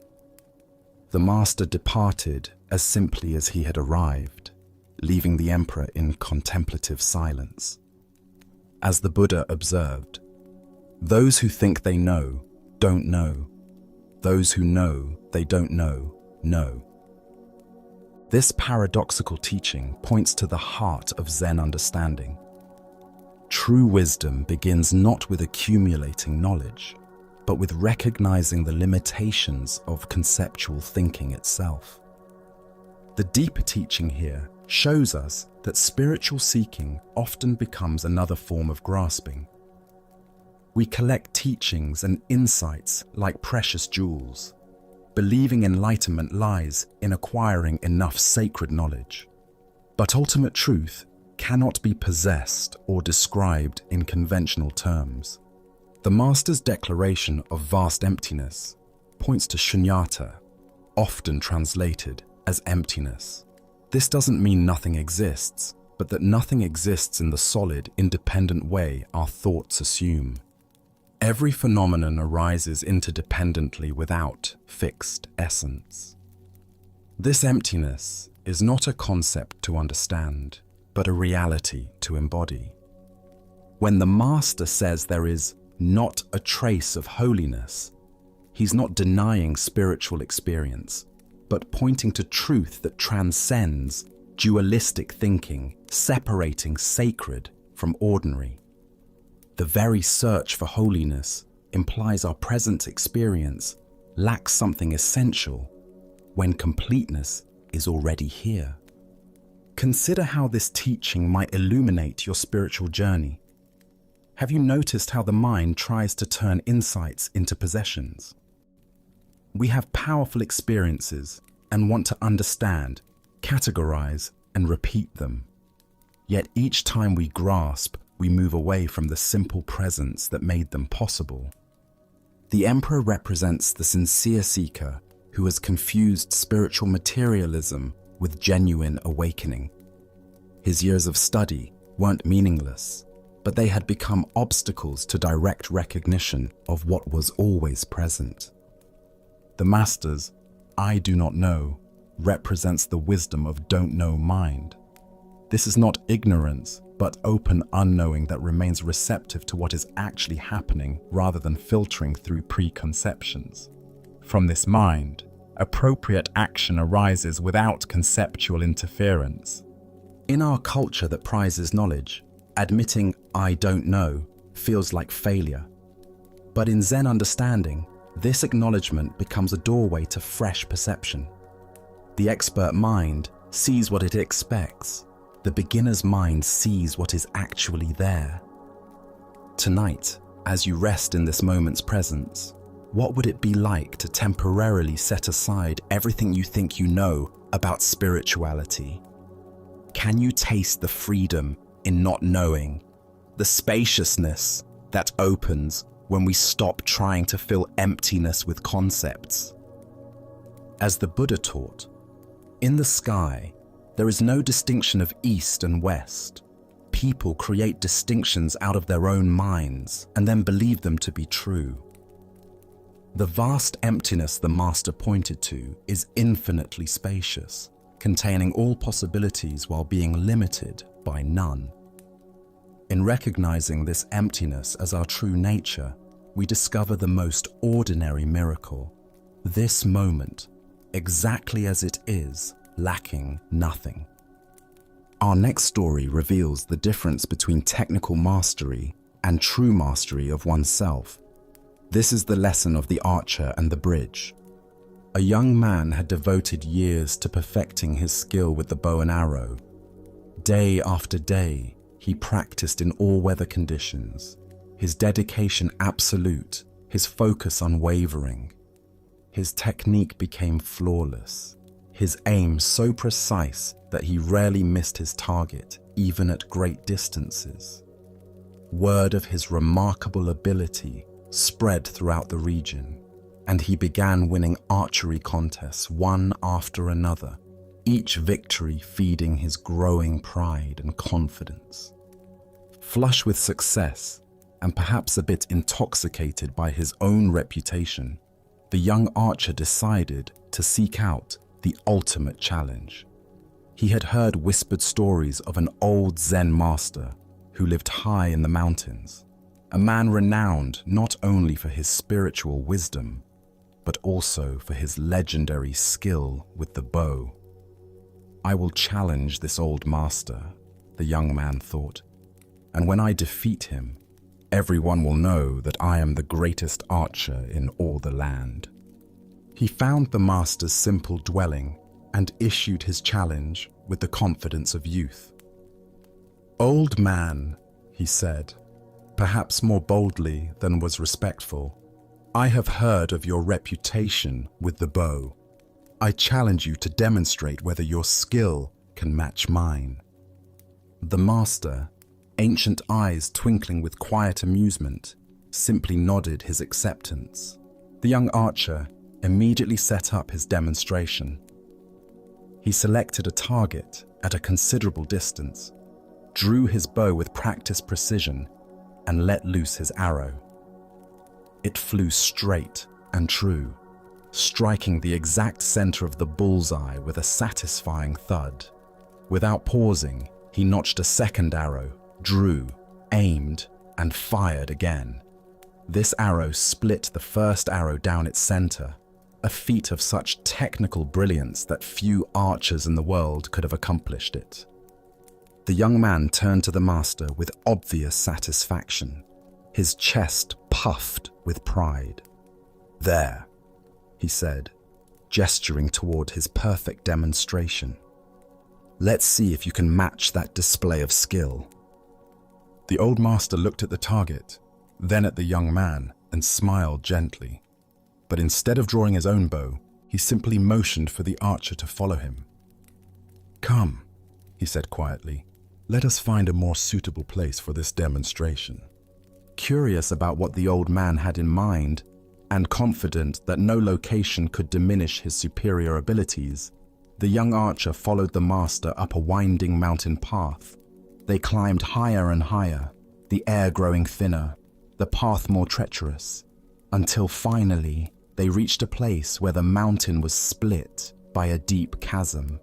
The master departed as simply as he had arrived, leaving the emperor in contemplative silence. As the Buddha observed, "Those who think they know, don't know. Those who know they don't know, know. This paradoxical teaching points to the heart of Zen understanding. True wisdom begins not with accumulating knowledge, but with recognizing the limitations of conceptual thinking itself. The deeper teaching here shows us that spiritual seeking often becomes another form of grasping. We collect teachings and insights like precious jewels, believing enlightenment lies in acquiring enough sacred knowledge. But ultimate truth cannot be possessed or described in conventional terms. The Master's declaration of vast emptiness points to shunyata, often translated as emptiness. This doesn't mean nothing exists, but that nothing exists in the solid, independent way our thoughts assume. Every phenomenon arises interdependently without fixed essence. This emptiness is not a concept to understand, but a reality to embody. When the Master says there is not a trace of holiness, he's not denying spiritual experience, but pointing to truth that transcends dualistic thinking, separating sacred from ordinary. The very search for holiness implies our present experience lacks something essential when completeness is already here. Consider how this teaching might illuminate your spiritual journey. Have you noticed how the mind tries to turn insights into possessions? We have powerful experiences and want to understand, categorize, and repeat them. Yet each time we grasp, we move away from the simple presence that made them possible. The Emperor represents the sincere seeker who has confused spiritual materialism with genuine awakening. His years of study weren't meaningless, but they had become obstacles to direct recognition of what was always present. The Master's "I do not know" represents the wisdom of don't know mind. This is not ignorance, but open unknowing that remains receptive to what is actually happening rather than filtering through preconceptions. From this mind, appropriate action arises without conceptual interference. In our culture that prizes knowledge, admitting "I don't know" feels like failure. But in Zen understanding, this acknowledgement becomes a doorway to fresh perception. The expert mind sees what it expects. The beginner's mind sees what is actually there. Tonight, as you rest in this moment's presence, what would it be like to temporarily set aside everything you think you know about spirituality? Can you taste the freedom in not knowing, the spaciousness that opens when we stop trying to fill emptiness with concepts? As the Buddha taught, in the sky, there is no distinction of east and west. People create distinctions out of their own minds and then believe them to be true. The vast emptiness the Master pointed to is infinitely spacious, containing all possibilities while being limited by none. In recognizing this emptiness as our true nature, we discover the most ordinary miracle. This moment, exactly as it is, lacking nothing. Our next story reveals the difference between technical mastery and true mastery of oneself. This is the lesson of the archer and the bridge. A young man had devoted years to perfecting his skill with the bow and arrow. Day after day, he practiced in all weather conditions, his dedication absolute, his focus unwavering. His technique became flawless, his aim so precise that he rarely missed his target, even at great distances. Word of his remarkable ability spread throughout the region, and he began winning archery contests one after another, each victory feeding his growing pride and confidence. Flush with success, and perhaps a bit intoxicated by his own reputation, the young archer decided to seek out the ultimate challenge. He had heard whispered stories of an old Zen master who lived high in the mountains, a man renowned not only for his spiritual wisdom, but also for his legendary skill with the bow. I will challenge this old master, the young man thought, and when I defeat him, everyone will know that I am the greatest archer in all the land. He found the master's simple dwelling and issued his challenge with the confidence of youth. "Old man," he said, perhaps more boldly than was respectful, "I have heard of your reputation with the bow. I challenge you to demonstrate whether your skill can match mine." The master, ancient eyes twinkling with quiet amusement, simply nodded his acceptance. The young archer immediately set up his demonstration. He selected a target at a considerable distance, drew his bow with practiced precision, and let loose his arrow. It flew straight and true, striking the exact center of the bullseye with a satisfying thud. Without pausing, he notched a second arrow, drew, aimed, and fired again. This arrow split the first arrow down its center, a feat of such technical brilliance that few archers in the world could have accomplished it. The young man turned to the master with obvious satisfaction, his chest puffed with pride. "There," he said, gesturing toward his perfect demonstration. "Let's see if you can match that display of skill." The old master looked at the target, then at the young man, and smiled gently. But instead of drawing his own bow, he simply motioned for the archer to follow him. "Come," he said quietly, "let us find a more suitable place for this demonstration." Curious about what the old man had in mind, and confident that no location could diminish his superior abilities, the young archer followed the master up a winding mountain path. They climbed higher and higher, the air growing thinner, the path more treacherous, until finally they reached a place where the mountain was split by a deep chasm.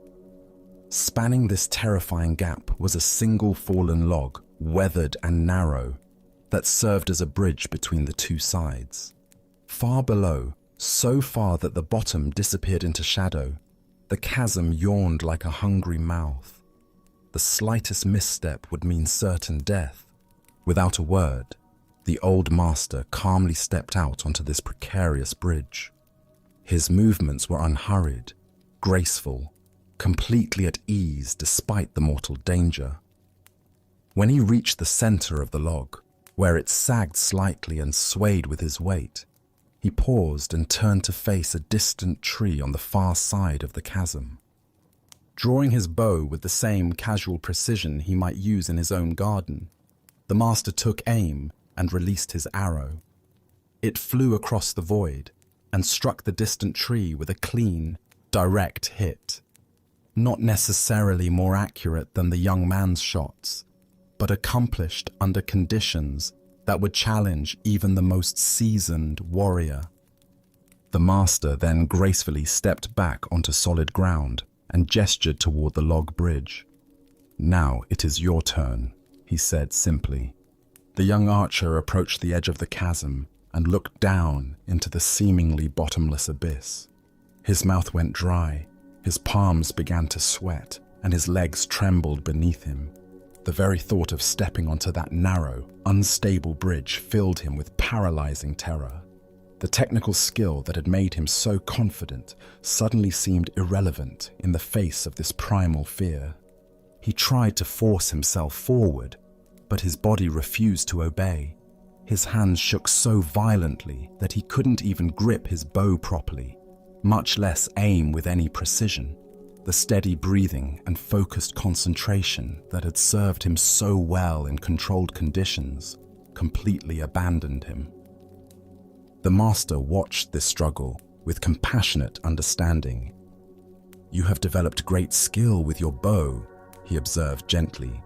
Spanning this terrifying gap was a single fallen log, weathered and narrow, that served as a bridge between the two sides. Far below, so far that the bottom disappeared into shadow, the chasm yawned like a hungry mouth. The slightest misstep would mean certain death. Without a word, the old master calmly stepped out onto this precarious bridge. His movements were unhurried, graceful, completely at ease despite the mortal danger. When he reached the center of the log, where it sagged slightly and swayed with his weight, he paused and turned to face a distant tree on the far side of the chasm. Drawing his bow with the same casual precision he might use in his own garden, the master took aim and released his arrow. It flew across the void and struck the distant tree with a clean, direct hit. Not necessarily more accurate than the young man's shots, but accomplished under conditions that would challenge even the most seasoned warrior. The master then gracefully stepped back onto solid ground and gestured toward the log bridge. "Now it is your turn," he said simply. The young archer approached the edge of the chasm and looked down into the seemingly bottomless abyss. His mouth went dry, his palms began to sweat, and his legs trembled beneath him. The very thought of stepping onto that narrow, unstable bridge filled him with paralyzing terror. The technical skill that had made him so confident suddenly seemed irrelevant in the face of this primal fear. He tried to force himself forward, but his body refused to obey. His hands shook so violently that he couldn't even grip his bow properly, much less aim with any precision. The steady breathing and focused concentration that had served him so well in controlled conditions completely abandoned him. The master watched this struggle with compassionate understanding. "You have developed great skill with your bow," he observed gently,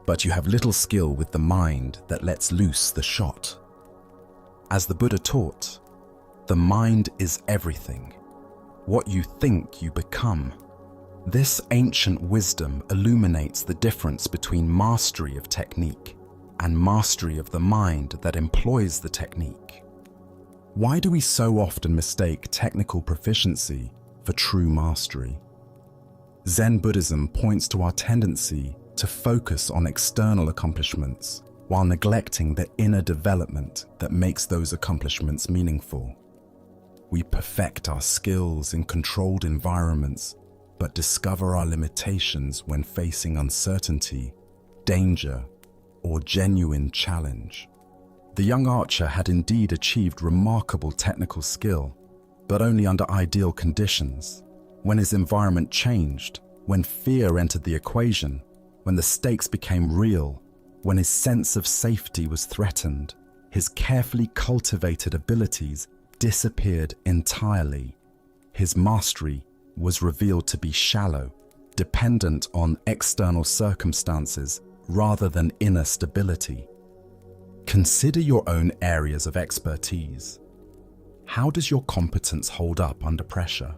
"but you have little skill with the mind that lets loose the shot." As the Buddha taught, the mind is everything. What you think, you become. This ancient wisdom illuminates the difference between mastery of technique and mastery of the mind that employs the technique. Why do we so often mistake technical proficiency for true mastery? Zen Buddhism points to our tendency to focus on external accomplishments while neglecting the inner development that makes those accomplishments meaningful. We perfect our skills in controlled environments, but discover our limitations when facing uncertainty, danger, or genuine challenge. The young archer had indeed achieved remarkable technical skill, but only under ideal conditions. When his environment changed, when fear entered the equation, when the stakes became real, when his sense of safety was threatened, his carefully cultivated abilities disappeared entirely. His mastery was revealed to be shallow, dependent on external circumstances rather than inner stability. Consider your own areas of expertise. How does your competence hold up under pressure?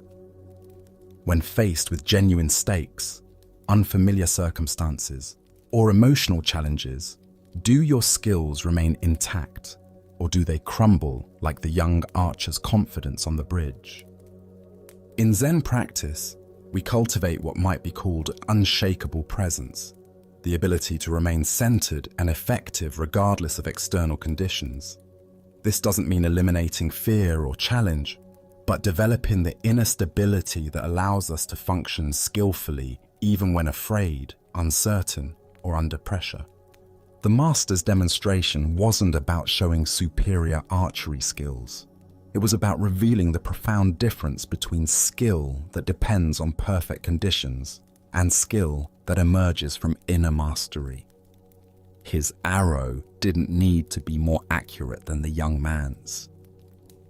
When faced with genuine stakes, unfamiliar circumstances, or emotional challenges, do your skills remain intact, or do they crumble like the young archer's confidence on the bridge? In Zen practice, we cultivate what might be called unshakable presence, the ability to remain centered and effective regardless of external conditions. This doesn't mean eliminating fear or challenge, but developing the inner stability that allows us to function skillfully even when afraid, uncertain, or under pressure. The master's demonstration wasn't about showing superior archery skills. It was about revealing the profound difference between skill that depends on perfect conditions and skill that emerges from inner mastery. His arrow didn't need to be more accurate than the young man's.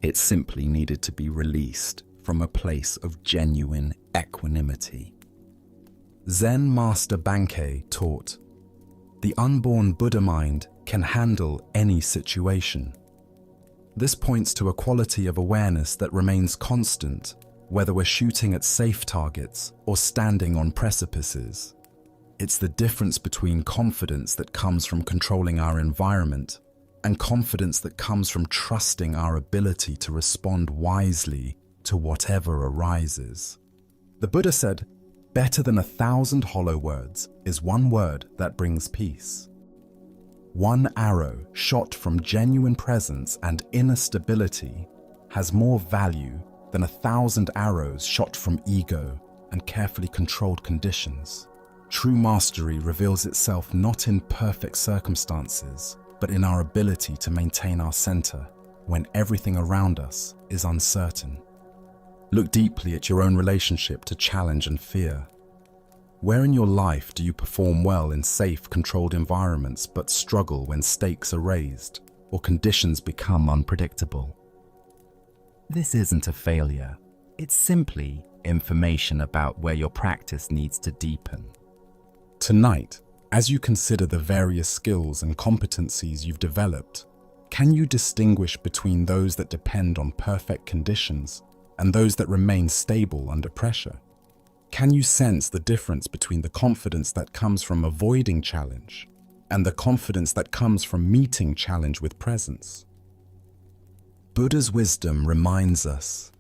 It simply needed to be released from a place of genuine equanimity. Zen Master Bankei taught, "The unborn Buddha mind can handle any situation." This points to a quality of awareness that remains constant, whether we're shooting at safe targets or standing on precipices. It's the difference between confidence that comes from controlling our environment and confidence that comes from trusting our ability to respond wisely to whatever arises. The Buddha said, "Better than 1,000 hollow words is one word that brings peace." One arrow shot from genuine presence and inner stability has more value than 1,000 arrows shot from ego and carefully controlled conditions. True mastery reveals itself not in perfect circumstances, but in our ability to maintain our center when everything around us is uncertain. Look deeply at your own relationship to challenge and fear. Where in your life do you perform well in safe, controlled environments but struggle when stakes are raised or conditions become unpredictable? This isn't a failure. It's simply information about where your practice needs to deepen. Tonight, as you consider the various skills and competencies you've developed, can you distinguish between those that depend on perfect conditions and those that remain stable under pressure? Can you sense the difference between the confidence that comes from avoiding challenge and the confidence that comes from meeting challenge with presence? Buddha's wisdom reminds us,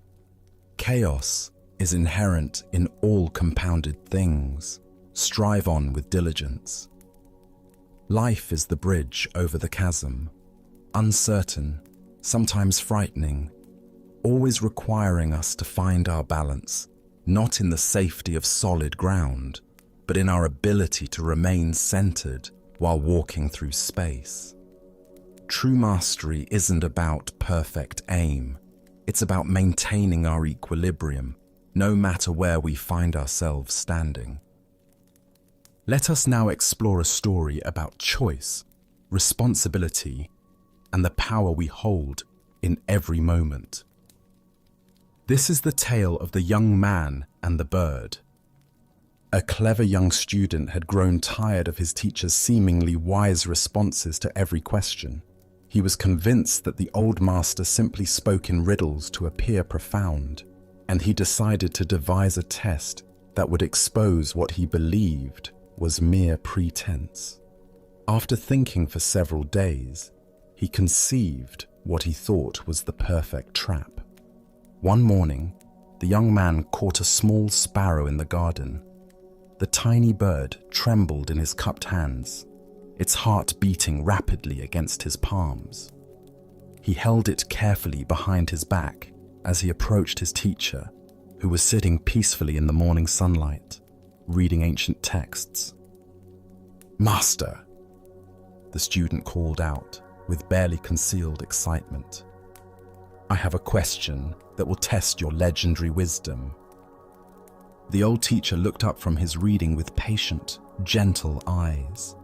chaos is inherent in all compounded things. Strive on with diligence. Life is the bridge over the chasm, uncertain, sometimes frightening, always requiring us to find our balance, not in the safety of solid ground, but in our ability to remain centered while walking through space. True mastery isn't about perfect aim. It's about maintaining our equilibrium, no matter where we find ourselves standing. Let us now explore a story about choice, responsibility, and the power we hold in every moment. This is the tale of the young man and the bird. A clever young student had grown tired of his teacher's seemingly wise responses to every question. He was convinced that the old master simply spoke in riddles to appear profound, and he decided to devise a test that would expose what he believed was mere pretense. After thinking for several days, he conceived what he thought was the perfect trap. One morning, the young man caught a small sparrow in the garden. The tiny bird trembled in his cupped hands, its heart beating rapidly against his palms. He held it carefully behind his back as he approached his teacher, who was sitting peacefully in the morning sunlight, reading ancient texts. "Master," the student called out with barely concealed excitement, "I have a question that will test your legendary wisdom." The old teacher looked up from his reading with patient, gentle eyes.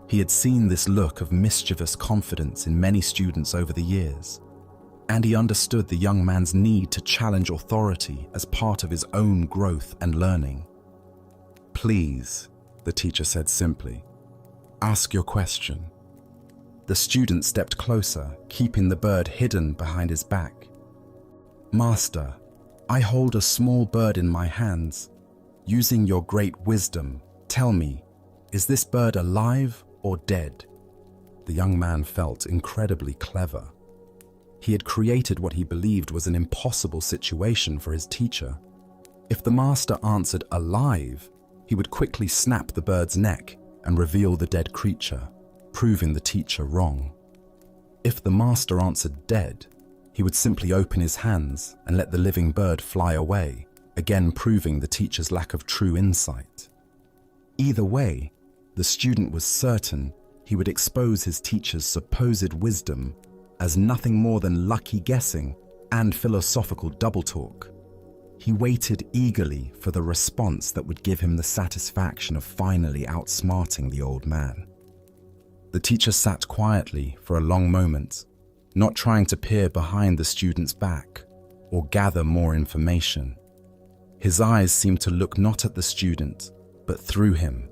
He had seen this look of mischievous confidence in many students over the years, and he understood the young man's need to challenge authority as part of his own growth and learning. "Please," the teacher said simply, "ask your question." The student stepped closer, keeping the bird hidden behind his back. "Master, I hold a small bird in my hands. Using your great wisdom, tell me, is this bird alive or dead?" The young man felt incredibly clever. He had created what he believed was an impossible situation for his teacher. If the master answered alive, he would quickly snap the bird's neck and reveal the dead creature, proving the teacher wrong. If the master answered dead, he would simply open his hands and let the living bird fly away, again proving the teacher's lack of true insight. Either way, the student was certain he would expose his teacher's supposed wisdom as nothing more than lucky guessing and philosophical double talk. He waited eagerly for the response that would give him the satisfaction of finally outsmarting the old man. The teacher sat quietly for a long moment, not trying to peer behind the student's back or gather more information. His eyes seemed to look not at the student, but through him,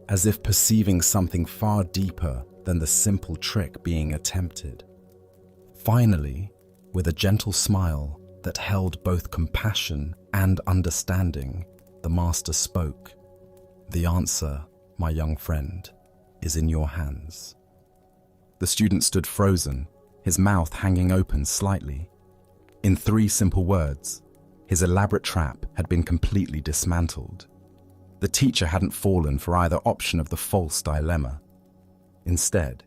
as if perceiving something far deeper than the simple trick being attempted. Finally, with a gentle smile that held both compassion and understanding, the master spoke. "The answer, my young friend, is in your hands." The student stood frozen, his mouth hanging open slightly. In 3 simple words, his elaborate trap had been completely dismantled. The teacher hadn't fallen for either option of the false dilemma. Instead,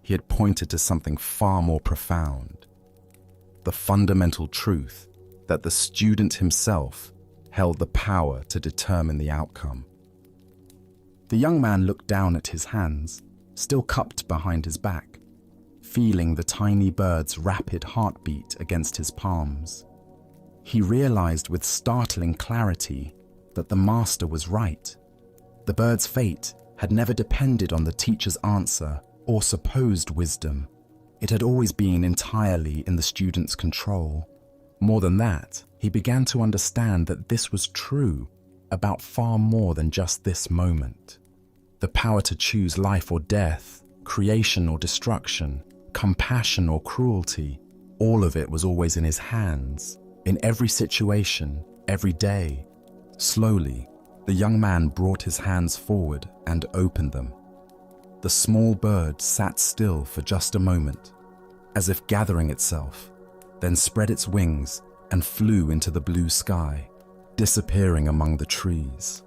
he had pointed to something far more profound: the fundamental truth that the student himself held the power to determine the outcome. The young man looked down at his hands, still cupped behind his back, feeling the tiny bird's rapid heartbeat against his palms. He realized with startling clarity that the master was right. The bird's fate had never depended on the teacher's answer or supposed wisdom. It had always been entirely in the student's control. More than that, he began to understand that this was true about far more than just this moment. The power to choose life or death, creation or destruction, compassion or cruelty, all of it was always in his hands, in every situation, every day. Slowly, the young man brought his hands forward and opened them. The small bird sat still for just a moment, as if gathering itself, then spread its wings and flew into the blue sky, disappearing among the trees.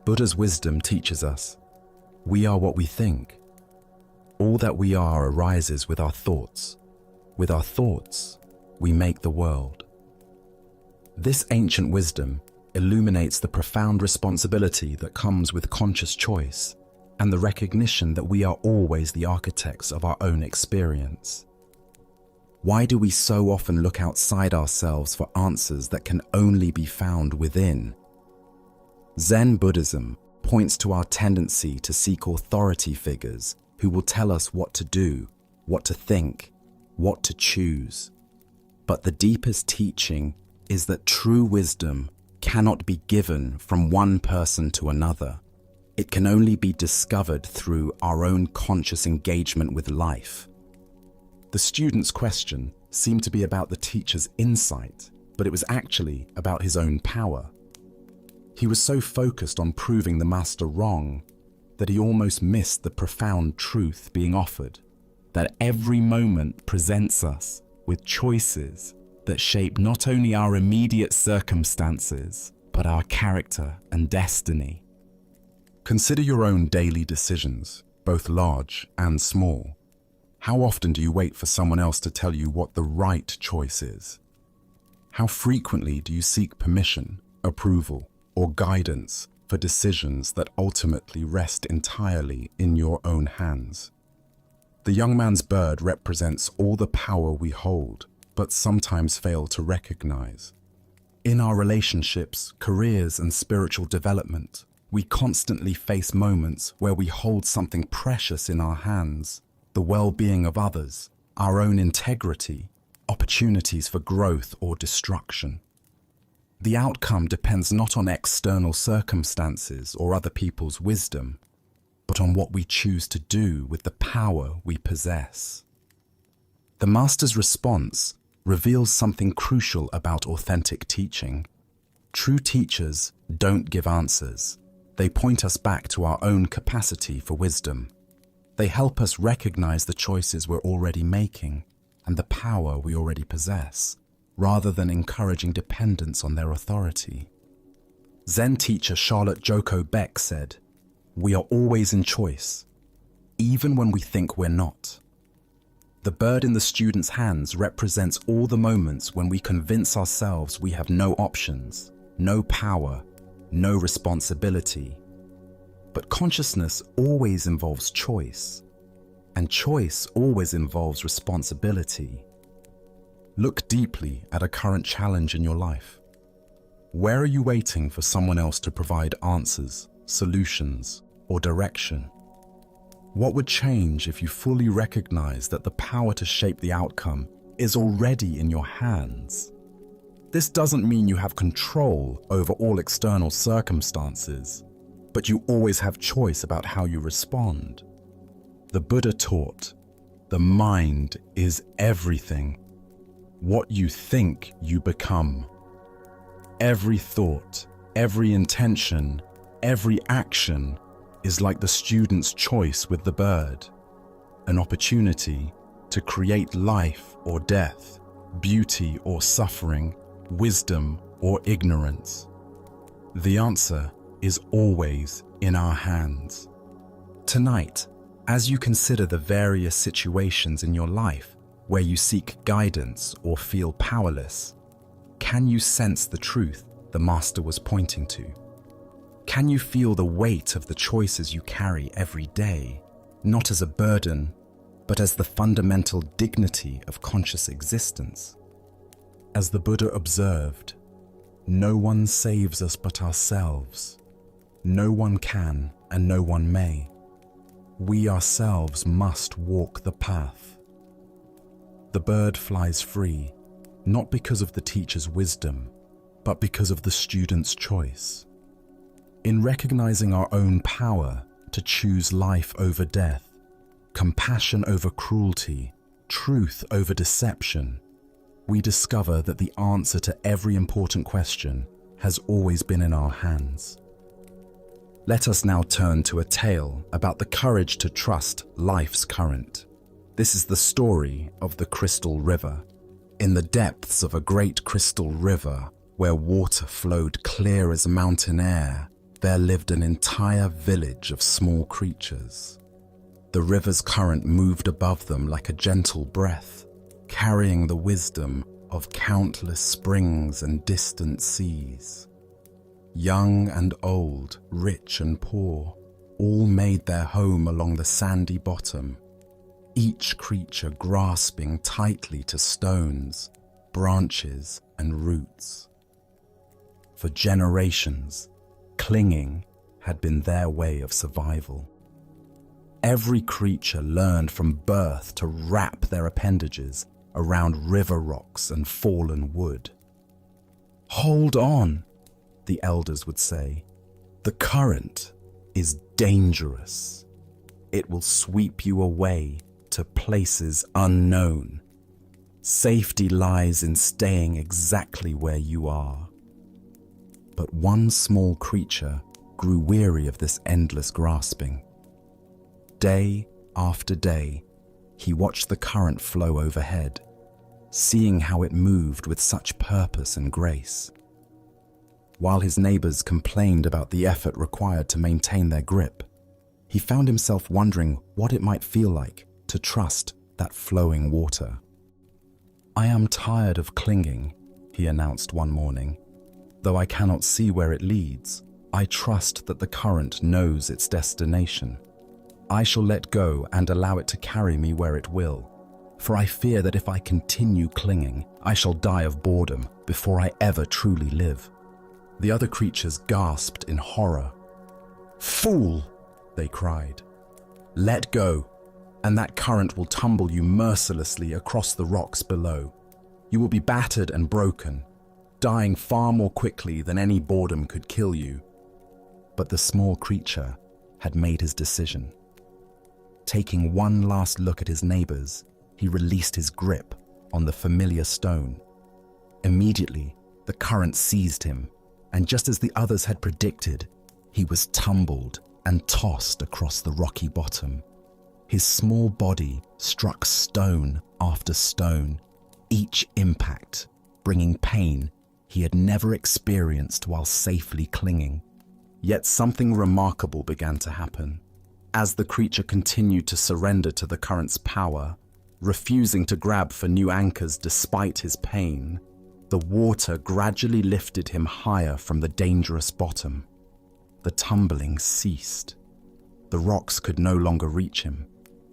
Buddha's wisdom teaches us, we are what we think. All that we are arises with our thoughts. With our thoughts, we make the world. This ancient wisdom illuminates the profound responsibility that comes with conscious choice and the recognition that we are always the architects of our own experience. Why do we so often look outside ourselves for answers that can only be found within? Zen Buddhism points to our tendency to seek authority figures who will tell us what to do, what to think, what to choose. But the deepest teaching is that true wisdom cannot be given from one person to another. It can only be discovered through our own conscious engagement with life. The student's question seemed to be about the teacher's insight, but it was actually about his own power. He was so focused on proving the master wrong that he almost missed the profound truth being offered, that every moment presents us with choices that shape not only our immediate circumstances, but our character and destiny. Consider your own daily decisions, both large and small. How often do you wait for someone else to tell you what the right choice is? How frequently do you seek permission, approval, or guidance for decisions that ultimately rest entirely in your own hands? The young man's bird represents all the power we hold, but sometimes fail to recognize. In our relationships, careers, and spiritual development, we constantly face moments where we hold something precious in our hands: the well-being of others, our own integrity, opportunities for growth or destruction. The outcome depends not on external circumstances or other people's wisdom, but on what we choose to do with the power we possess. The Master's response reveals something crucial about authentic teaching. True teachers don't give answers. They point us back to our own capacity for wisdom. They help us recognize the choices we're already making and the power we already possess, rather than encouraging dependence on their authority. Zen teacher Charlotte Joko Beck said, "We are always in choice, even when we think we're not." The bird in the student's hands represents all the moments when we convince ourselves we have no options, no power, no responsibility. But consciousness always involves choice, and choice always involves responsibility. Look deeply at a current challenge in your life. Where are you waiting for someone else to provide answers, solutions, or direction? What would change if you fully recognize that the power to shape the outcome is already in your hands? This doesn't mean you have control over all external circumstances, but you always have choice about how you respond. The Buddha taught, "The mind is everything. What you think, you become." Every thought, every intention, every action is like the student's choice with the bird, an opportunity to create life or death, beauty or suffering, wisdom or ignorance. The answer is always in our hands. Tonight, as you consider the various situations in your life where you seek guidance or feel powerless, can you sense the truth the Master was pointing to? Can you feel the weight of the choices you carry every day, not as a burden, but as the fundamental dignity of conscious existence? As the Buddha observed, "No one saves us but ourselves. No one can and no one may. We ourselves must walk the path." The bird flies free, not because of the teacher's wisdom, but because of the student's choice. In recognizing our own power to choose life over death, compassion over cruelty, truth over deception, we discover that the answer to every important question has always been in our hands. Let us now turn to a tale about the courage to trust life's current. This is the story of the Crystal River. In the depths of a great crystal river, where water flowed clear as mountain air, there lived an entire village of small creatures. The river's current moved above them like a gentle breath, carrying the wisdom of countless springs and distant seas. Young and old, rich and poor, all made their home along the sandy bottom, each creature grasping tightly to stones, branches, and roots. For generations, clinging had been their way of survival. Every creature learned from birth to wrap their appendages around river rocks and fallen wood. "Hold on," the elders would say. "The current is dangerous. It will sweep you away to places unknown. Safety lies in staying exactly where you are." But one small creature grew weary of this endless grasping. Day after day, He watched the current flow overhead, seeing how it moved with such purpose and grace. While his neighbors complained about the effort required to maintain their grip, he found himself wondering what it might feel like to trust that flowing water. "I am tired of clinging," he announced one morning. "Though I cannot see where it leads, I trust that the current knows its destination. I shall let go and allow it to carry me where it will, for I fear that if I continue clinging, I shall die of boredom before I ever truly live." The other creatures gasped in horror. "Fool!" they cried. "Let go, and that current will tumble you mercilessly across the rocks below. You will be battered and broken, dying far more quickly than any boredom could kill you." But the small creature had made his decision. Taking one last look at his neighbors, he released his grip on the familiar stone. Immediately, the current seized him, and just as the others had predicted, he was tumbled and tossed across the rocky bottom. His small body struck stone after stone, each impact bringing pain he had never experienced while safely clinging. Yet something remarkable began to happen. As the creature continued to surrender to the current's power, refusing to grab for new anchors despite his pain, the water gradually lifted him higher from the dangerous bottom. The tumbling ceased. The rocks could no longer reach him.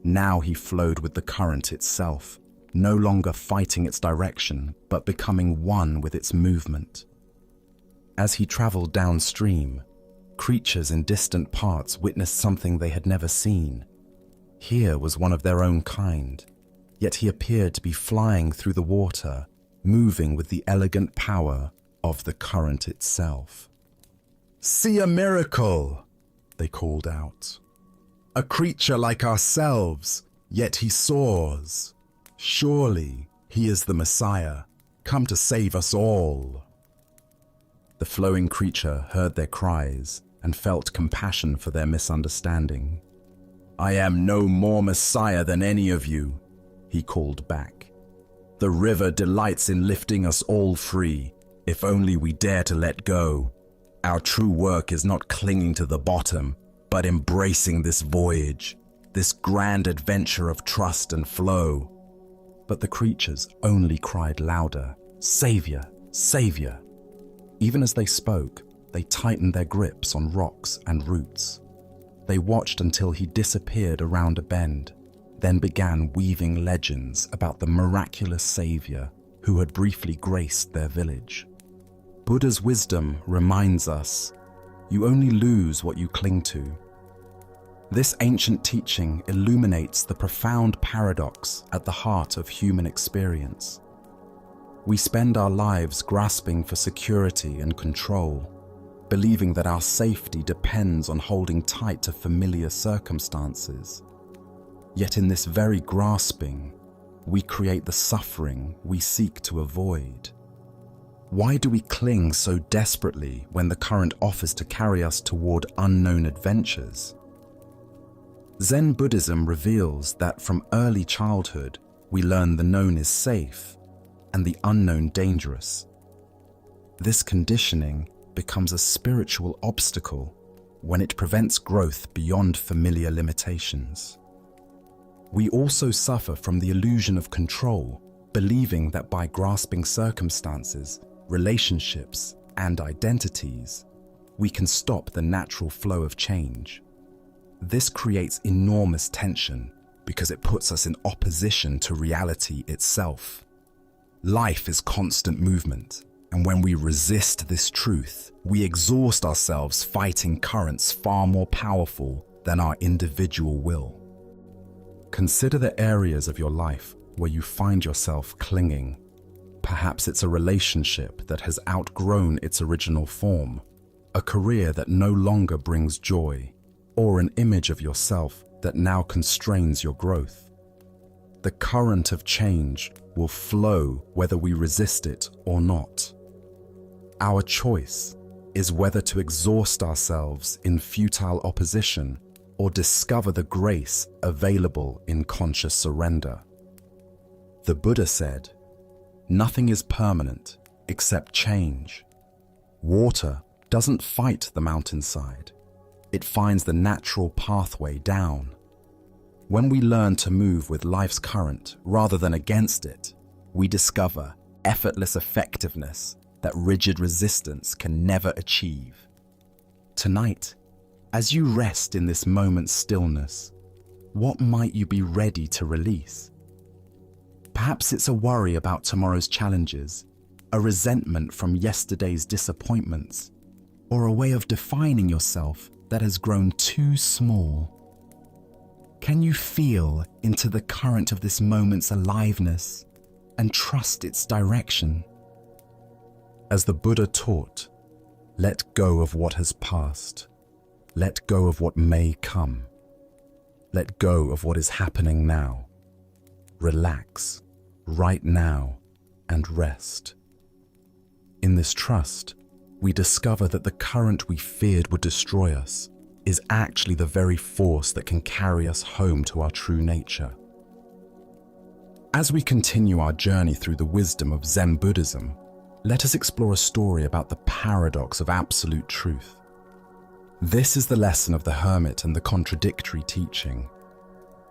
Now he flowed with the current itself, no longer fighting its direction, but becoming one with its movement. As he traveled downstream, creatures in distant parts witnessed something they had never seen. Here was one of their own kind, yet he appeared to be flying through the water, moving with the elegant power of the current itself. "See a miracle!" they called out. "A creature like ourselves, yet he soars. Surely he is the Messiah, come to save us all." The flowing creature heard their cries and felt compassion for their misunderstanding. "I am no more Messiah than any of you," he called back. "The river delights in lifting us all free, if only we dare to let go. Our true work is not clinging to the bottom, but embracing this voyage, this grand adventure of trust and flow." But the creatures only cried louder, "Savior, Savior!" Even as they spoke, they tightened their grips on rocks and roots. They watched until he disappeared around a bend, then began weaving legends about the miraculous Savior who had briefly graced their village. Buddha's wisdom reminds us, you only lose what you cling to. This ancient teaching illuminates the profound paradox at the heart of human experience. We spend our lives grasping for security and control, believing that our safety depends on holding tight to familiar circumstances. Yet in this very grasping, we create the suffering we seek to avoid. Why do we cling so desperately when the current offers to carry us toward unknown adventures? Zen Buddhism reveals that from early childhood, we learn the known is safe and the unknown dangerous. This conditioning becomes a spiritual obstacle when it prevents growth beyond familiar limitations. We also suffer from the illusion of control, believing that by grasping circumstances, relationships, and identities, we can stop the natural flow of change. This creates enormous tension because it puts us in opposition to reality itself. Life is constant movement, and when we resist this truth, we exhaust ourselves fighting currents far more powerful than our individual will. Consider the areas of your life where you find yourself clinging. Perhaps it's a relationship that has outgrown its original form, a career that no longer brings joy, or an image of yourself that now constrains your growth. The current of change will flow whether we resist it or not. Our choice is whether to exhaust ourselves in futile opposition or discover the grace available in conscious surrender. The Buddha said, "Nothing is permanent except change. Water doesn't fight the mountainside. It finds the natural pathway down. When we learn to move with life's current rather than against it, we discover effortless effectiveness that rigid resistance can never achieve." Tonight, as you rest in this moment's stillness, what might you be ready to release? Perhaps it's a worry about tomorrow's challenges, a resentment from yesterday's disappointments, or a way of defining yourself that has grown too small. Can you feel into the current of this moment's aliveness and trust its direction? As the Buddha taught, let go of what has passed. Let go of what may come. Let go of what is happening now. Relax right now and rest. In this trust, we discover that the current we feared would destroy us is actually the very force that can carry us home to our true nature. As we continue our journey through the wisdom of Zen Buddhism, let us explore a story about the paradox of absolute truth. This is the lesson of the hermit and the contradictory teaching.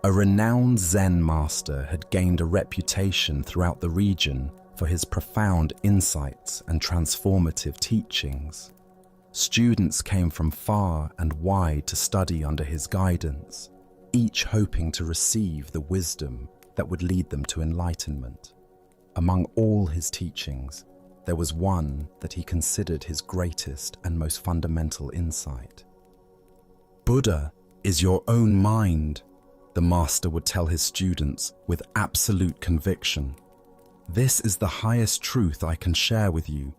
A renowned Zen master had gained a reputation throughout the region for his profound insights and transformative teachings. Students came from far and wide to study under his guidance, each hoping to receive the wisdom that would lead them to enlightenment. Among all his teachings, there was one that he considered his greatest and most fundamental insight. "Buddha is your own mind," the master would tell his students with absolute conviction. "This is the highest truth I can share with you.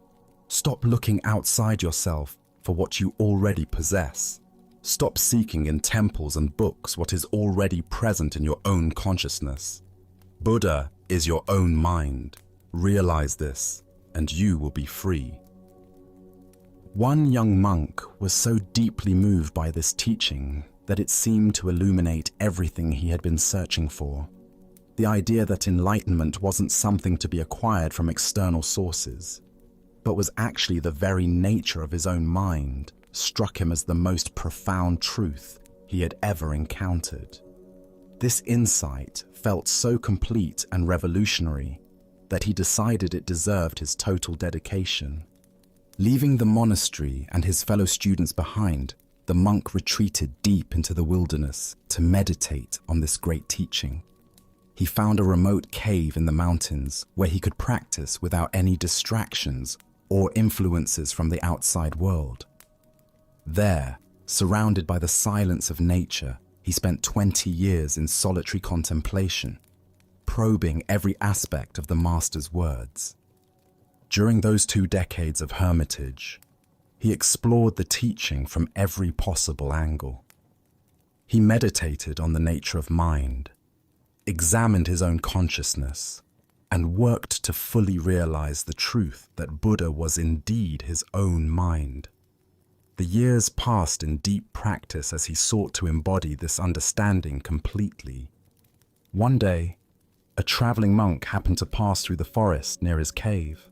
Stop looking outside yourself for what you already possess. Stop seeking in temples and books what is already present in your own consciousness. Buddha is your own mind. Realize this, and you will be free." One young monk was so deeply moved by this teaching that it seemed to illuminate everything he had been searching for. The idea that enlightenment wasn't something to be acquired from external sources, but was actually the very nature of his own mind, struck him as the most profound truth he had ever encountered. This insight felt so complete and revolutionary that he decided it deserved his total dedication. Leaving the monastery and his fellow students behind, the monk retreated deep into the wilderness to meditate on this great teaching. He found a remote cave in the mountains where he could practice without any distractions or influences from the outside world. There, surrounded by the silence of nature, he spent 20 years in solitary contemplation, probing every aspect of the master's words. During those 2 decades of hermitage, he explored the teaching from every possible angle. He meditated on the nature of mind, examined his own consciousness, and worked to fully realize the truth that Buddha was indeed his own mind. The years passed in deep practice as he sought to embody this understanding completely. One day, a traveling monk happened to pass through the forest near his cave.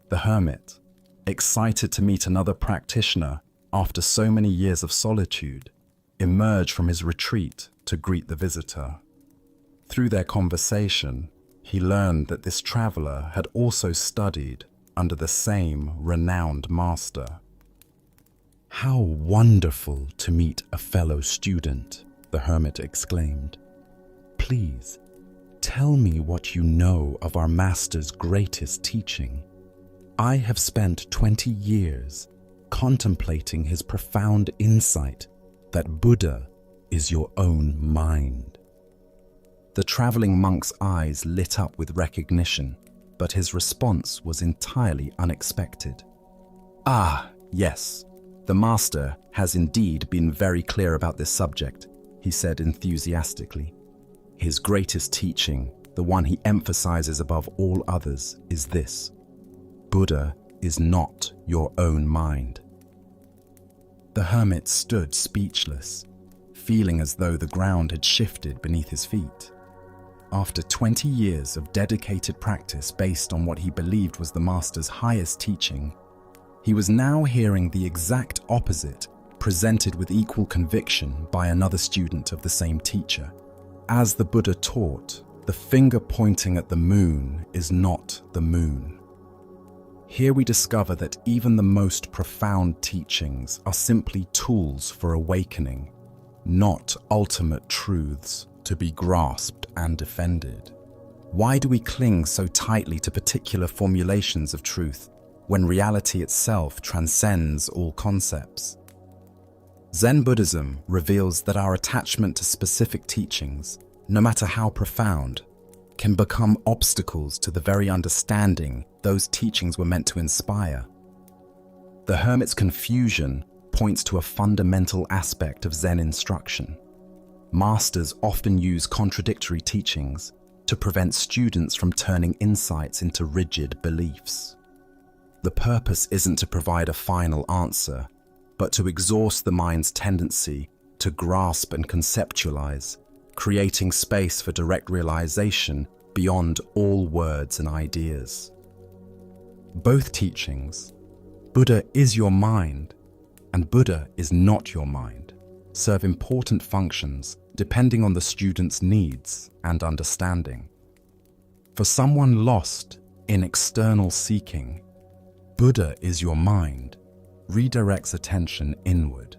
The hermit, excited to meet another practitioner after so many years of solitude, emerged from his retreat to greet the visitor. Through their conversation, he learned that this traveler had also studied under the same renowned master. "How wonderful to meet a fellow student," the hermit exclaimed. "Please, tell me what you know of our master's greatest teaching. I have spent 20 years contemplating his profound insight that Buddha is your own mind." The traveling monk's eyes lit up with recognition, but his response was entirely unexpected. "Ah, yes, the master has indeed been very clear about this subject," he said enthusiastically. "His greatest teaching, the one he emphasizes above all others, is this: Buddha is not your own mind." The hermit stood speechless, feeling as though the ground had shifted beneath his feet. After 20 years of dedicated practice based on what he believed was the master's highest teaching, he was now hearing the exact opposite presented with equal conviction by another student of the same teacher. As the Buddha taught, the finger pointing at the moon is not the moon. Here we discover that even the most profound teachings are simply tools for awakening, not ultimate truths to be grasped and defended. Why do we cling so tightly to particular formulations of truth when reality itself transcends all concepts? Zen Buddhism reveals that our attachment to specific teachings, no matter how profound, can become obstacles to the very understanding those teachings were meant to inspire. The hermit's confusion points to a fundamental aspect of Zen instruction. Masters often use contradictory teachings to prevent students from turning insights into rigid beliefs. The purpose isn't to provide a final answer, but to exhaust the mind's tendency to grasp and conceptualize, creating space for direct realization beyond all words and ideas. Both teachings, Buddha is your mind and Buddha is not your mind, serve important functions depending on the student's needs and understanding. For someone lost in external seeking, Buddha is your mind redirects attention inward.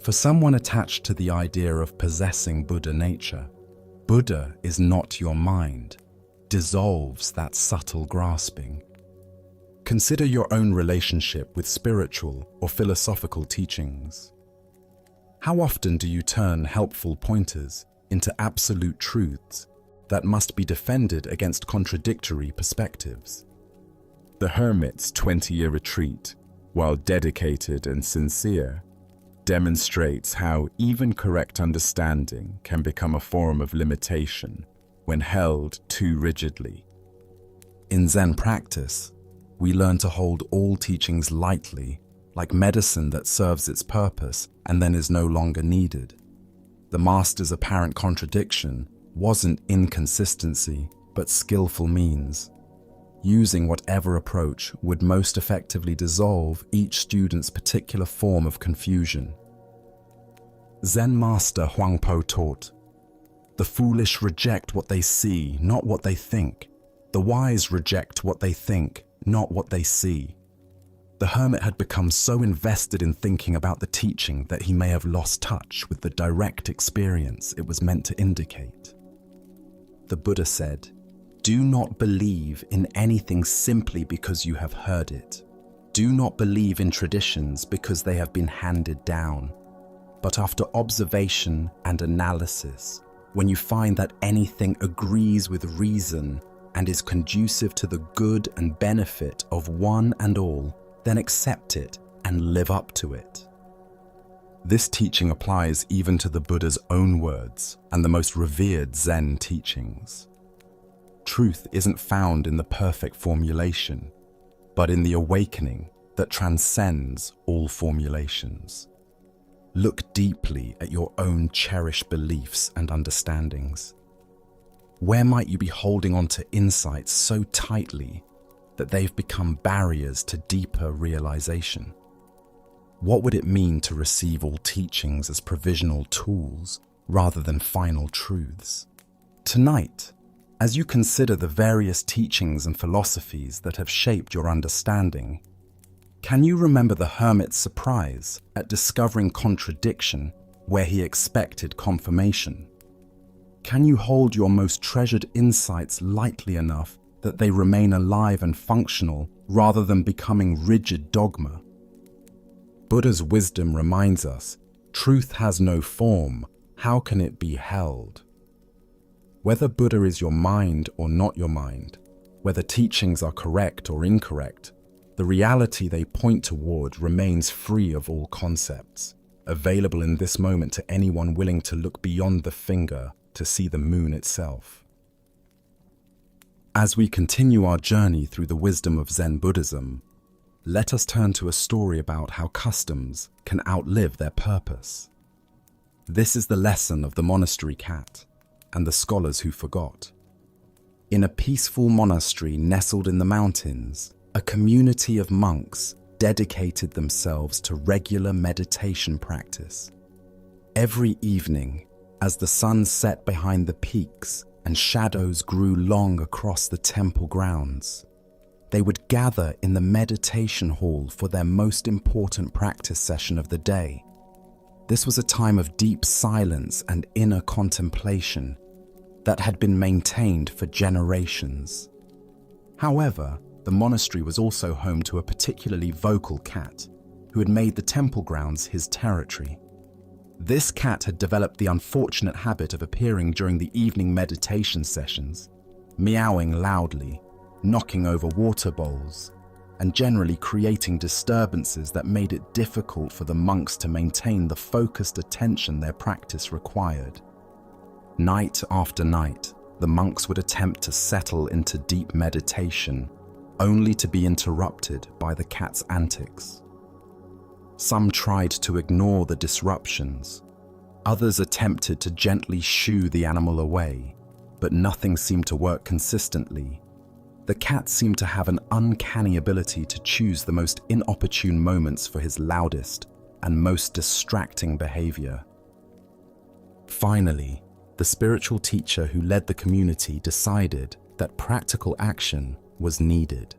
For someone attached to the idea of possessing Buddha nature, Buddha is not your mind, dissolves that subtle grasping. Consider your own relationship with spiritual or philosophical teachings. How often do you turn helpful pointers into absolute truths that must be defended against contradictory perspectives? The hermit's 20-year retreat, while dedicated and sincere, demonstrates how even correct understanding can become a form of limitation when held too rigidly. In Zen practice, we learn to hold all teachings lightly, like medicine that serves its purpose and then is no longer needed. The master's apparent contradiction wasn't inconsistency, but skillful means, using whatever approach would most effectively dissolve each student's particular form of confusion. Zen master Huangpo taught, "The foolish reject what they see, not what they think. The wise reject what they think, not what they see." The hermit had become so invested in thinking about the teaching that he may have lost touch with the direct experience it was meant to indicate. The Buddha said, "Do not believe in anything simply because you have heard it. Do not believe in traditions because they have been handed down. But after observation and analysis, when you find that anything agrees with reason and is conducive to the good and benefit of one and all, then accept it and live up to it." This teaching applies even to the Buddha's own words and the most revered Zen teachings. Truth isn't found in the perfect formulation, but in the awakening that transcends all formulations. Look deeply at your own cherished beliefs and understandings. Where might you be holding on to insights so tightly that they've become barriers to deeper realization? What would it mean to receive all teachings as provisional tools rather than final truths? Tonight, as you consider the various teachings and philosophies that have shaped your understanding, can you remember the hermit's surprise at discovering contradiction where he expected confirmation? Can you hold your most treasured insights lightly enough that they remain alive and functional rather than becoming rigid dogma? Buddha's wisdom reminds us, truth has no form, how can it be held? Whether Buddha is your mind or not your mind, whether teachings are correct or incorrect, the reality they point toward remains free of all concepts, available in this moment to anyone willing to look beyond the finger to see the moon itself. As we continue our journey through the wisdom of Zen Buddhism, let us turn to a story about how customs can outlive their purpose. This is the lesson of the monastery cat and the scholars who forgot. In a peaceful monastery nestled in the mountains, a community of monks dedicated themselves to regular meditation practice. Every evening, as the sun set behind the peaks and shadows grew long across the temple grounds, they would gather in the meditation hall for their most important practice session of the day. This was a time of deep silence and inner contemplation that had been maintained for generations. However, the monastery was also home to a particularly vocal cat who had made the temple grounds his territory. This cat had developed the unfortunate habit of appearing during the evening meditation sessions, meowing loudly, knocking over water bowls, and generally creating disturbances that made it difficult for the monks to maintain the focused attention their practice required. Night after night, the monks would attempt to settle into deep meditation, only to be interrupted by the cat's antics. Some tried to ignore the disruptions. Others attempted to gently shoo the animal away, but nothing seemed to work consistently. The cat seemed to have an uncanny ability to choose the most inopportune moments for his loudest and most distracting behavior. Finally, the spiritual teacher who led the community decided that practical action was needed.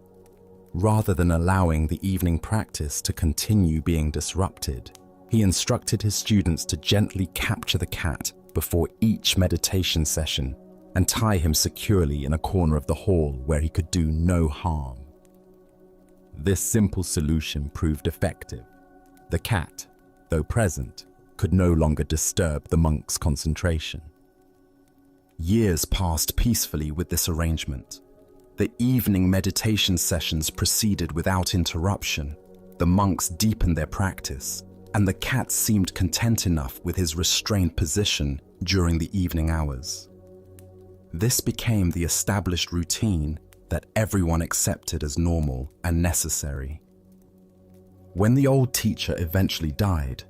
Rather than allowing the evening practice to continue being disrupted, he instructed his students to gently capture the cat before each meditation session and tie him securely in a corner of the hall where he could do no harm. This simple solution proved effective. The cat, though present, could no longer disturb the monk's concentration. Years passed peacefully with this arrangement. The evening meditation sessions proceeded without interruption. The monks deepened their practice, and the cat seemed content enough with his restrained position during the evening hours. This became the established routine that everyone accepted as normal and necessary. When the old teacher eventually died,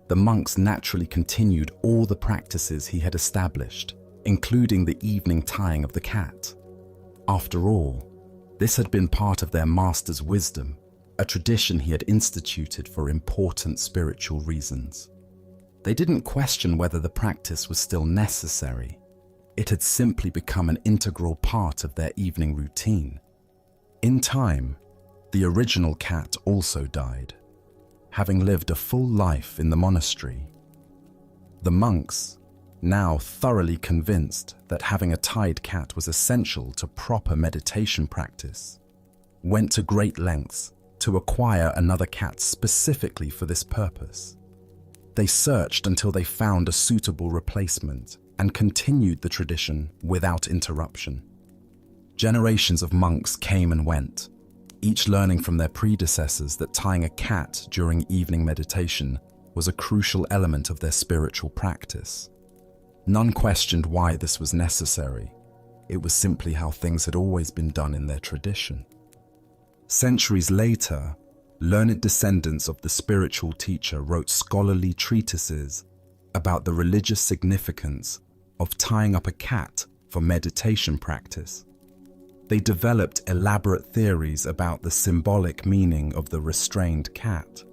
the monks naturally continued all the practices he had established, including the evening tying of the cat. After all, this had been part of their master's wisdom, a tradition he had instituted for important spiritual reasons. They didn't question whether the practice was still necessary. It had simply become an integral part of their evening routine. In time, the original cat also died, having lived a full life in the monastery. The monks, now thoroughly convinced that having a tied cat was essential to proper meditation practice, went to great lengths to acquire another cat specifically for this purpose. They searched until they found a suitable replacement and continued the tradition without interruption. Generations of monks came and went, each learning from their predecessors that tying a cat during evening meditation was a crucial element of their spiritual practice. None questioned why this was necessary. It was simply how things had always been done in their tradition. Centuries later, learned descendants of the spiritual teacher wrote scholarly treatises about the religious significance of tying up a cat for meditation practice. They developed elaborate theories about the symbolic meaning of the restrained cat,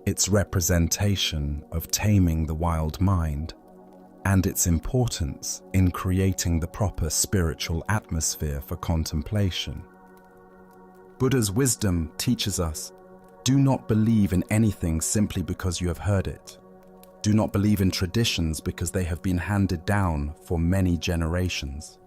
its representation of taming the wild mind, and its importance in creating the proper spiritual atmosphere for contemplation. Buddha's wisdom teaches us, do not believe in anything simply because you have heard it. Do not believe in traditions because they have been handed down for many generations.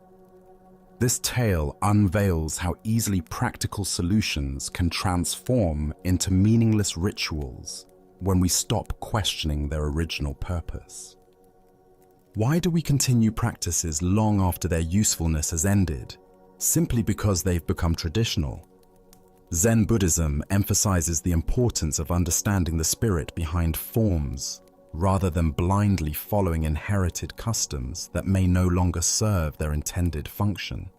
This tale unveils how easily practical solutions can transform into meaningless rituals when we stop questioning their original purpose. Why do we continue practices long after their usefulness has ended, simply because they've become traditional? Zen Buddhism emphasizes the importance of understanding the spirit behind forms, rather than blindly following inherited customs that may no longer serve their intended function.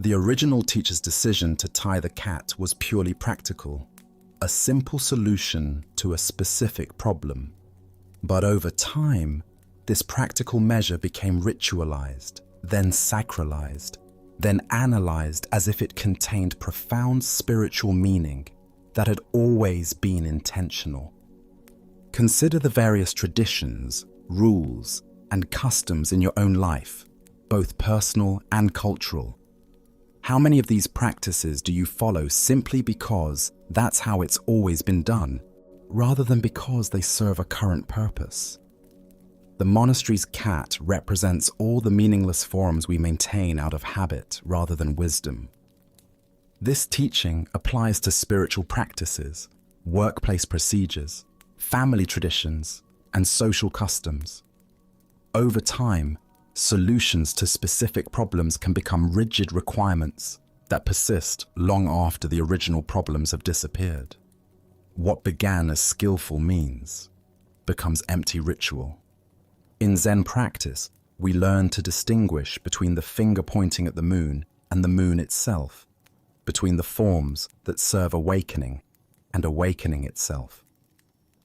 The original teacher's decision to tie the cat was purely practical, a simple solution to a specific problem. But over time, this practical measure became ritualized, then sacralized, then analyzed as if it contained profound spiritual meaning that had always been intentional. Consider the various traditions, rules, and customs in your own life, both personal and cultural. How many of these practices do you follow simply because that's how it's always been done, rather than because they serve a current purpose? The monastery's cat represents all the meaningless forms we maintain out of habit rather than wisdom. This teaching applies to spiritual practices, workplace procedures, family traditions, and social customs. Over time, solutions to specific problems can become rigid requirements that persist long after the original problems have disappeared. What began as skillful means becomes empty ritual. In Zen practice, we learn to distinguish between the finger pointing at the moon and the moon itself, between the forms that serve awakening and awakening itself.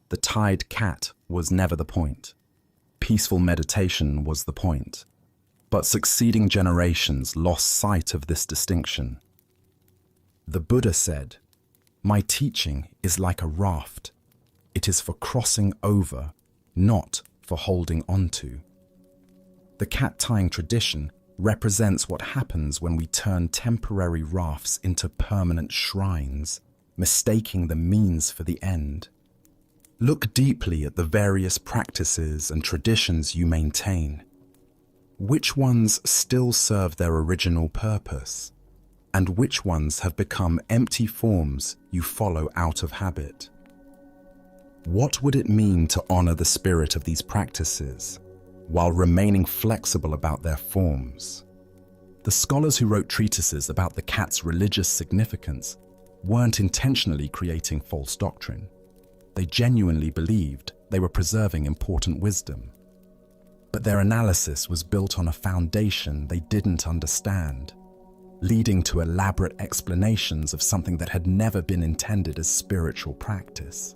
The tied cat was never the point. Peaceful meditation was the point. But succeeding generations lost sight of this distinction. The Buddha said, "My teaching is like a raft. It is for crossing over, not for holding onto." The cat-tying tradition represents what happens when we turn temporary rafts into permanent shrines, mistaking the means for the end. Look deeply at the various practices and traditions you maintain. Which ones still serve their original purpose, and which ones have become empty forms you follow out of habit? What would it mean to honor the spirit of these practices while remaining flexible about their forms? The scholars who wrote treatises about the cat's religious significance weren't intentionally creating false doctrine. They genuinely believed they were preserving important wisdom. But their analysis was built on a foundation they didn't understand, leading to elaborate explanations of something that had never been intended as spiritual practice.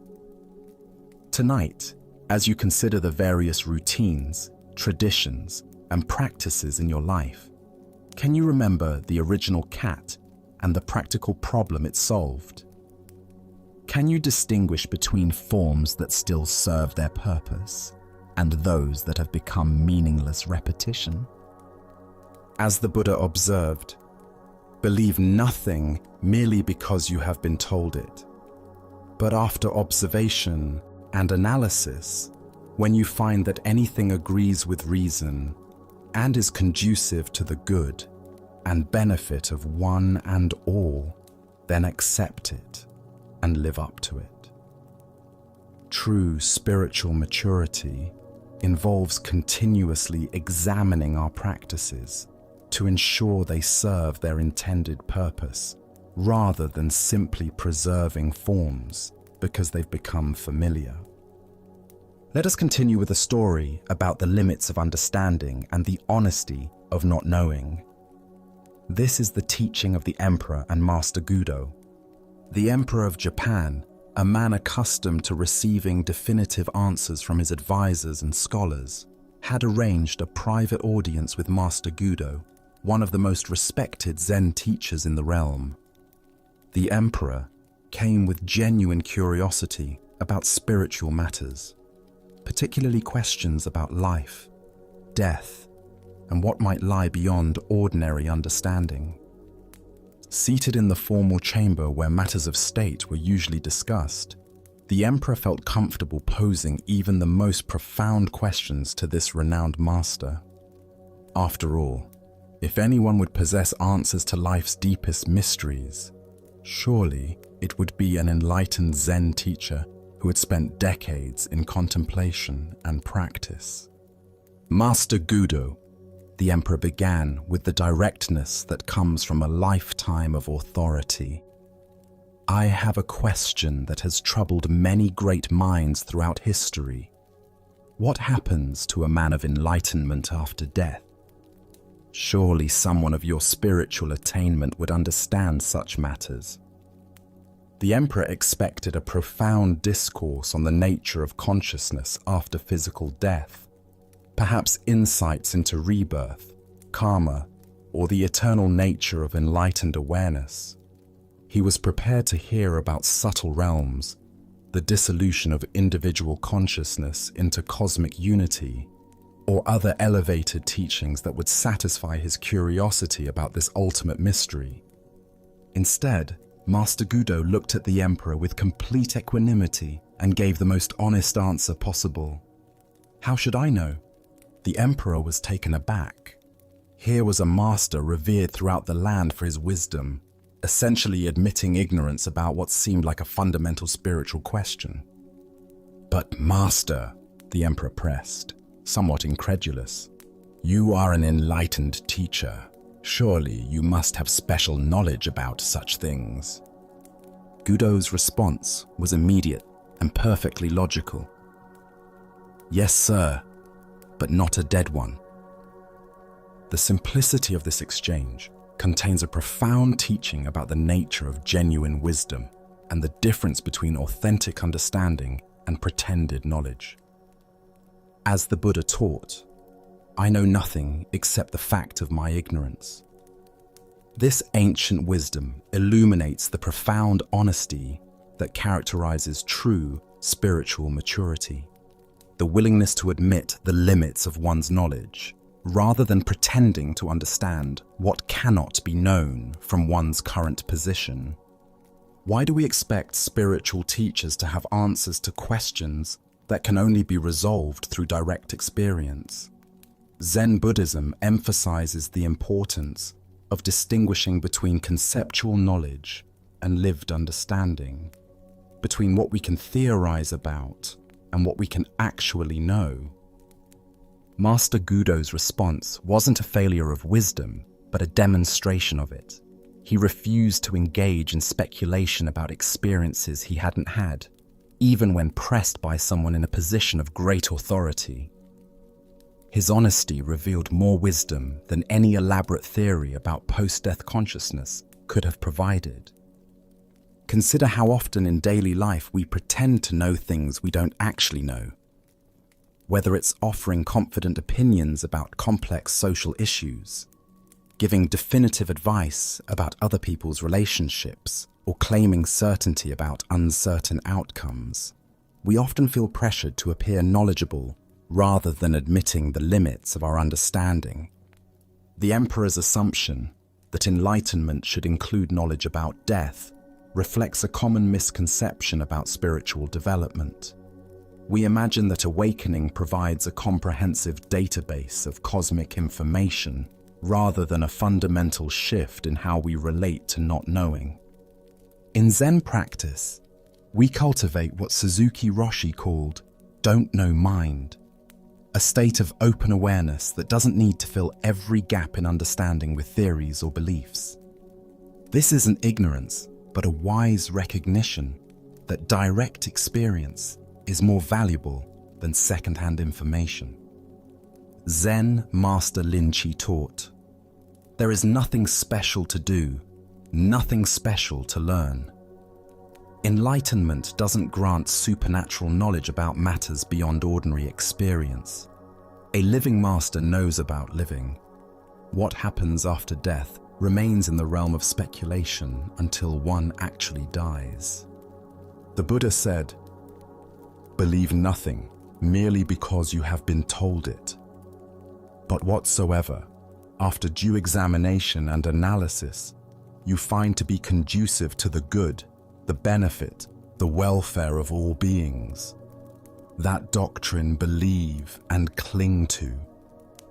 Tonight, as you consider the various routines, traditions, and practices in your life, can you remember the original cat and the practical problem it solved? Can you distinguish between forms that still serve their purpose and those that have become meaningless repetition? As the Buddha observed, believe nothing merely because you have been told it. But after observation and analysis, when you find that anything agrees with reason and is conducive to the good and benefit of one and all, then accept it and live up to it. True spiritual maturity involves continuously examining our practices to ensure they serve their intended purpose, rather than simply preserving forms because they've become familiar. Let us continue with a story about the limits of understanding and the honesty of not knowing. This is the teaching of the Emperor and Master Gudo. The Emperor of Japan, a man accustomed to receiving definitive answers from his advisors and scholars, had arranged a private audience with Master Gudo, one of the most respected Zen teachers in the realm. The Emperor came with genuine curiosity about spiritual matters, particularly questions about life, death, and what might lie beyond ordinary understanding. Seated in the formal chamber where matters of state were usually discussed, the Emperor felt comfortable posing even the most profound questions to this renowned master. After all, if anyone would possess answers to life's deepest mysteries, surely it would be an enlightened Zen teacher who had spent decades in contemplation and practice. Master Gudo, the Emperor began with the directness that comes from a lifetime of authority. I have a question that has troubled many great minds throughout history. What happens to a man of enlightenment after death? Surely someone of your spiritual attainment would understand such matters. The emperor expected a profound discourse on the nature of consciousness after physical death, perhaps insights into rebirth, karma, or the eternal nature of enlightened awareness. He was prepared to hear about subtle realms, the dissolution of individual consciousness into cosmic unity, or other elevated teachings that would satisfy his curiosity about this ultimate mystery. Instead, Master Gudo looked at the emperor with complete equanimity and gave the most honest answer possible. How should I know? The emperor was taken aback. Here was a master revered throughout the land for his wisdom, essentially admitting ignorance about what seemed like a fundamental spiritual question. But master, the emperor pressed, somewhat incredulous, you are an enlightened teacher. Surely you must have special knowledge about such things. Gudo's response was immediate and perfectly logical. Yes, sir, but not a dead one. The simplicity of this exchange contains a profound teaching about the nature of genuine wisdom and the difference between authentic understanding and pretended knowledge. As the Buddha taught, I know nothing except the fact of my ignorance. This ancient wisdom illuminates the profound honesty that characterizes true spiritual maturity, the willingness to admit the limits of one's knowledge, rather than pretending to understand what cannot be known from one's current position. Why do we expect spiritual teachers to have answers to questions that can only be resolved through direct experience? Zen Buddhism emphasizes the importance of distinguishing between conceptual knowledge and lived understanding, between what we can theorize about and what we can actually know. Master Gudo's response wasn't a failure of wisdom, but a demonstration of it. He refused to engage in speculation about experiences he hadn't had, even when pressed by someone in a position of great authority. His honesty revealed more wisdom than any elaborate theory about post-death consciousness could have provided. Consider how often in daily life we pretend to know things we don't actually know. Whether it's offering confident opinions about complex social issues, giving definitive advice about other people's relationships, or claiming certainty about uncertain outcomes, we often feel pressured to appear knowledgeable rather than admitting the limits of our understanding. The emperor's assumption that enlightenment should include knowledge about death reflects a common misconception about spiritual development. We imagine that awakening provides a comprehensive database of cosmic information rather than a fundamental shift in how we relate to not knowing. In Zen practice, we cultivate what Suzuki Roshi called "don't know mind," a state of open awareness that doesn't need to fill every gap in understanding with theories or beliefs. This isn't ignorance, but a wise recognition that direct experience is more valuable than second-hand information. Zen Master Linchi taught, there is nothing special to do, nothing special to learn. Enlightenment doesn't grant supernatural knowledge about matters beyond ordinary experience. A living master knows about living. What happens after death remains in the realm of speculation until one actually dies. The Buddha said, "Believe nothing merely because you have been told it, but whatsoever, after due examination and analysis, you find to be conducive to the good, the benefit, the welfare of all beings. That doctrine believe and cling to."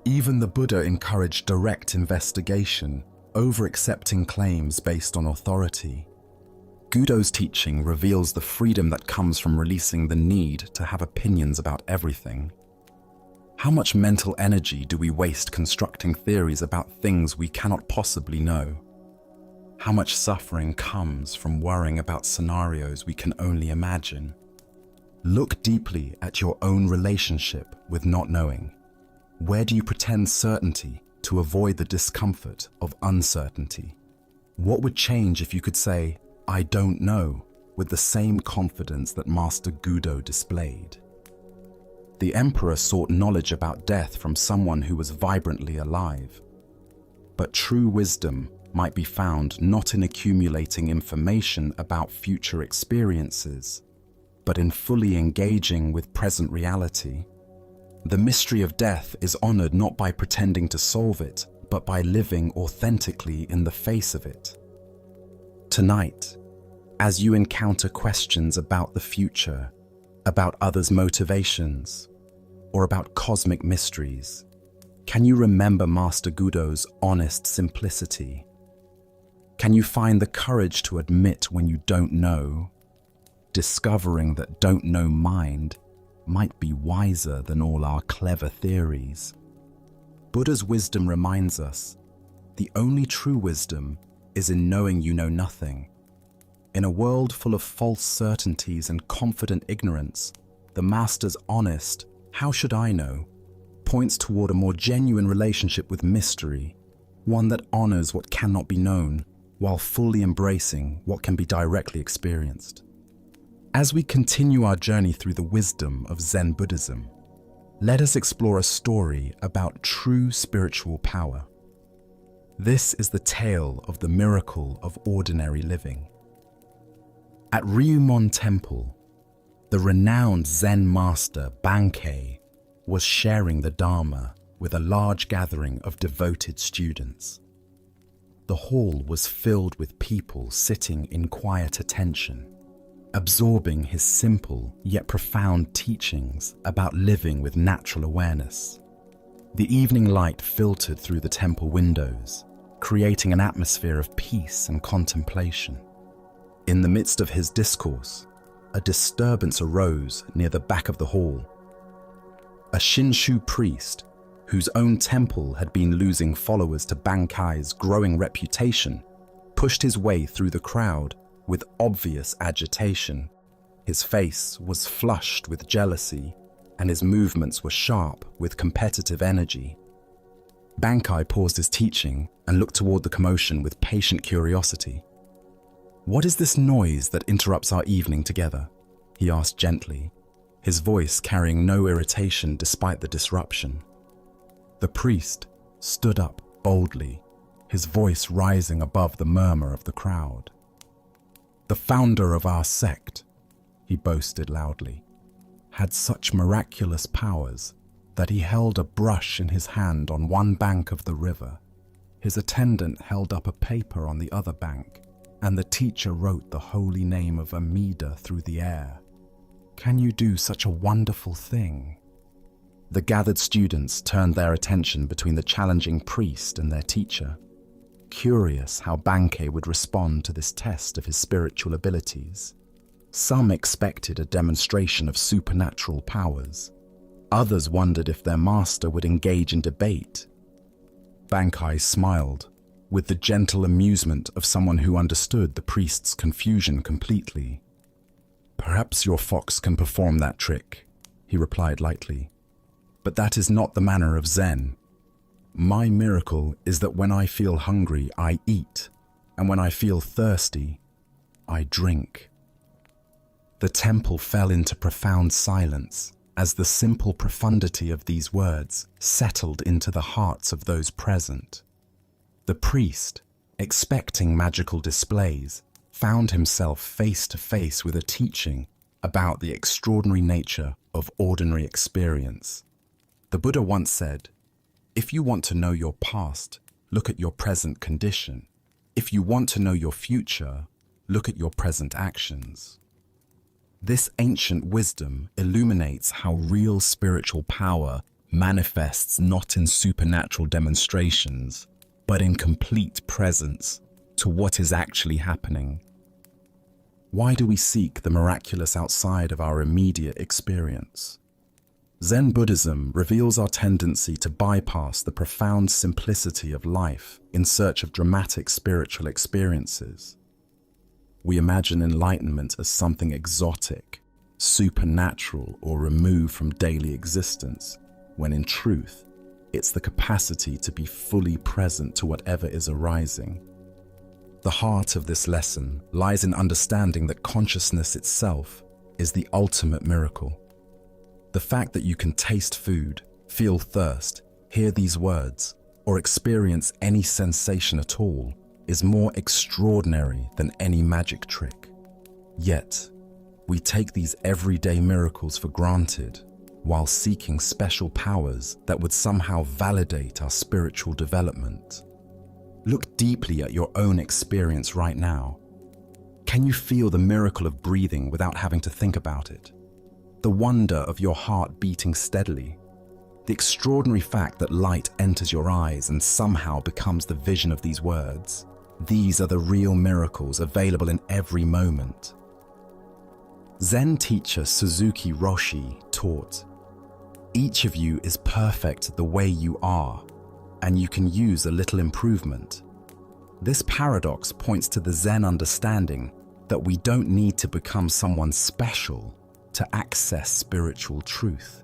Even the Buddha encouraged direct investigation over accepting claims based on authority. Gudo's teaching reveals the freedom that comes from releasing the need to have opinions about everything. How much mental energy do we waste constructing theories about things we cannot possibly know? How much suffering comes from worrying about scenarios we can only imagine? Look deeply at your own relationship with not knowing. Where do you pretend certainty to avoid the discomfort of uncertainty? What would change if you could say, "I don't know," with the same confidence that Master Gudo displayed. The emperor sought knowledge about death from someone who was vibrantly alive. But true wisdom might be found not in accumulating information about future experiences, but in fully engaging with present reality. The mystery of death is honored not by pretending to solve it, but by living authentically in the face of it. Tonight, as you encounter questions about the future, about others' motivations, or about cosmic mysteries, can you remember Master Gudo's honest simplicity? Can you find the courage to admit when you don't know, discovering that don't know mind might be wiser than all our clever theories? Buddha's wisdom reminds us, the only true wisdom is in knowing you know nothing. In a world full of false certainties and confident ignorance, the Master's honest, "How should I know?" points toward a more genuine relationship with mystery, one that honors what cannot be known, while fully embracing what can be directly experienced. As we continue our journey through the wisdom of Zen Buddhism, let us explore a story about true spiritual power. This is the tale of the miracle of ordinary living. At Ryumon Temple, the renowned Zen master Bankei was sharing the Dharma with a large gathering of devoted students. The hall was filled with people sitting in quiet attention, absorbing his simple yet profound teachings about living with natural awareness. The evening light filtered through the temple windows, creating an atmosphere of peace and contemplation. In the midst of his discourse, a disturbance arose near the back of the hall. A Shinshu priest, whose own temple had been losing followers to Bankai's growing reputation, pushed his way through the crowd with obvious agitation. His face was flushed with jealousy, and his movements were sharp with competitive energy. Bankai paused his teaching and looked toward the commotion with patient curiosity. "What is this noise that interrupts our evening together?" he asked gently, his voice carrying no irritation despite the disruption. The priest stood up boldly, his voice rising above the murmur of the crowd. "The founder of our sect," he boasted loudly, "had such miraculous powers that he held a brush in his hand on one bank of the river. His attendant held up a paper on the other bank, and the teacher wrote the holy name of Amida through the air. Can you do such a wonderful thing?" The gathered students turned their attention between the challenging priest and their teacher, curious how Bankei would respond to this test of his spiritual abilities. Some expected a demonstration of supernatural powers. Others wondered if their master would engage in debate. Bankai smiled, with the gentle amusement of someone who understood the priest's confusion completely. "Perhaps your fox can perform that trick," he replied lightly. "But that is not the manner of Zen. My miracle is that when I feel hungry, I eat, and when I feel thirsty, I drink." The temple fell into profound silence as the simple profundity of these words settled into the hearts of those present. The priest, expecting magical displays, found himself face to face with a teaching about the extraordinary nature of ordinary experience. The Buddha once said, "If you want to know your past, look at your present condition. If you want to know your future, look at your present actions." This ancient wisdom illuminates how real spiritual power manifests not in supernatural demonstrations, but in complete presence to what is actually happening. Why do we seek the miraculous outside of our immediate experience? Zen Buddhism reveals our tendency to bypass the profound simplicity of life in search of dramatic spiritual experiences. We imagine enlightenment as something exotic, supernatural, or removed from daily existence, when in truth, it's the capacity to be fully present to whatever is arising. The heart of this lesson lies in understanding that consciousness itself is the ultimate miracle. The fact that you can taste food, feel thirst, hear these words, or experience any sensation at all is more extraordinary than any magic trick. Yet, we take these everyday miracles for granted while seeking special powers that would somehow validate our spiritual development. Look deeply at your own experience right now. Can you feel the miracle of breathing without having to think about it? The wonder of your heart beating steadily? The extraordinary fact that light enters your eyes and somehow becomes the vision of these words? These are the real miracles available in every moment. Zen teacher Suzuki Roshi taught, "Each of you is perfect the way you are, and you can use a little improvement." This paradox points to the Zen understanding that we don't need to become someone special to access spiritual truth.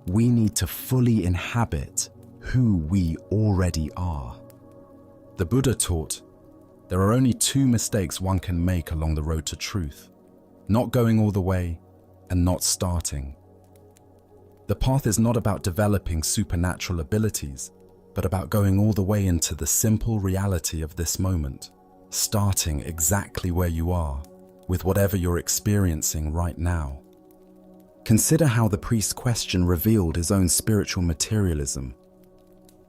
We need to fully inhabit who we already are. The Buddha taught, there are only two mistakes one can make along the road to truth: not going all the way and not starting. The path is not about developing supernatural abilities, but about going all the way into the simple reality of this moment, starting exactly where you are, with whatever you're experiencing right now. Consider how the priest's question revealed his own spiritual materialism,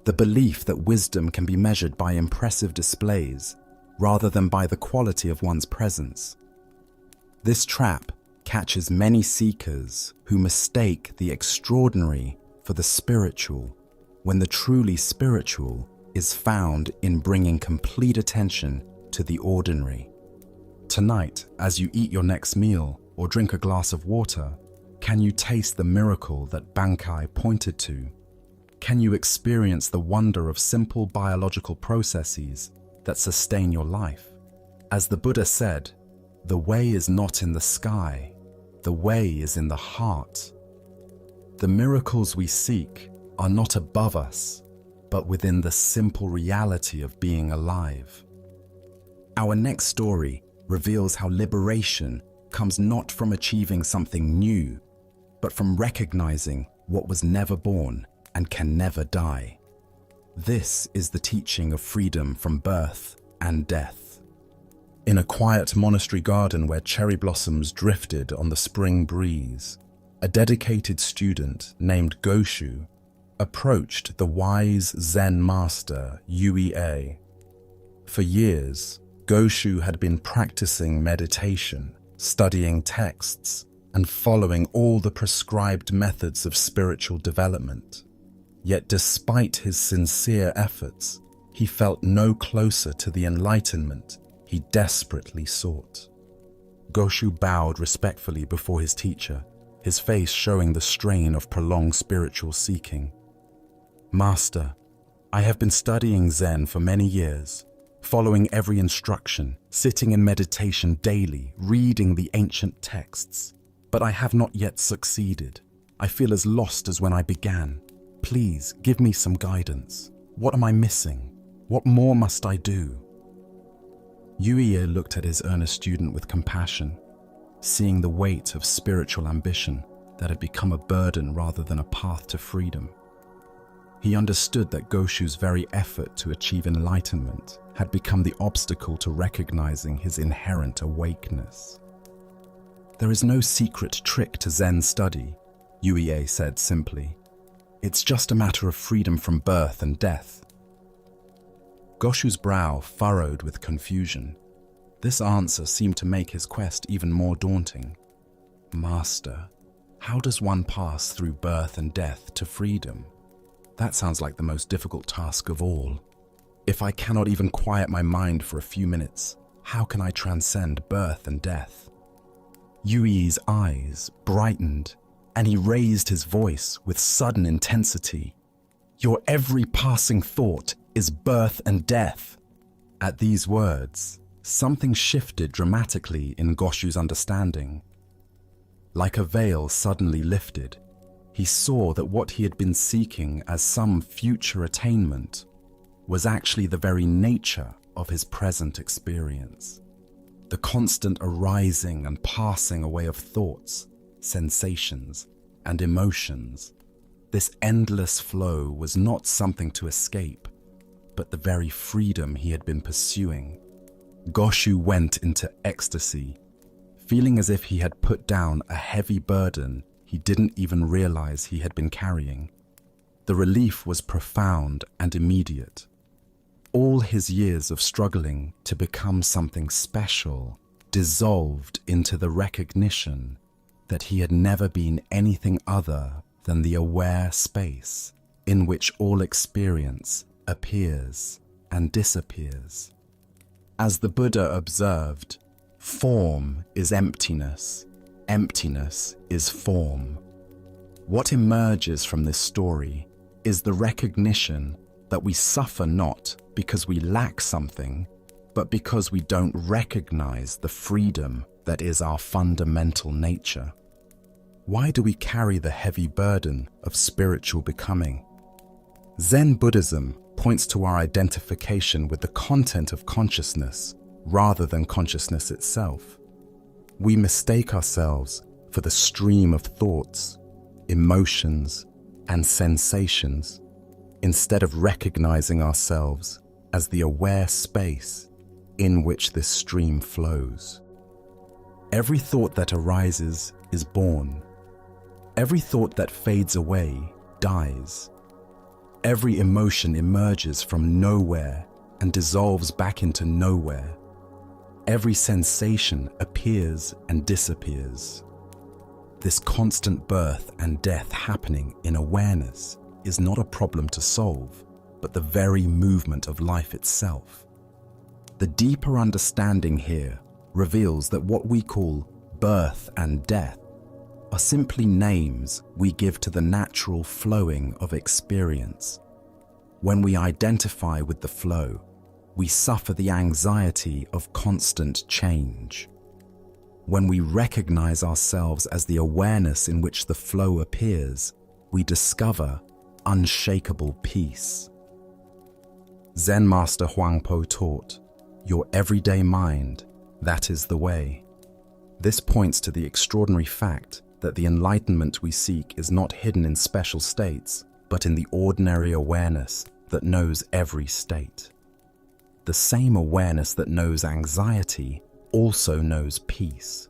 the belief that wisdom can be measured by impressive displays rather than by the quality of one's presence. This trap catches many seekers who mistake the extraordinary for the spiritual, when the truly spiritual is found in bringing complete attention to the ordinary. Tonight, as you eat your next meal or drink a glass of water, can you taste the miracle that Bankai pointed to? Can you experience the wonder of simple biological processes that sustain your life? As the Buddha said, the way is not in the sky, the way is in the heart. The miracles we seek are not above us, but within the simple reality of being alive. Our next story reveals how liberation comes not from achieving something new, but from recognizing what was never born and can never die. This is the teaching of freedom from birth and death. In a quiet monastery garden where cherry blossoms drifted on the spring breeze, a dedicated student named Goshu approached the wise Zen master Yue. For years, Goshu had been practicing meditation, studying texts, and following all the prescribed methods of spiritual development. Yet despite his sincere efforts, he felt no closer to the enlightenment he desperately sought. Goshu bowed respectfully before his teacher, his face showing the strain of prolonged spiritual seeking. "Master, I have been studying Zen for many years, following every instruction, sitting in meditation daily, reading the ancient texts. But I have not yet succeeded. I feel as lost as when I began. Please give me some guidance. What am I missing? What more must I do?" Yue looked at his earnest student with compassion, seeing the weight of spiritual ambition that had become a burden rather than a path to freedom. He understood that Goshu's very effort to achieve enlightenment had become the obstacle to recognizing his inherent awakeness. "There is no secret trick to Zen study," Yue said simply. "It's just a matter of freedom from birth and death." Goshu's brow furrowed with confusion. This answer seemed to make his quest even more daunting. "Master, how does one pass through birth and death to freedom? That sounds like the most difficult task of all. If I cannot even quiet my mind for a few minutes, how can I transcend birth and death?" Yui's eyes brightened, and he raised his voice with sudden intensity. "Your every passing thought is birth and death." At these words, something shifted dramatically in Goshu's understanding. Like a veil suddenly lifted, he saw that what he had been seeking as some future attainment was actually the very nature of his present experience. The constant arising and passing away of thoughts, sensations, and emotions. This endless flow was not something to escape, but the very freedom he had been pursuing. Goshu went into ecstasy, feeling as if he had put down a heavy burden he didn't even realize he had been carrying. The relief was profound and immediate. All his years of struggling to become something special dissolved into the recognition that he had never been anything other than the aware space in which all experience appears and disappears. As the Buddha observed, form is emptiness, emptiness is form. What emerges from this story is the recognition that we suffer not because we lack something, but because we don't recognize the freedom that is our fundamental nature. Why do we carry the heavy burden of spiritual becoming? Zen Buddhism points to our identification with the content of consciousness rather than consciousness itself. We mistake ourselves for the stream of thoughts, emotions, and sensations, instead of recognizing ourselves as the aware space in which this stream flows. Every thought that arises is born. Every thought that fades away dies. Every emotion emerges from nowhere and dissolves back into nowhere. Every sensation appears and disappears. This constant birth and death happening in awareness is not a problem to solve, but the very movement of life itself. The deeper understanding here reveals that what we call birth and death are simply names we give to the natural flowing of experience. When we identify with the flow, we suffer the anxiety of constant change. When we recognize ourselves as the awareness in which the flow appears, we discover unshakable peace. Zen Master Huangpo taught, "Your everyday mind, that is the way." This points to the extraordinary fact that the enlightenment we seek is not hidden in special states, but in the ordinary awareness that knows every state. The same awareness that knows anxiety also knows peace.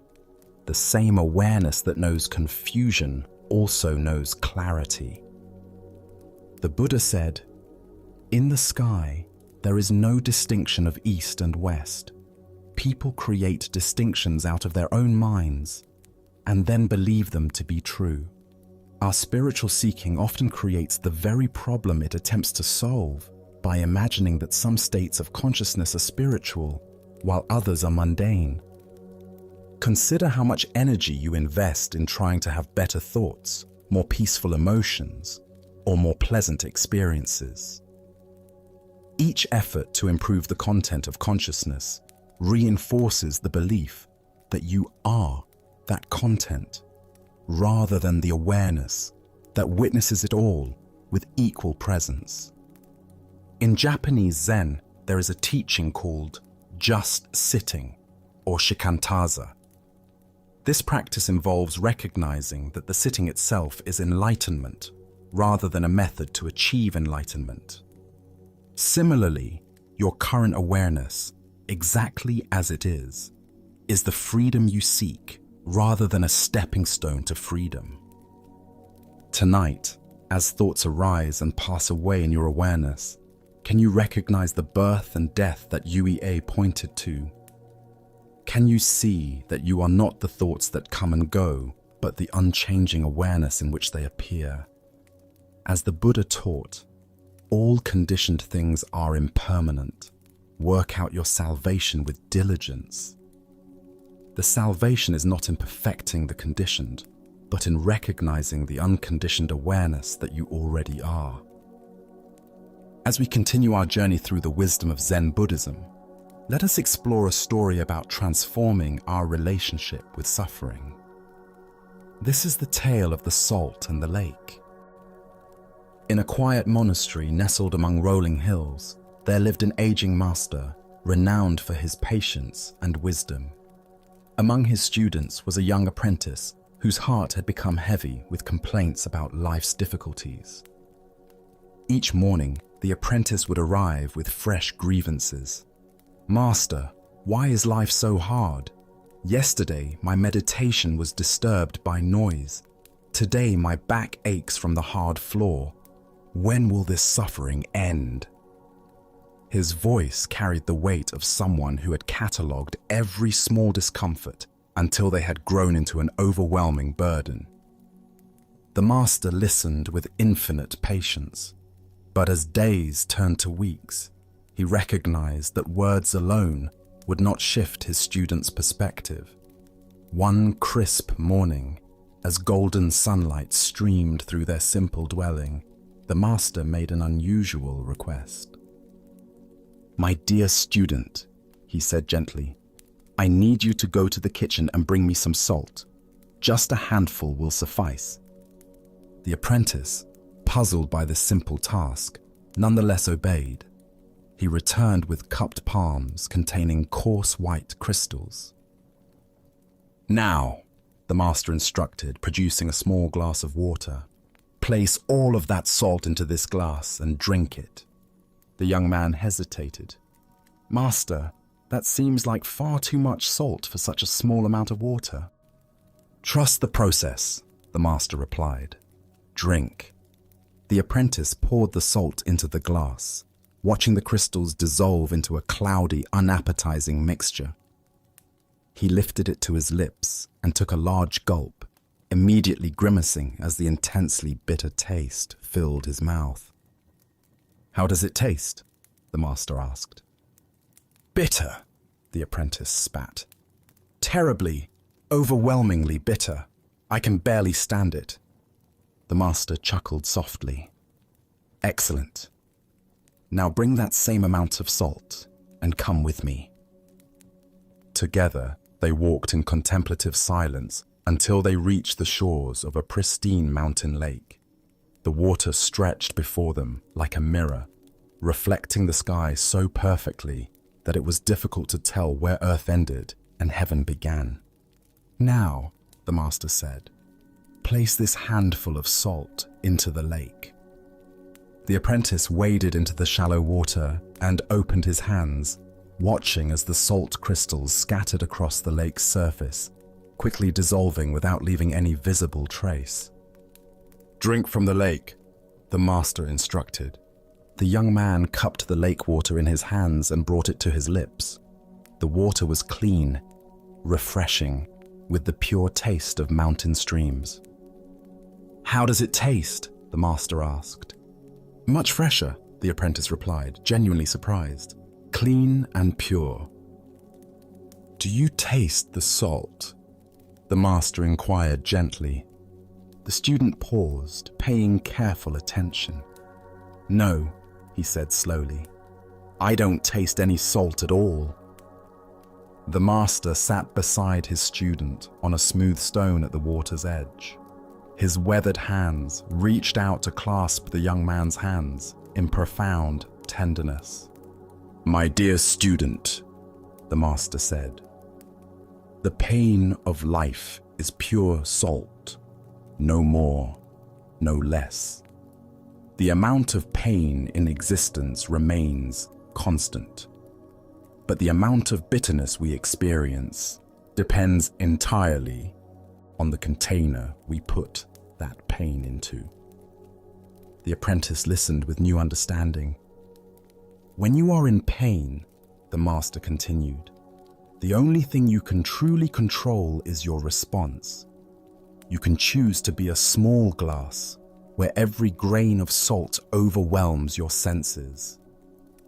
The same awareness that knows confusion also knows clarity. The Buddha said, "In the sky, there is no distinction of east and west. People create distinctions out of their own minds and then believe them to be true. Our spiritual seeking often creates the very problem it attempts to solve by imagining that some states of consciousness are spiritual while others are mundane. Consider how much energy you invest in trying to have better thoughts, more peaceful emotions, or more pleasant experiences. Each effort to improve the content of consciousness reinforces the belief that you are that content, rather than the awareness that witnesses it all with equal presence. In Japanese Zen, there is a teaching called just sitting, or shikantaza. This practice involves recognizing that the sitting itself is enlightenment, rather than a method to achieve enlightenment. Similarly, your current awareness, exactly as it is the freedom you seek, rather than a stepping stone to freedom. Tonight, as thoughts arise and pass away in your awareness, can you recognize the birth and death that UEA pointed to? Can you see that you are not the thoughts that come and go, but the unchanging awareness in which they appear? As the Buddha taught, all conditioned things are impermanent. Work out your salvation with diligence. The salvation is not in perfecting the conditioned, but in recognizing the unconditioned awareness that you already are. As we continue our journey through the wisdom of Zen Buddhism, let us explore a story about transforming our relationship with suffering. This is the tale of the salt and the lake. In a quiet monastery nestled among rolling hills, there lived an aging master renowned for his patience and wisdom. Among his students was a young apprentice whose heart had become heavy with complaints about life's difficulties. Each morning, the apprentice would arrive with fresh grievances. "Master, why is life so hard? Yesterday, my meditation was disturbed by noise. Today, my back aches from the hard floor. When will this suffering end?" His voice carried the weight of someone who had catalogued every small discomfort until they had grown into an overwhelming burden. The master listened with infinite patience, but as days turned to weeks, he recognized that words alone would not shift his student's perspective. One crisp morning, as golden sunlight streamed through their simple dwelling, the master made an unusual request. "My dear student," he said gently, "I need you to go to the kitchen and bring me some salt. Just a handful will suffice." The apprentice, puzzled by this simple task, nonetheless obeyed. He returned with cupped palms containing coarse white crystals. "Now," the master instructed, producing a small glass of water, "place all of that salt into this glass and drink it." The young man hesitated. "Master, that seems like far too much salt for such a small amount of water." "Trust the process," the master replied. "Drink." The apprentice poured the salt into the glass, watching the crystals dissolve into a cloudy, unappetizing mixture. He lifted it to his lips and took a large gulp, immediately grimacing as the intensely bitter taste filled his mouth. "How does it taste?" the master asked. "Bitter," the apprentice spat. "Terribly, overwhelmingly bitter. I can barely stand it." The master chuckled softly. "Excellent. Now bring that same amount of salt and come with me." Together, they walked in contemplative silence until they reached the shores of a pristine mountain lake. The water stretched before them like a mirror, reflecting the sky so perfectly that it was difficult to tell where earth ended and heaven began. "Now," the master said, "place this handful of salt into the lake." The apprentice waded into the shallow water and opened his hands, watching as the salt crystals scattered across the lake's surface, quickly dissolving without leaving any visible trace. "Drink from the lake," the master instructed. The young man cupped the lake water in his hands and brought it to his lips. The water was clean, refreshing, with the pure taste of mountain streams. "How does it taste?" the master asked. "Much fresher," the apprentice replied, genuinely surprised. "Clean and pure." "Do you taste the salt?" the master inquired gently. The student paused, paying careful attention. "No," he said slowly. "I don't taste any salt at all." The master sat beside his student on a smooth stone at the water's edge. His weathered hands reached out to clasp the young man's hands in profound tenderness. "My dear student," the master said, "the pain of life is pure salt. No more, no less. The amount of pain in existence remains constant, but the amount of bitterness we experience depends entirely on the container we put that pain into." The apprentice listened with new understanding. "When you are in pain," the master continued, "the only thing you can truly control is your response. You can choose to be a small glass where every grain of salt overwhelms your senses,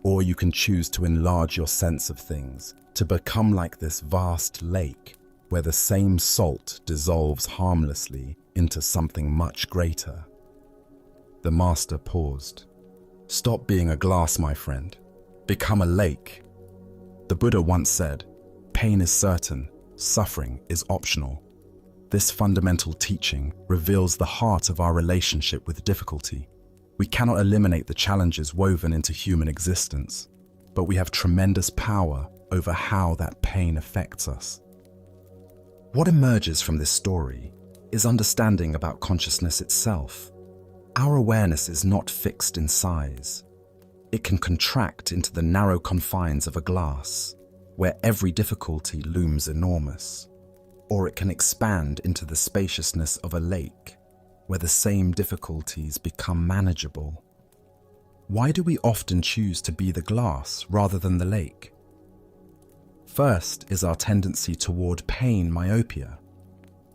or you can choose to enlarge your sense of things to become like this vast lake where the same salt dissolves harmlessly into something much greater." The master paused. "Stop being a glass, my friend. Become a lake. The Buddha once said, 'Pain is certain, suffering is optional.' This fundamental teaching reveals the heart of our relationship with difficulty. We cannot eliminate the challenges woven into human existence, but we have tremendous power over how that pain affects us. What emerges from this story is understanding about consciousness itself. Our awareness is not fixed in size. It can contract into the narrow confines of a glass, where every difficulty looms enormous. Or it can expand into the spaciousness of a lake, where the same difficulties become manageable. Why do we often choose to be the glass rather than the lake? First is our tendency toward pain myopia,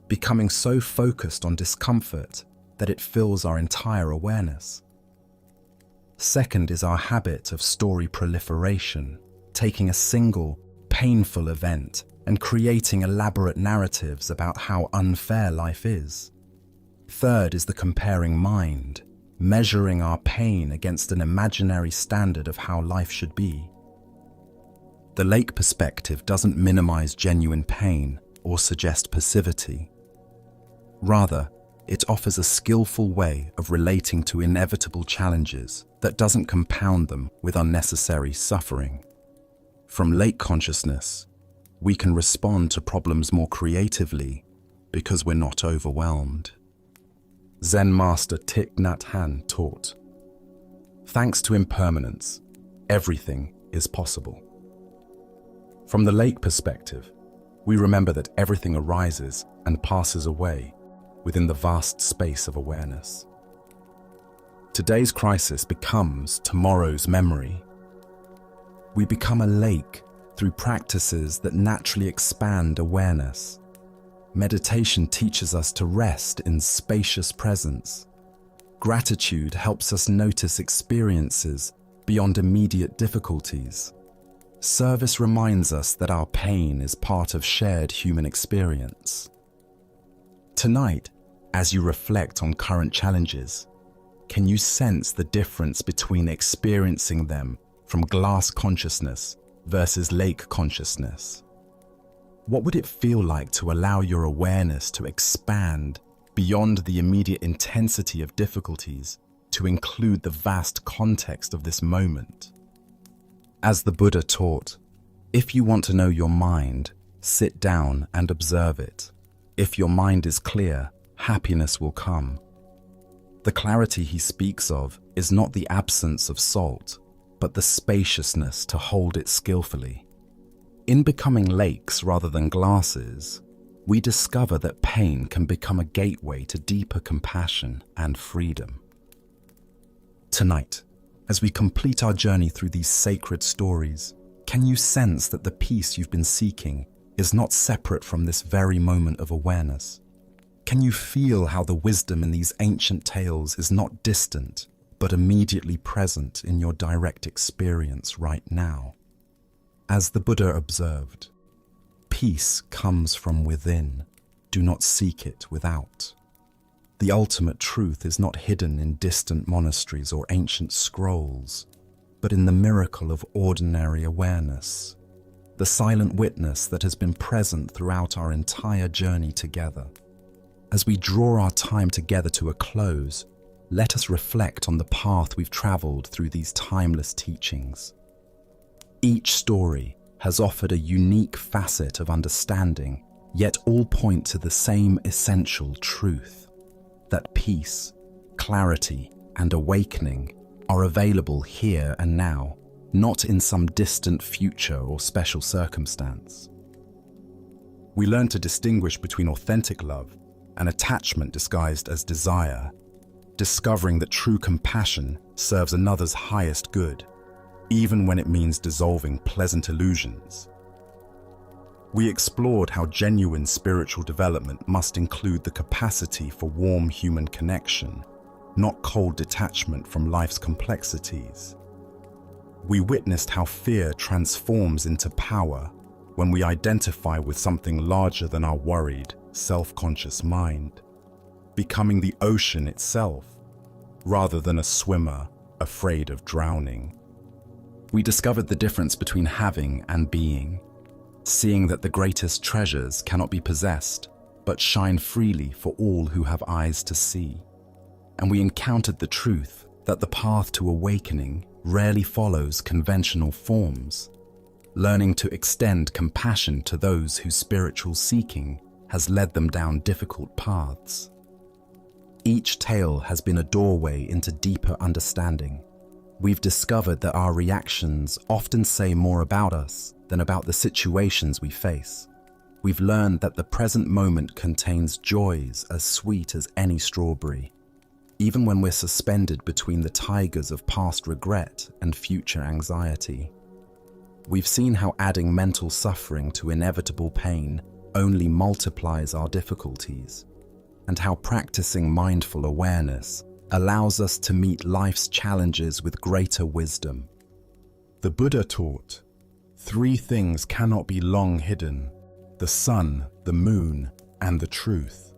becoming so focused on discomfort that it fills our entire awareness. Second is our habit of story proliferation, taking a single, painful event and creating elaborate narratives about how unfair life is. Third is the comparing mind, measuring our pain against an imaginary standard of how life should be. The lake perspective doesn't minimize genuine pain or suggest passivity. Rather, it offers a skillful way of relating to inevitable challenges that doesn't compound them with unnecessary suffering. From lake consciousness, we can respond to problems more creatively because we're not overwhelmed. Zen master Thich Nhat Hanh taught, "Thanks to impermanence, everything is possible." From the lake perspective, we remember that everything arises and passes away within the vast space of awareness. Today's crisis becomes tomorrow's memory. We become a lake through practices that naturally expand awareness. Meditation teaches us to rest in spacious presence. Gratitude helps us notice experiences beyond immediate difficulties. Service reminds us that our pain is part of shared human experience. Tonight, as you reflect on current challenges, can you sense the difference between experiencing them from glass consciousness versus lake consciousness? What would it feel like to allow your awareness to expand beyond the immediate intensity of difficulties to include the vast context of this moment? As the Buddha taught, if you want to know your mind, sit down and observe it. If your mind is clear, happiness will come. The clarity he speaks of is not the absence of salt, but the spaciousness to hold it skillfully. In becoming lakes rather than glasses, we discover that pain can become a gateway to deeper compassion and freedom. Tonight, as we complete our journey through these sacred stories, can you sense that the peace you've been seeking is not separate from this very moment of awareness? Can you feel how the wisdom in these ancient tales is not distant, but immediately present in your direct experience right now? As the Buddha observed, peace comes from within. Do not seek it without. The ultimate truth is not hidden in distant monasteries or ancient scrolls, but in the miracle of ordinary awareness, the silent witness that has been present throughout our entire journey together. As we draw our time together to a close, let us reflect on the path we've traveled through these timeless teachings. Each story has offered a unique facet of understanding, yet all point to the same essential truth: that peace, clarity, and awakening are available here and now, not in some distant future or special circumstance. We learn to distinguish between authentic love and attachment disguised as desire, discovering that true compassion serves another's highest good, even when it means dissolving pleasant illusions. We explored how genuine spiritual development must include the capacity for warm human connection, not cold detachment from life's complexities. We witnessed how fear transforms into power when we identify with something larger than our worried, self-conscious mind, becoming the ocean itself, rather than a swimmer afraid of drowning. We discovered the difference between having and being, seeing that the greatest treasures cannot be possessed, but shine freely for all who have eyes to see. And we encountered the truth that the path to awakening rarely follows conventional forms, learning to extend compassion to those whose spiritual seeking has led them down difficult paths. Each tale has been a doorway into deeper understanding. We've discovered that our reactions often say more about us than about the situations we face. We've learned that the present moment contains joys as sweet as any strawberry, even when we're suspended between the tigers of past regret and future anxiety. We've seen how adding mental suffering to inevitable pain only multiplies our difficulties, and how practicing mindful awareness allows us to meet life's challenges with greater wisdom. The Buddha taught, 3 things cannot be long hidden: the sun, the moon, and the truth.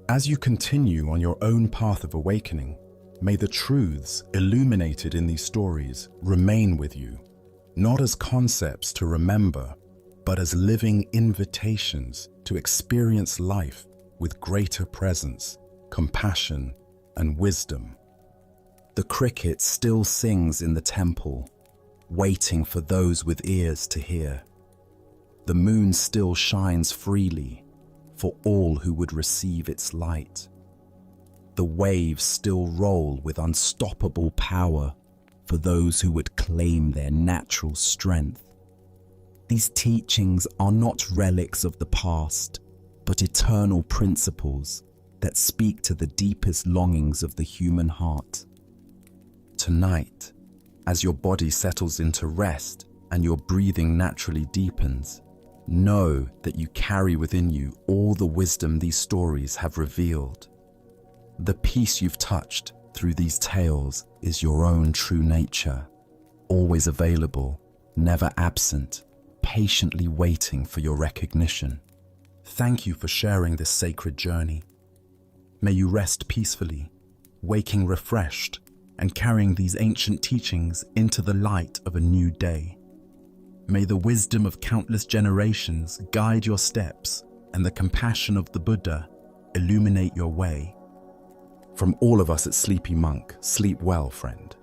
As you continue on your own path of awakening, may the truths illuminated in these stories remain with you, not as concepts to remember, but as living invitations to experience life with greater presence, compassion, and wisdom. The cricket still sings in the temple, waiting for those with ears to hear. The moon still shines freely for all who would receive its light. The waves still roll with unstoppable power for those who would claim their natural strength. These teachings are not relics of the past, but eternal principles that speak to the deepest longings of the human heart. Tonight, as your body settles into rest and your breathing naturally deepens, know that you carry within you all the wisdom these stories have revealed. The peace you've touched through these tales is your own true nature, always available, never absent, patiently waiting for your recognition. Thank you for sharing this sacred journey. May you rest peacefully, waking refreshed, and carrying these ancient teachings into the light of a new day. May the wisdom of countless generations guide your steps, and the compassion of the Buddha illuminate your way. From all of us at Sleepy Monk, sleep well, friend.